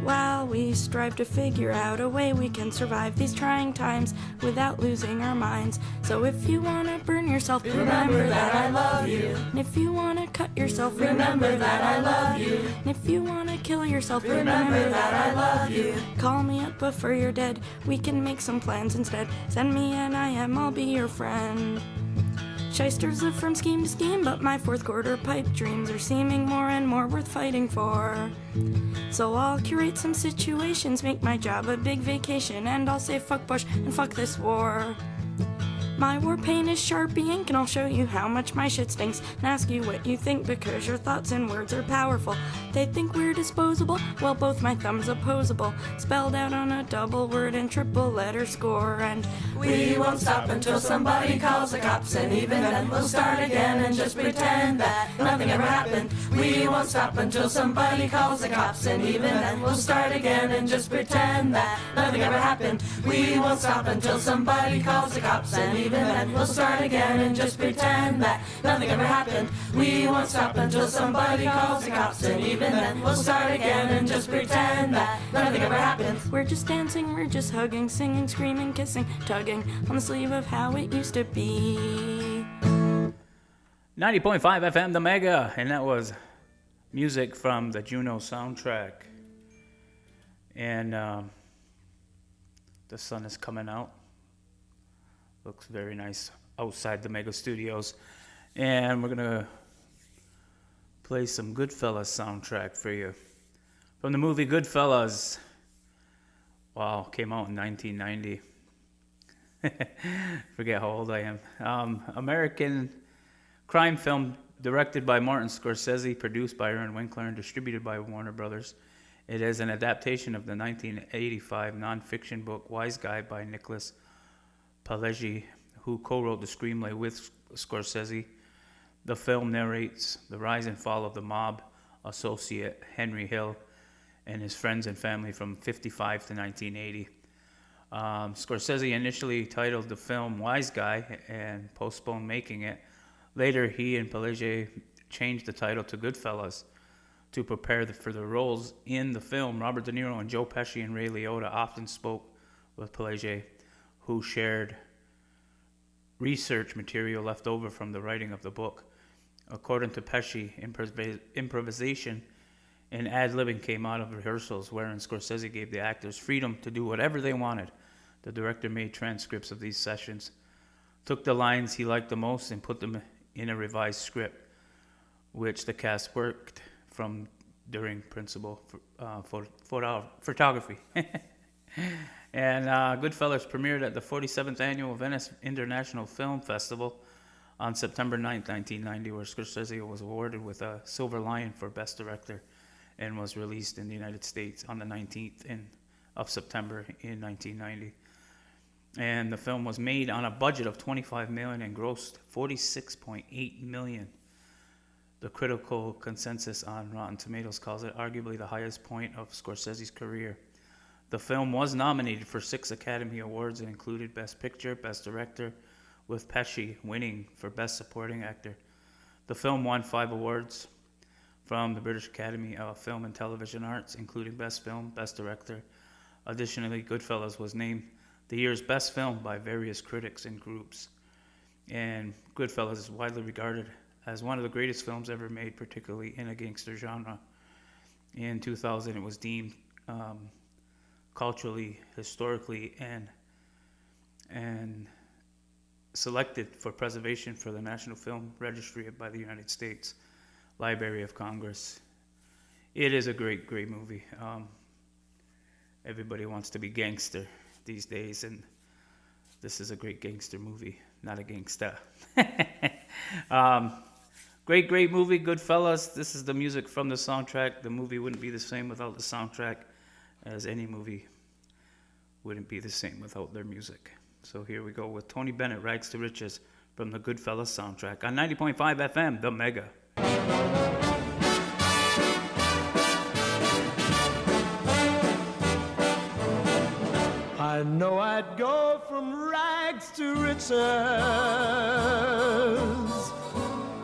while we strive to figure out a way we can survive these trying times without losing our minds. So if you wanna burn yourself, remember that I love you. And if you wanna cut yourself, remember that I love you. And if you wanna kill yourself, remember that I love you. Call me up before you're dead, we can make some plans instead. Send me an IM, I'll be your friend. Shysters live from scheme to scheme, but my fourth quarter pipe dreams are seeming more and more worth fighting for. So I'll curate some situations, make my job a big vacation, and I'll say fuck Bush and fuck this war. My war paint is Sharpie ink, and I'll show you how much my shit stinks, and ask you what you think, because your thoughts and words are powerful. They think we're disposable, well both my thumbs opposable, spelled out on a double word and triple letter score. And we won't stop until somebody calls the cops, and even then we'll start again and just pretend that nothing ever happened. We won't stop until somebody calls the cops, and even then we'll start again and just pretend that nothing ever happened. We won't stop until somebody calls the cops, and even then we'll start again and just pretend that nothing ever happened. We won't stop until somebody calls the cops, and even then we'll start again and just pretend that nothing ever happened. We're just dancing, we're just hugging, singing, screaming, kissing, tugging on the sleeve of how it used to be. 90.5 FM, The Mega, and that was music from the Juno soundtrack. And the sun is coming out. Looks very nice outside the Mega Studios. And we're going to play some Goodfellas soundtrack for you. From the movie Goodfellas. Wow, came out in 1990. Forget how old I am. American crime film directed by Martin Scorsese, produced by Aaron Winkler, and distributed by Warner Brothers. It is an adaptation of the 1985 nonfiction book Wise Guy by Nicholas Pileggi, who co-wrote the screenplay with Scorsese. The film narrates the rise and fall of the mob associate Henry Hill and his friends and family from 1955 to 1980. Scorsese initially titled the film Wise Guy and postponed making it. Later, he and Pileggi changed the title to Goodfellas to prepare for the roles in the film. Robert De Niro and Joe Pesci and Ray Liotta often spoke with Pileggi, who shared research material left over from the writing of the book. According to Pesci, improvisation and ad-libbing came out of rehearsals, wherein Scorsese gave the actors freedom to do whatever they wanted. The director made transcripts of these sessions, took the lines he liked the most, and put them in a revised script, which the cast worked from during principal photography. And Goodfellas premiered at the 47th Annual Venice International Film Festival on September 9th, 1990, where Scorsese was awarded with a Silver Lion for Best Director and was released in the United States on the 19th of September in 1990. And the film was made on a budget of $25 million and grossed $46.8 million. The critical consensus on Rotten Tomatoes calls it arguably the highest point of Scorsese's career. The film was nominated for 6 Academy Awards and included Best Picture, Best Director, with Pesci winning for Best Supporting Actor. The film won 5 awards from the British Academy of Film and Television Arts, including Best Film, Best Director. Additionally, Goodfellas was named the year's best film by various critics and groups. And Goodfellas is widely regarded as one of the greatest films ever made, particularly in a gangster genre. In 2000, it was deemed culturally, historically, and selected for preservation for the National Film Registry by the United States Library of Congress. It is a great, great movie. Everybody wants to be gangster these days, and this is a great gangster movie, not a gangsta. Great, great movie, Goodfellas. This is the music from the soundtrack. The movie wouldn't be the same without the soundtrack, as any movie wouldn't be the same without their music. So here we go with Tony Bennett, Rags to Riches, from the Goodfellas soundtrack on 90.5 FM, The Mega. I know I'd go from rags to riches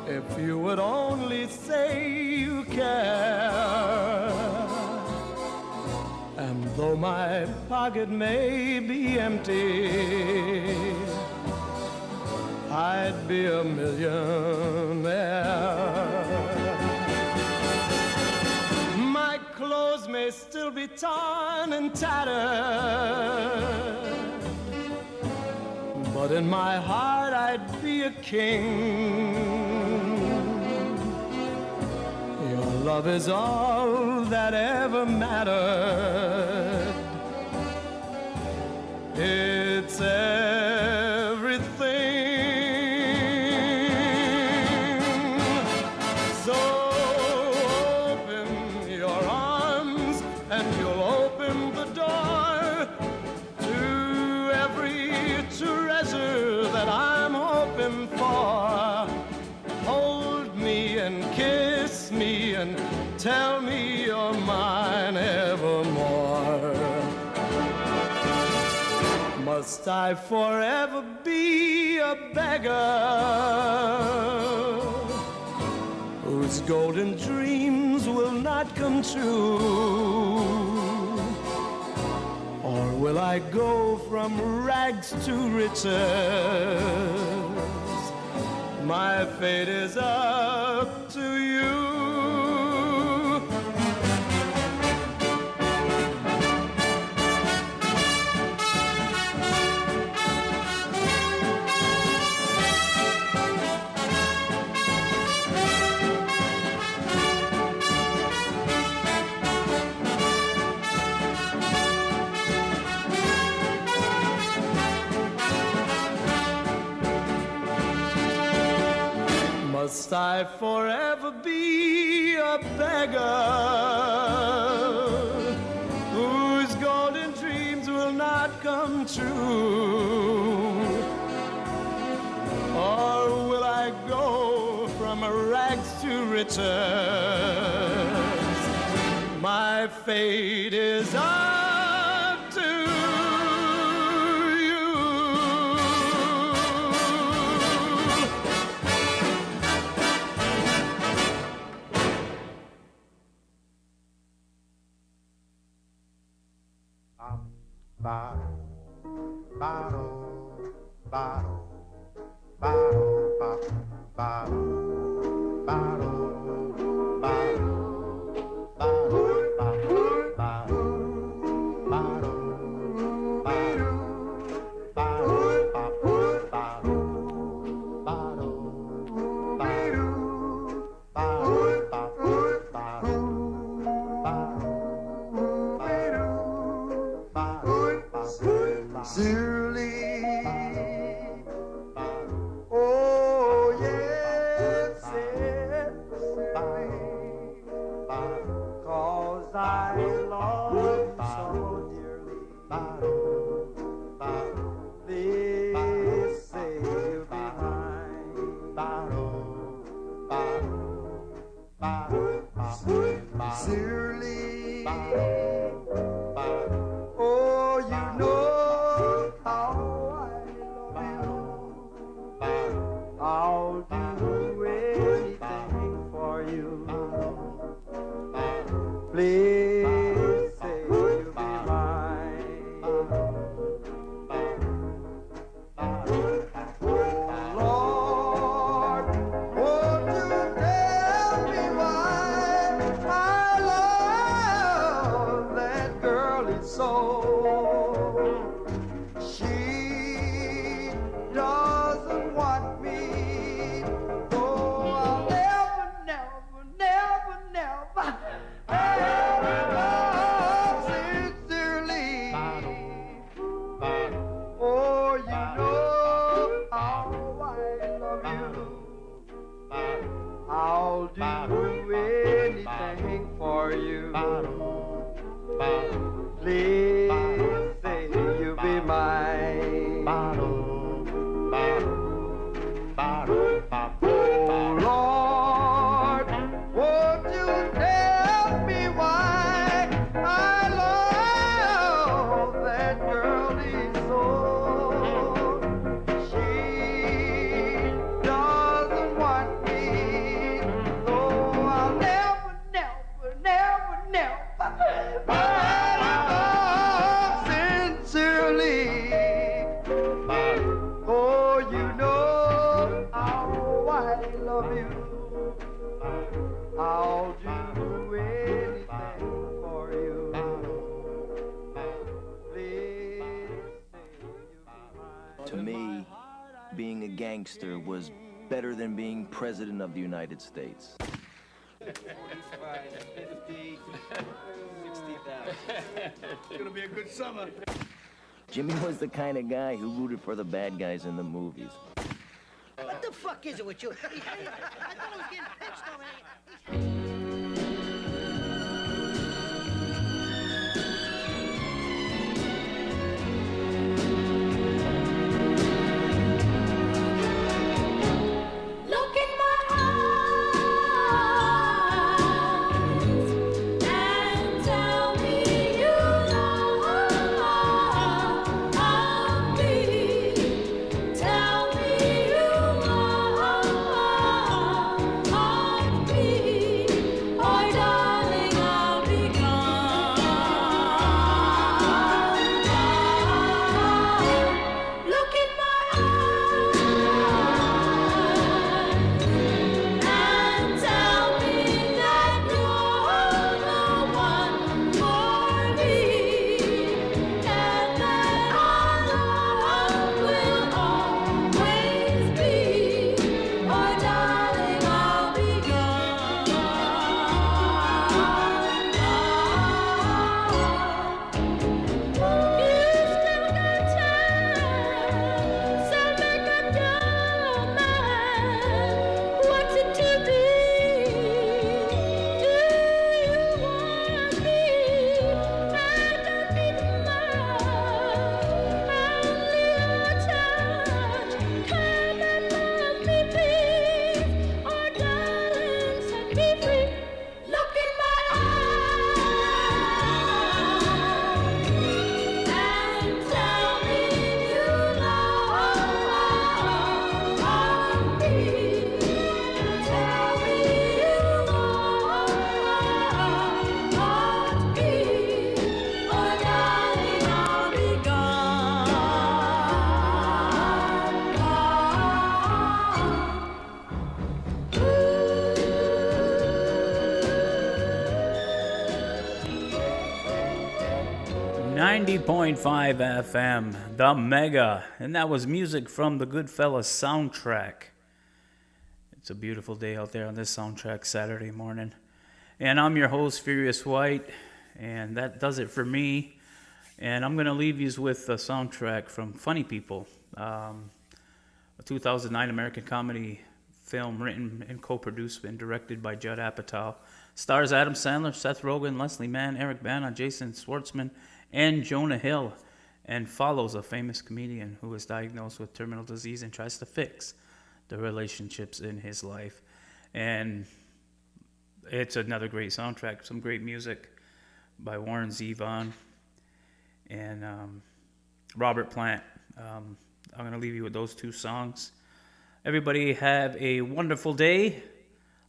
if you would only say you care. And though my pocket may be empty, I'd be a millionaire. My clothes may still be torn and tattered, but in my heart I'd be a king. Your love is all that ever mattered. It's everything. So open tell me you're mine evermore. Must I forever be a beggar whose golden dreams will not come true? Or will I go from rags to riches? My fate is up to you. Must I forever be a beggar whose golden dreams will not come true? Or will I go from rags to riches? My fate is up to you. To me, being a gangster was better than being president of the United States. 45, 50, 60,000. It's gonna be a good summer. Jimmy was the kind of guy who rooted for the bad guys in the movies. What the fuck is it with you? I thought I was getting pitched over here. Look in my eyes. 90.5 FM, The Mega, and that was music from the Goodfellas soundtrack. It's a beautiful day out there on this soundtrack Saturday morning. And I'm your host, Furious White, and that does it for me. And I'm going to leave you with a soundtrack from Funny People, a 2009 American comedy film written and co-produced and directed by Judd Apatow. Stars Adam Sandler, Seth Rogen, Leslie Mann, Eric Bana, Jason Schwartzman, and Jonah Hill, and follows a famous comedian who is diagnosed with terminal disease and tries to fix the relationships in his life. And it's another great soundtrack, some great music by Warren Zevon and Robert Plant. I'm going to leave you with those two songs. Everybody have a wonderful day.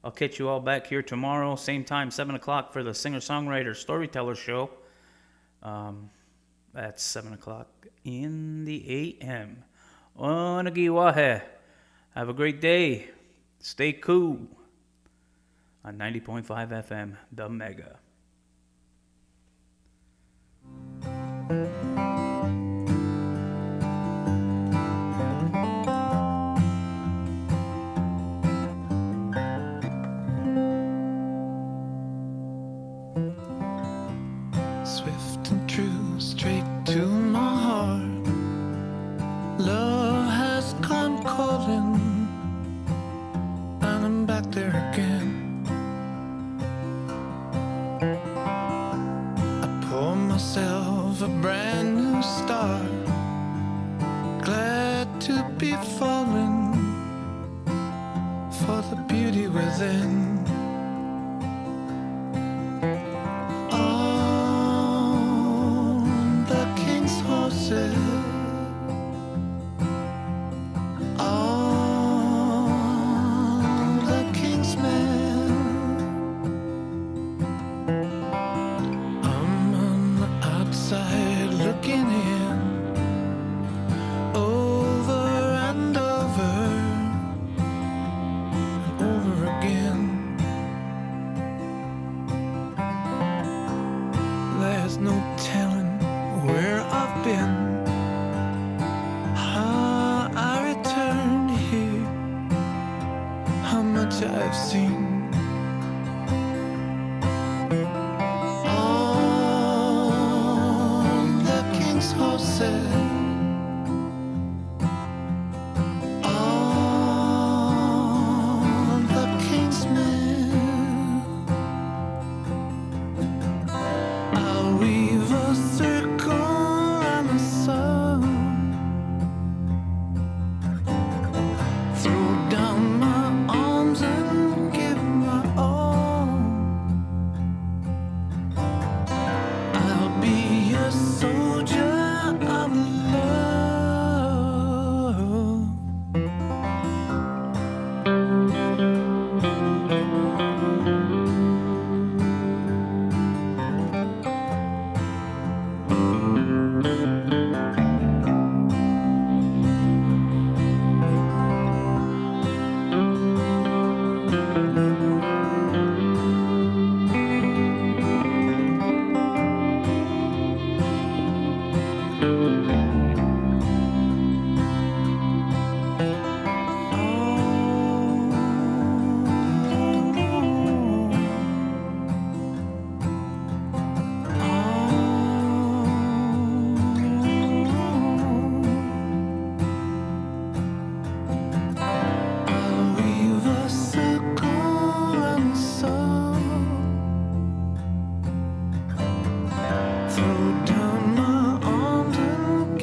I'll catch you all back here tomorrow, same time, 7 o'clock for the singer-songwriter storyteller show. That's 7 o'clock in the a.m. Onagiwahe. Have a great day. Stay cool. On 90.5 FM, The Mega. Swift and true, straight to my heart. Love has come calling, and I'm back there again. I pour myself a brand new start, glad to be falling for the beauty within. I've seen on the king's horses, on the king's men. I'll weave a circle around the sun, throw down my arms and give my all. I'll be a soldier of love. Throw down my arms and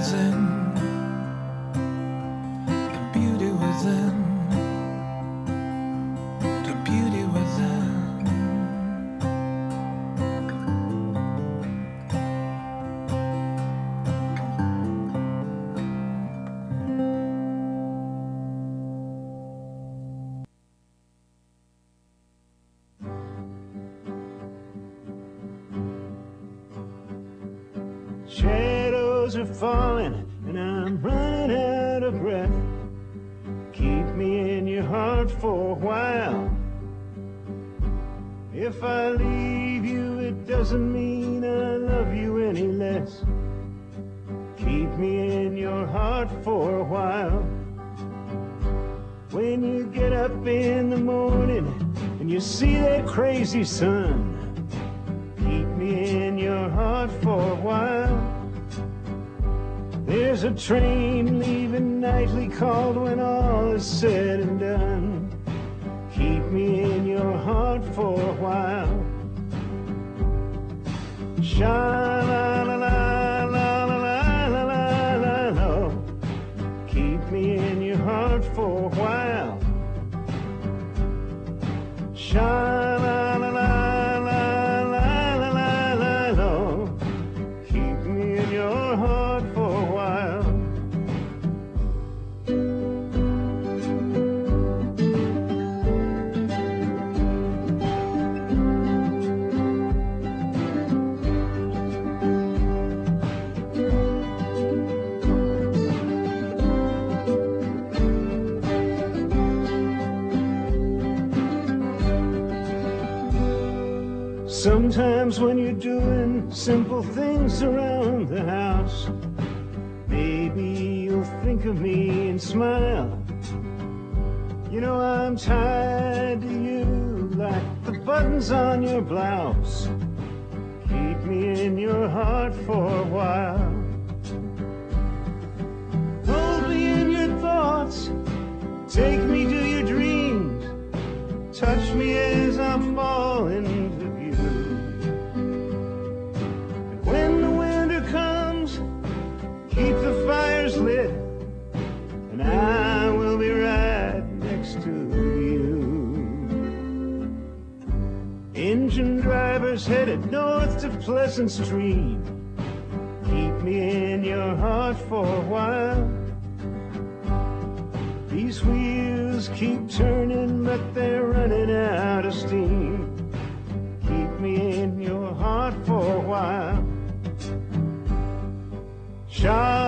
within, the beauty within, the beauty within. Shadows are falling and I'm running out of breath. Keep me in your heart for a while. If I leave you, it doesn't mean I love you any less. Keep me in your heart for a while. When you get up in the morning and you see that crazy sun, keep me in your heart for a while. There's a train leaving nightly called when all is said and done. Keep me in your heart for a while. Sha-la-la-la-la-la-la-la-la-la. Keep me in your heart for a while. Sha-la-la-la-la-la-la-la-la. Keep me in your heart for a while. Sometimes when you're doing simple things around the house, maybe you'll think of me and smile. You know I'm tied to you like the buttons on your blouse. Keep me in your heart for a while. Hold me in your thoughts, take me to your dreams, touch me as I'm falling to view. And when the winter comes, keep the fires lit, and I will be right next to you. Engine drivers headed north to Pleasant Stream, keep me in your heart for a while. These wheels keep turning, but they're running out of steam. Keep me in your heart for a while. Sha